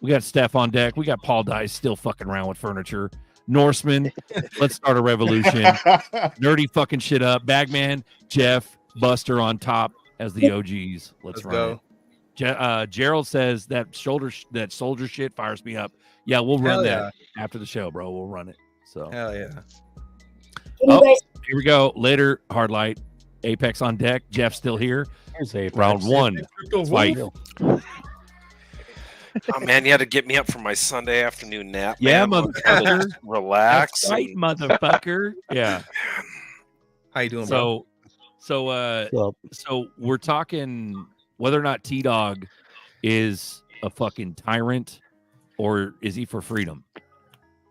We got Steph on deck. We got Paul Dice still fucking around with furniture. Norseman, let's start a revolution. Nerdy fucking shit up. Bagman, Jeff, Buster on top as the OGs. Let's run it. Gerald says that soldier shit fires me up. Yeah, we'll run that after the show, bro. We'll run it. So hell yeah. Oh, here we go. Later, Hard Light. Apex on deck. Jeff still here. Here's Apex. Round one. Fight. Oh man, you had to get me up from my Sunday afternoon nap. Yeah, man. motherfucker. Relax. That's right, motherfucker. Yeah. How you doing, bro? So we're talking whether or not T-Dog is a fucking tyrant or is he for freedom?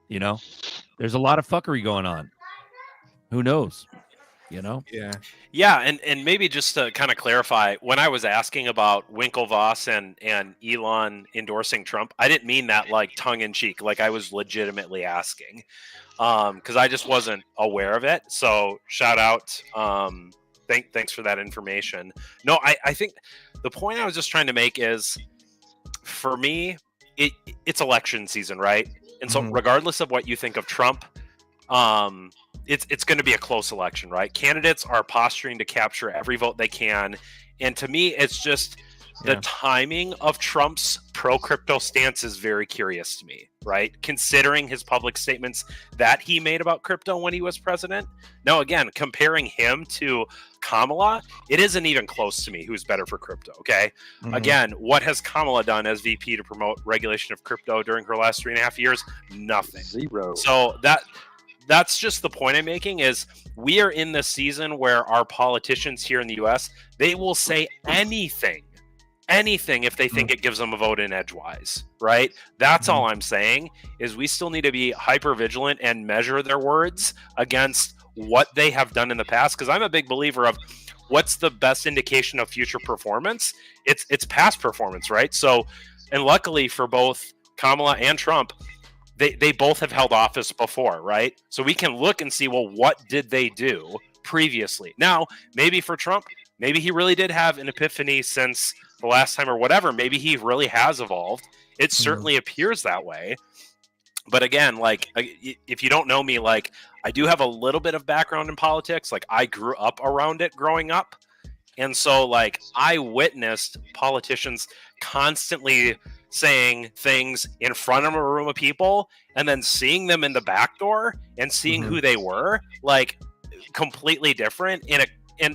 You know, there's a lot of fuckery going on. Who knows? You know? Yeah, and maybe just to kind of clarify, when I was asking about Winklevoss and Elon endorsing Trump, I didn't mean that like tongue in cheek. Like I was legitimately asking, because I just wasn't aware of it. So shout out, thanks for that information. No, I think the point I was just trying to make is, for me, it's election season, right? And so regardless of what you think of Trump, it's going to be a close election, right? Candidates are posturing to capture every vote they can. And to me, it's just the timing of Trump's pro-crypto stance is very curious to me, right? Considering his public statements that he made about crypto when he was president. Now, again, comparing him to Kamala, it isn't even close to me who's better for crypto, okay? Again, what has Kamala done as VP to promote regulation of crypto during her last 3.5 years? Nothing. Zero. So that's just the point I'm making, is we are in this season where our politicians here in the US, they will say anything if they think it gives them a vote in edgewise, right? That's all I'm saying, is we still need to be hyper vigilant and measure their words against what they have done in the past, because I'm a big believer of what's the best indication of future performance? It's past performance, right? So, and luckily for both Kamala and Trump, they both have held office before, right? So we can look and see, well, what did they do previously? Now, maybe for Trump, maybe he really did have an epiphany since the last time or whatever. Maybe he really has evolved. It certainly appears that way. But again, like, if you don't know me, like, I do have a little bit of background in politics. Like, I grew up around it growing up. And so, like, I witnessed politicians constantly saying things in front of a room of people and then seeing them in the back door and seeing who they were, like, completely different. And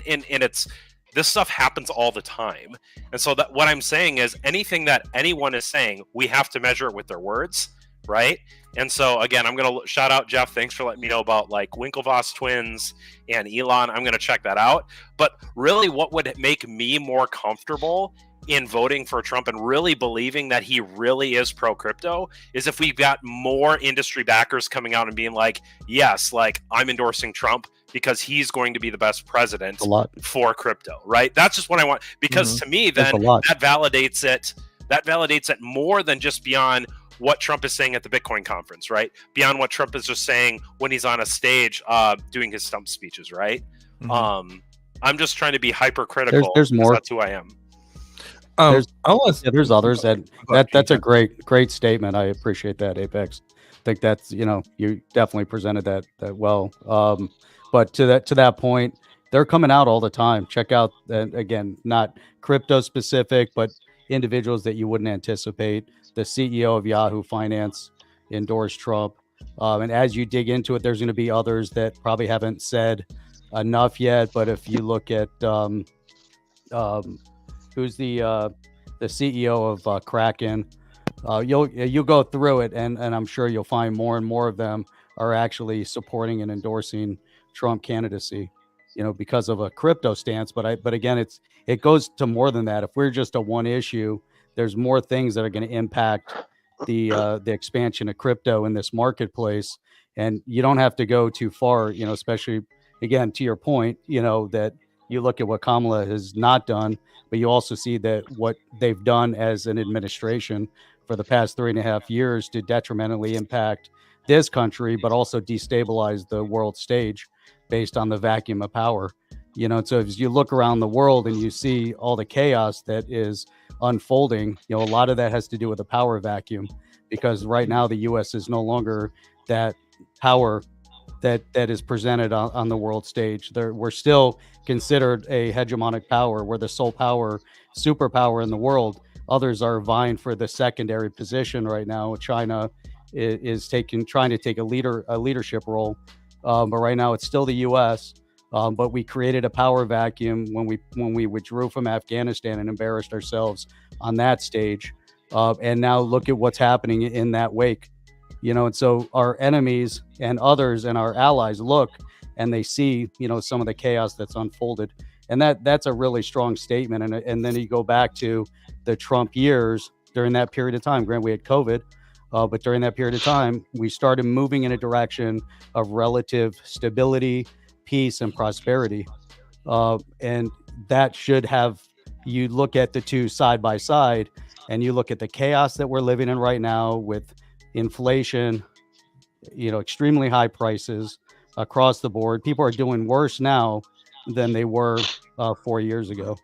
it's, this stuff happens all the time. And so that what I'm saying is, anything that anyone is saying, we have to measure it with their words, right? And so again, I'm going to shout out Jeff. Thanks for letting me know about like Winklevoss twins and Elon. I'm going to check that out. But really, what would make me more comfortable in voting for Trump and really believing that he really is pro crypto is if we've got more industry backers coming out and being like, yes, like, I'm endorsing Trump because he's going to be the best president for crypto, right? That's just what I want, because to me, then that validates it. That validates it more than just beyond what Trump is saying at the Bitcoin conference, right? Beyond what Trump is just saying when he's on a stage doing his stump speeches, right? I'm just trying to be hypercritical. There's more. That's who I am. There's others that's a great statement. I appreciate that, Apex. I think that's, you definitely presented that well. But to that point, they're coming out all the time. Check out that, again, not crypto specific, but individuals that you wouldn't anticipate. The CEO of Yahoo Finance endorsed Trump. And as you dig into it, there's going to be others that probably haven't said enough yet. But if you look at who's the CEO of Kraken, you'll go through it, and I'm sure you'll find more and more of them are actually supporting and endorsing Trump candidacy, because of a crypto stance. But again, it goes to more than that. If we're just a one issue, there's more things that are going to impact the expansion of crypto in this marketplace. And you don't have to go too far, especially, again, to your point, that you look at what Kamala has not done, but you also see that what they've done as an administration for the past 3.5 years to detrimentally impact this country, but also destabilize the world stage based on the vacuum of power. So as you look around the world and you see all the chaos that is unfolding, a lot of that has to do with the power vacuum, because right now the U.S. is no longer that power that is presented on the world stage. We're still considered a hegemonic power. We're the sole power, superpower in the world. Others are vying for the secondary position right now. China is trying to take a leadership role, but right now it's still the U.S. But we created a power vacuum when we withdrew from Afghanistan and embarrassed ourselves on that stage. And now look at what's happening in that wake. And so our enemies and others and our allies look and they see, some of the chaos that's unfolded. And that's a really strong statement. And then you go back to the Trump years during that period of time. Granted, we had COVID, but during that period of time, we started moving in a direction of relative stability, peace, and prosperity. And that should have, you look at the two side by side and you look at the chaos that we're living in right now with inflation, extremely high prices across the board. People are doing worse now than they were 4 years ago.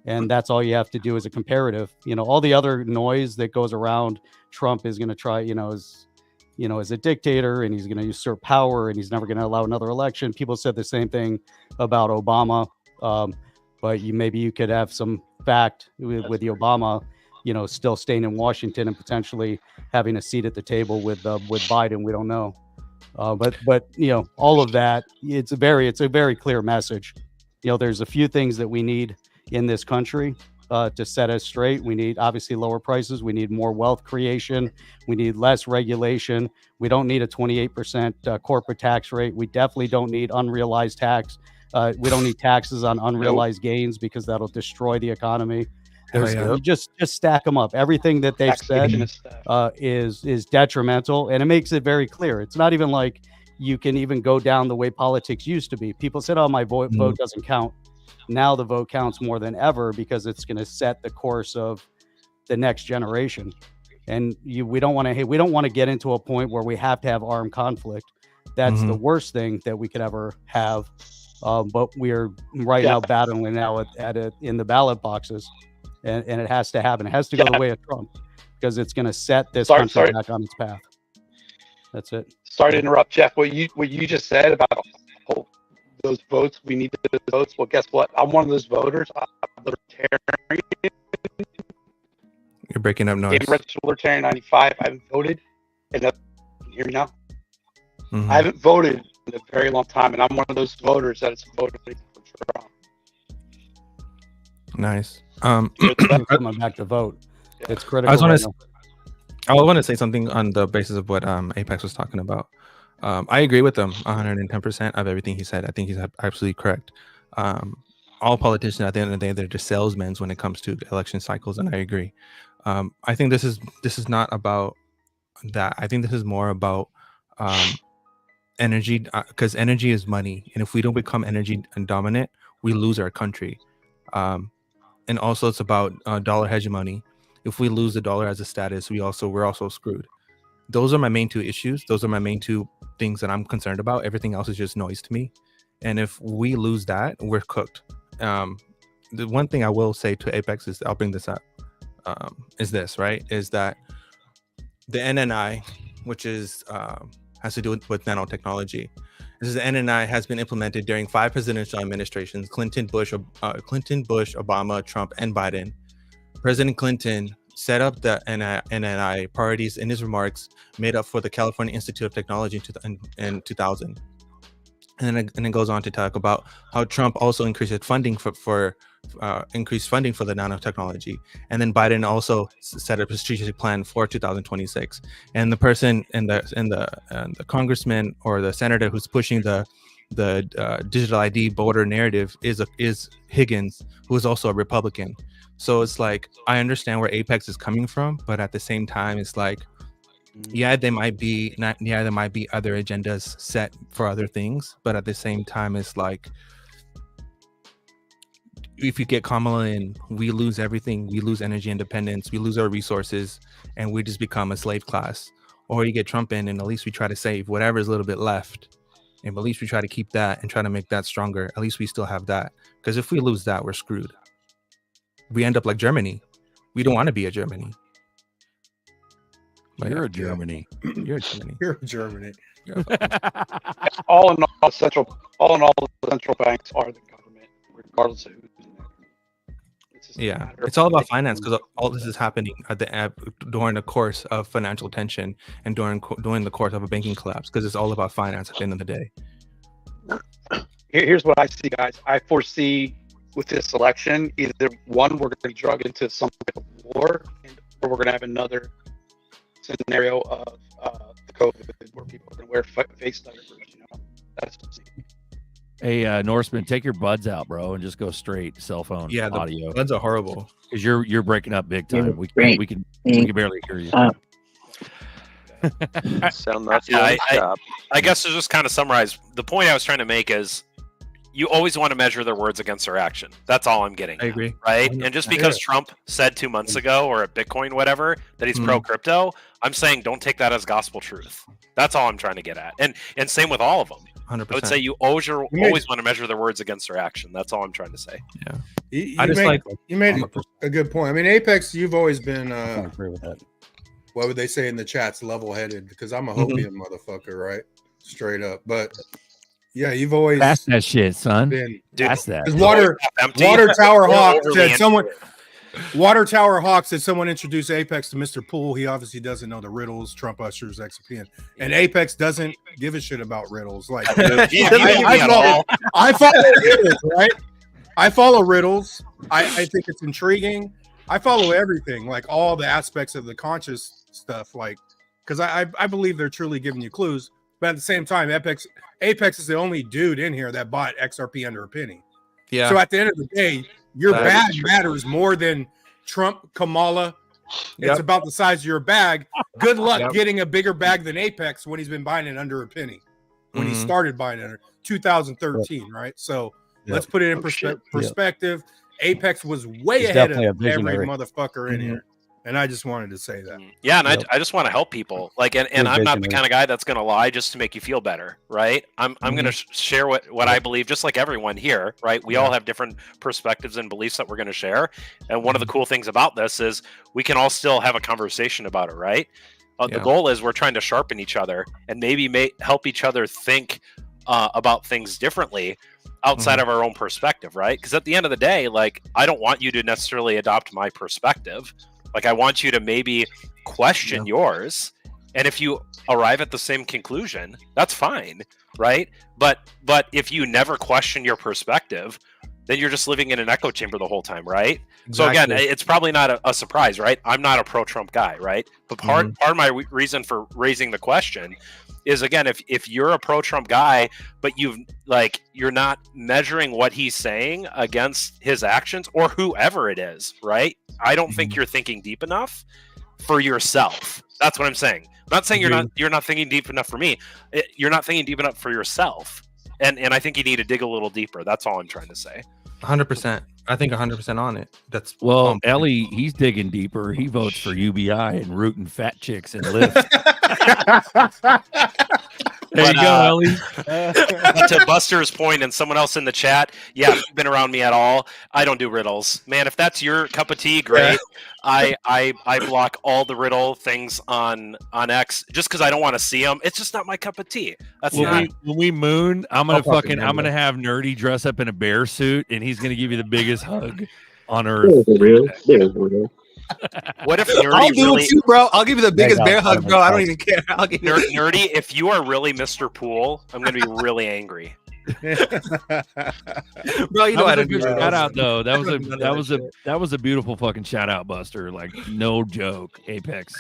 And that's all you have to do as a comparative. All the other noise that goes around Trump is going to try, as a dictator, and he's going to usurp power, and he's never going to allow another election. People said the same thing about Obama. But maybe you could have some fact with the Obama, still staying in Washington and potentially having a seat at the table with Biden. We don't know. But all of that, it's a very clear message. There's a few things that we need in this country to set us straight. We need obviously lower prices. We need more wealth creation. We need less regulation. We don't need a 28% corporate tax rate. We definitely don't need unrealized tax. We don't need taxes on unrealized gains because that'll destroy the economy. You just stack them up. Everything that they've said is detrimental, and it makes it very clear. It's not even like you can even go down the way politics used to be. People said, "Oh, my vote doesn't count." Now the vote counts more than ever because it's going to set the course of the next generation. And we don't want to get into a point where we have to have armed conflict. That's the worst thing that we could ever have. But we're now battling now in the ballot boxes, and it has to happen. It has to go the way of Trump because it's going to set this country back on its path. That's it. Sorry to interrupt, Jeff. What you just said about those votes, we need those votes. Well, guess what? I'm one of those voters. I'm libertarian. You're breaking up noise. I'm registered libertarian 95. I haven't voted. And can you hear me now? I haven't voted in a very long time, and I'm one of those voters that is voting for Trump. Nice. Coming back to vote. It's critical. I want to say something on the basis of what Apex was talking about. I agree with him 110% of everything he said. I think he's absolutely correct. All politicians at the end of the day, they're just salesmen when it comes to election cycles, and I agree. I think this is not about that. I think this is more about energy, because energy is money, and if we don't become energy dominant, we lose our country. And also, it's about dollar hegemony. If we lose the dollar as a status, we're also screwed. Those are my main two issues. Those are my main two things that I'm concerned about. Everything else is just noise to me. And if we lose that, we're cooked. The one thing I will say to Apex is, I'll bring this up, is that the NNI, which is has to do with nanotechnology. This is the NNI has been implemented during 5 presidential administrations: Clinton, Bush, Obama, Trump, and Biden. President Clinton set up the NNI priorities in his remarks made up for the California Institute of Technology in 2000. And then it goes on to talk about how Trump also increased funding for increased funding for the nanotechnology, and then Biden also set up a strategic plan for 2026. And the person and the congressman or the senator who's pushing the digital ID border narrative is Higgins, who is also a Republican. So it's like, I understand where Apex is coming from, but at the same time, it's like, there might be other agendas set for other things, but at the same time, it's like, if you get Kamala in, we lose everything. We lose energy independence. We lose our resources, and we just become a slave class. Or you get Trump in, and at least we try to save whatever is a little bit left, and at least we try to keep that and try to make that stronger. At least we still have that, because if we lose that, we're screwed. We end up like Germany. We don't want to be a Germany. But You're a Germany. You're a Germany. You're a Germany. all in all, the central banks are the government, regardless of who's in there. It's all about finance, because all this is happening during the course of financial tension and during the course of a banking collapse, because it's all about finance at the end of the day. Here's what I see, guys. I foresee with this election, either one, we're going to be drug into some type of war, or we're going to have another scenario of the COVID where people are going to wear face diapers. You know, that's Hey, Norseman, take your buds out, bro, and just go straight cell phone audio. Buds are horrible because you're breaking up big time. We can barely hear you. I guess to just kind of summarize, the point I was trying to make is you always want to measure their words against their action. That's all I'm getting. I agree. Right? And just because Trump said 2 months ago or at Bitcoin, whatever, that he's pro crypto, I'm saying don't take that as gospel truth. That's all I'm trying to get at. And same with all of them. 100%. I would say you always want to measure their words against their action. That's all I'm trying to say. Yeah. You made a good point. I mean, Apex, you've always been I agree with that. what would they say in the chats? Level-headed, because I'm a Hopium motherfucker, right? Straight up. But yeah, you've always That's that shit, son. been. That's that. Because Water Tower Hawk said someone. Water Tower Hawk said someone introduced Apex to Mr. Poole. He obviously doesn't know the riddles, Trump ushers, XPN, and Apex doesn't give a shit about riddles. Like I follow riddles, right? I follow riddles. I think it's intriguing. I follow everything, like all the aspects of the conscious stuff, like because I believe they're truly giving you clues. But at the same time, Apex is the only dude in here that bought XRP under a penny. Yeah. So at the end of the day, your bag matters more than Trump, Kamala. It's about the size of your bag. Good luck getting a bigger bag than Apex when he's been buying it under a penny. When he started buying it under 2013, right? So let's put it in perspective. Apex was way ahead of every motherfucker in here. And I just wanted to say that. Yeah, and I just want to help people. Like, and I'm not the kind of guy that's going to lie just to make you feel better, right? I'm going to share what I believe, just like everyone here, right? We all have different perspectives and beliefs that we're going to share. And one of the cool things about this is we can all still have a conversation about it, right? The goal is we're trying to sharpen each other and maybe help each other think about things differently outside of our own perspective, right? Because at the end of the day, like, I don't want you to necessarily adopt my perspective. Like, I want you to maybe question yours, and if you arrive at the same conclusion, that's fine, right? But if you never question your perspective, then you're just living in an echo chamber the whole time, right? Exactly. So again, it's probably not a surprise, right? I'm not a pro-Trump guy, right? But part of my reason for raising the question is, again, if you're a pro-Trump guy, but you're not measuring what he's saying against his actions or whoever it is, right? I don't think you're thinking deep enough for yourself. That's what I'm saying. I'm not saying you're not thinking deep enough for me. You're not thinking deep enough for yourself. And I think you need to dig a little deeper. That's all I'm trying to say. 100%. I think 100% on it. That's Ellie, he's digging deeper. He votes for UBI and rooting fat chicks and Lyft. There you go, Ellie. To Buster's point and someone else in the chat, if you've been around me at all, I don't do riddles. Man, if that's your cup of tea, great. I block all the riddle things on X just because I don't want to see them. It's just not my cup of tea. That's when we moon, I'm gonna have Nerdy dress up in a bear suit and he's gonna give you the biggest hug on earth. What if Nerdy I'll do it too, bro. I'll give you the biggest bear hug, bro. I don't even care. I'll give you Nerdy, if you are really Mr. Poole, I'm gonna be really angry. Bro, you know I don't do shout out though. That was a beautiful fucking shout out, Buster. Like, no joke. Apex.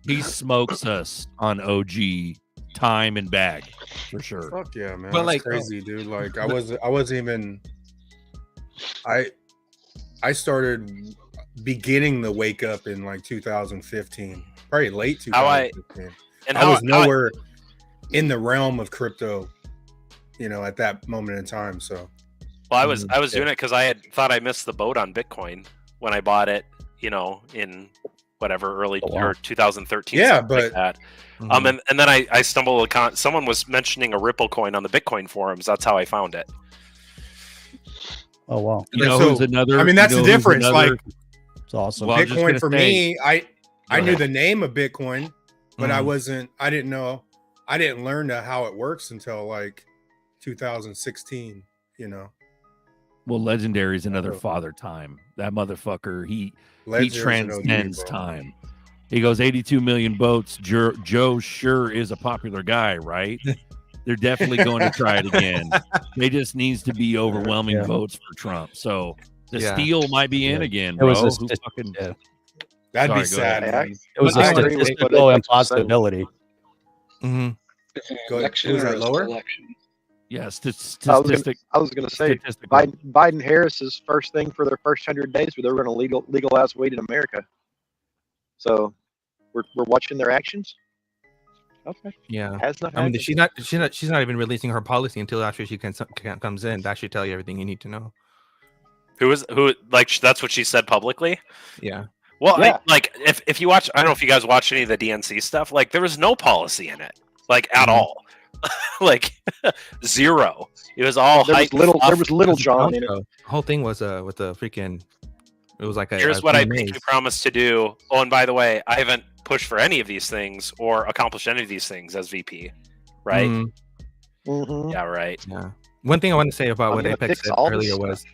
He smokes us on OG time and bag for sure. Fuck yeah, man. But that's crazy, dude. Like I wasn't even I started beginning the wake up in like 2015, probably late 2015. I was nowhere in the realm of crypto, at that moment in time. So, well, I was doing it because I had thought I missed the boat on Bitcoin when I bought it, in whatever early or 2013. Yeah, but like that. And then I stumbled upon someone was mentioning a Ripple coin on the Bitcoin forums. That's how I found it. Oh wow! Who's another? I mean, that's the difference. Like, it's awesome. Well, Bitcoin for me, I knew the name of Bitcoin, but I didn't learn how it works until like 2016. Well, Legendary is another father time. That motherfucker, he transcends time. He goes 82 million votes. Joe sure is a popular guy, right? They're definitely going to try it again. They just needs to be overwhelming votes for Trump. So the steal might be in again, bro. That'd be Sorry, go sad. ahead. Man. It was a statistical impossibility. Mm-hmm. Go ahead. Election Was that or lower? election? Yeah, I was gonna say Biden Harris's first thing for their first 100 days where they were going to legalize weed in America. So we're watching their actions. Okay. Yeah. Has not I mean, happened. she's not even releasing her policy until after she comes in. That should tell you everything you need to know. Who like that's what she said publicly? Yeah. Well, Yeah. If you watch, I don't know if you guys watch any of the DNC stuff. Like there was no policy in it, like at all, like zero. It was all There was hype. little- fluff. there was little John in it. The whole thing was with the freaking. It was like a. Here's a what I maze. think we promised to do. Oh, and by the way, I haven't pushed for any of these things or accomplished any of these things as VP, right? Mhm. Yeah, right. Yeah. One thing I want to say about I'm what gonna Apex fix said all this earlier stuff. was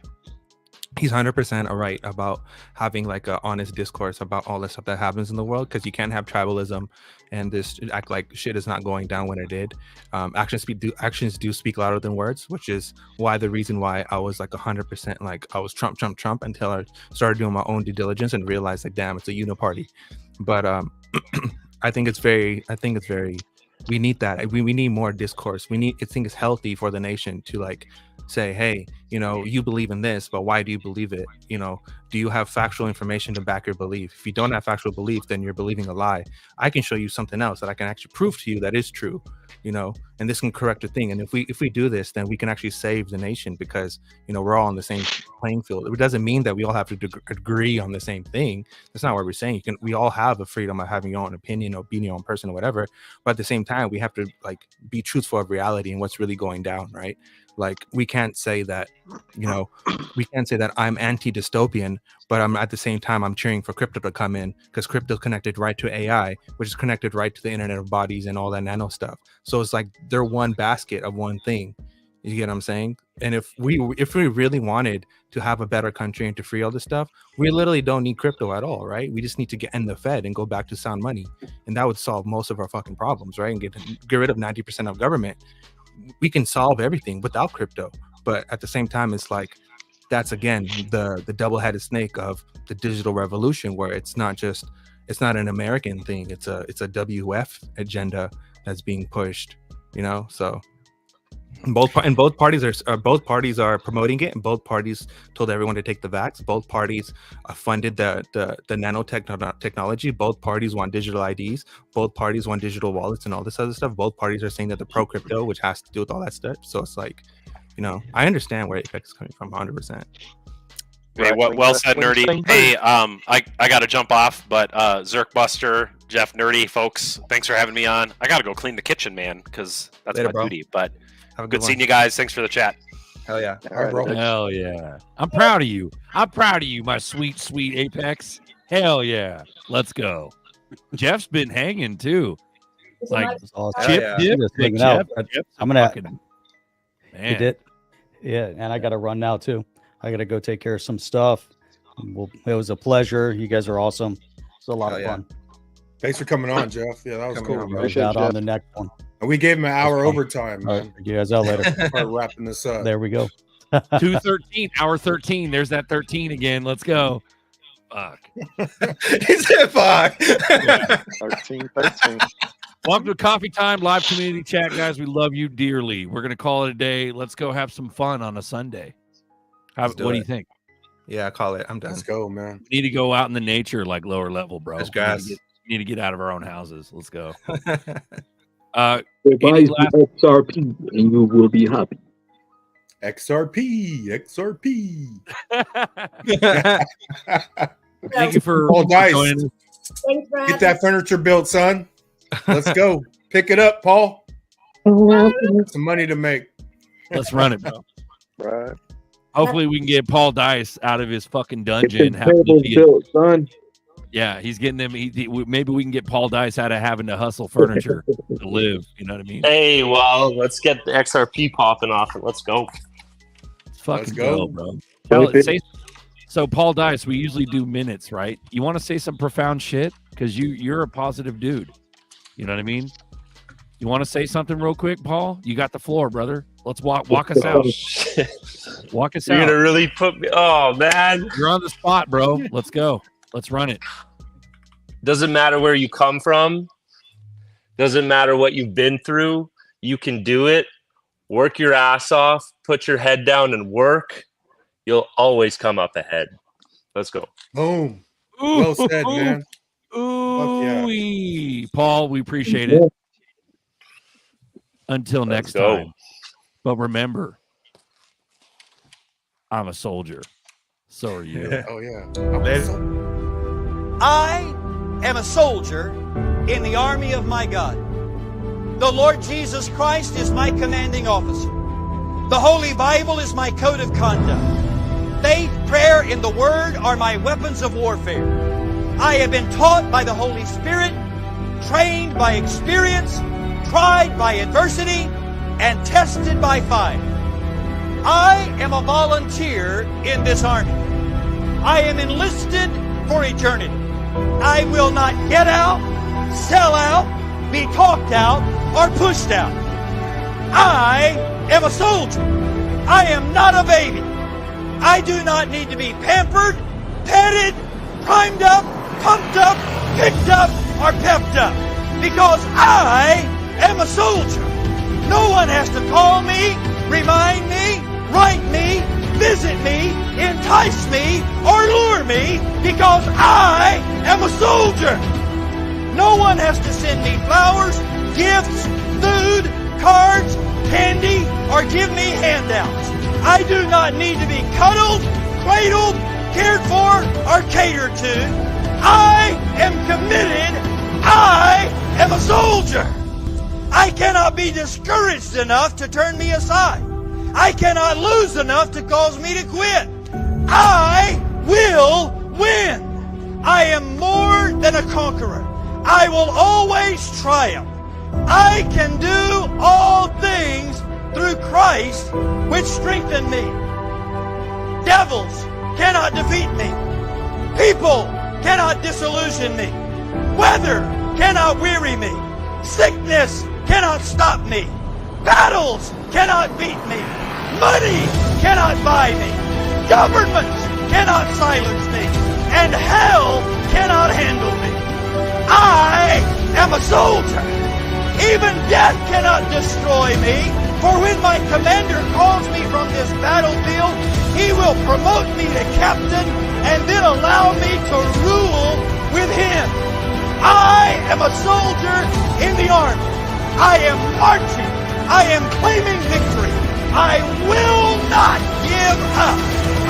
he's 100% right about having like a honest discourse about all the stuff that happens in the world, because you can't have tribalism and this act like shit is not going down when it did. Actions do speak louder than words, which is why the reason why I was like 100% like I was Trump until I started doing my own due diligence and realized like, damn, it's a uniparty. But I think it's very we need that. We need more discourse. I think it's healthy for the nation to like say, hey, you believe in this, but why do you believe it? Do you have factual information to back your belief? If you don't have factual belief, then you're believing a lie. I can show you something else that I can actually prove to you that is true, and this can correct a thing. And if we do this, then we can actually save the nation, because we're all on the same playing field. It doesn't mean that we all have to agree on the same thing. That's not what we're saying. We all have a freedom of having your own opinion or being your own person or whatever, but at the same time we have to like be truthful of reality and what's really going down, right? Like we can't say that I'm anti-dystopian, but I'm at the same time I'm cheering for crypto to come in, because crypto connected right to AI, which is connected right to the Internet of Bodies and all that nano stuff. So it's like they're one basket of one thing. You get what I'm saying? And if we really wanted to have a better country and to free all this stuff, we literally don't need crypto at all, right? We just need to end the Fed and go back to sound money, and that would solve most of our fucking problems, right? And get rid of 90% of government. We can solve everything without crypto, but at the same time, it's like that's again the double-headed snake of the digital revolution, where it's not an American thing. It's a WF agenda that's being pushed, So both parties are promoting it, and both parties told everyone to take the vax. Both parties funded the nanotech technology. Both parties want digital IDs. Both parties want digital wallets and all this other stuff. Both parties are saying that they're pro crypto, which has to do with all that stuff. So it's like, I understand where Apex is coming from 100%. Hey, well said, Nerdy. Hey, I got to jump off, but ZRK Buster, Jeff, Nerdy, folks, thanks for having me on. I got to go clean the kitchen, man, because that's Later, my bro. duty. But Have a good good seeing one. you guys. Thanks for the chat. Hell yeah. All right, bro. Hell yeah. I'm proud of you. I'm proud of you, my sweet, sweet Apex. Hell yeah. Let's go. Jeff's been hanging too. Like Chip Yeah. dip, Just Big hanging out. Jeff. I'm gonna. Fucking- He Man. did. Yeah, and I got to run now too. I got to go take care of some stuff. It was a pleasure. You guys are awesome. It's a lot of fun. Thanks for coming on, Jeff. Yeah, that was cool. We'll Man. get out on the next one. And we gave him an hour fun. overtime, All man. right, you guys out later. Start wrapping this up. There we go. 2:13, hour 13. There's that 13 again. Let's go. Fuck. He said fuck. 13. Welcome to Coffee Time Live Community Chat, guys. We love you dearly. We're gonna call it a day. Let's go have some fun on a Sunday. Let's do What do it. you think? Yeah, call it. I'm done. Let's go, man. We need to go out in the nature, like lower level, bro. There's We need to grass. get- we need to get out of our own houses. Let's go. Buy any last- the XRP and you will be happy. XRP. Thank you for Paul Dice. joining us. Thanks for Get that furniture built, son. Let's go. Pick it up, Paul. Some money to make. Let's run it, bro. Right. Hopefully, we can get Paul Dice out of his fucking dungeon. Get the tables Having to be built, son. yeah, he's getting them. Maybe we can get Paul Dice out of having to hustle furniture to live. You know what I mean? Hey, well, let's get the XRP popping off and let's go. Let's fucking Let's go. go, bro. Tell it, say, so, Paul Dice, we usually do minutes, right? You want to say some profound shit because you're a positive dude. You know what I mean? You want to say something real quick, Paul? You got the floor, brother. Let's walk us out. Walk us You're out. gonna really put me. Oh man, You're on the spot, bro. Let's go. Let's run it. Doesn't matter where you come from. Doesn't matter what you've been through. You can do it. Work your ass off. Put your head down and work. You'll always come up ahead. Let's go. Boom. Well said, man. Ooh, Paul, we appreciate it. Until next time. But remember, I'm a soldier. So are you. Oh, yeah. I am a soldier in the army of my God. The Lord Jesus Christ is my commanding officer. The Holy Bible is my code of conduct. Faith, prayer, and the Word are my weapons of warfare. I have been taught by the Holy Spirit, trained by experience, tried by adversity, and tested by fire. I am a volunteer in this army. I am enlisted for eternity. I will not get out, sell out, be talked out, or pushed out. I am a soldier. I am not a baby. I do not need to be pampered, petted, primed up, pumped up, picked up, or pepped up. Because I am a soldier. No one has to call me, remind me, write me, visit me, entice me, or lure me, because I am a soldier. No one has to send me flowers, gifts, food, cards, candy, or give me handouts. I do not need to be cuddled, cradled, cared for, or catered to. I am committed. I am a soldier. I cannot be discouraged enough to turn me aside. I cannot lose enough to cause me to quit. I will win. I am more than a conqueror. I will always triumph. I can do all things through Christ, which strengthen me. Devils cannot defeat me. People cannot disillusion me. Weather cannot weary me. Sickness cannot stop me. Battles cannot beat me. Money cannot buy me. Governments cannot silence me. And hell cannot handle me. I am a soldier. Even death cannot destroy me. For when my commander calls me from this battlefield, he will promote me to captain and then allow me to rule with him. I am a soldier in the army. I am marching. I am claiming victory. I will not give up.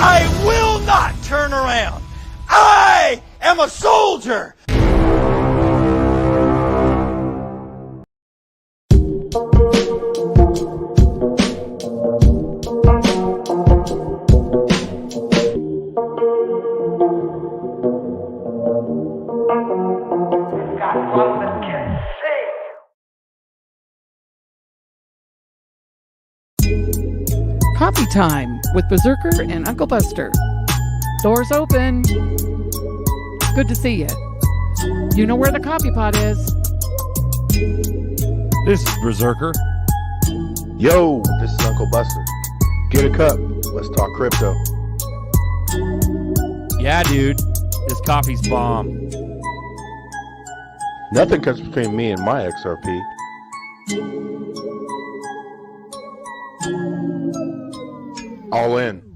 I will not turn around. I am a soldier. Coffee time with Berserker and Uncle Buster. Doors open. Good to see you. You know where the coffee pot is. This is Berserker. Yo, this is Uncle Buster. Get a cup. Let's talk crypto. Yeah, dude. This coffee's bomb. Nothing comes between me and my XRP. All in.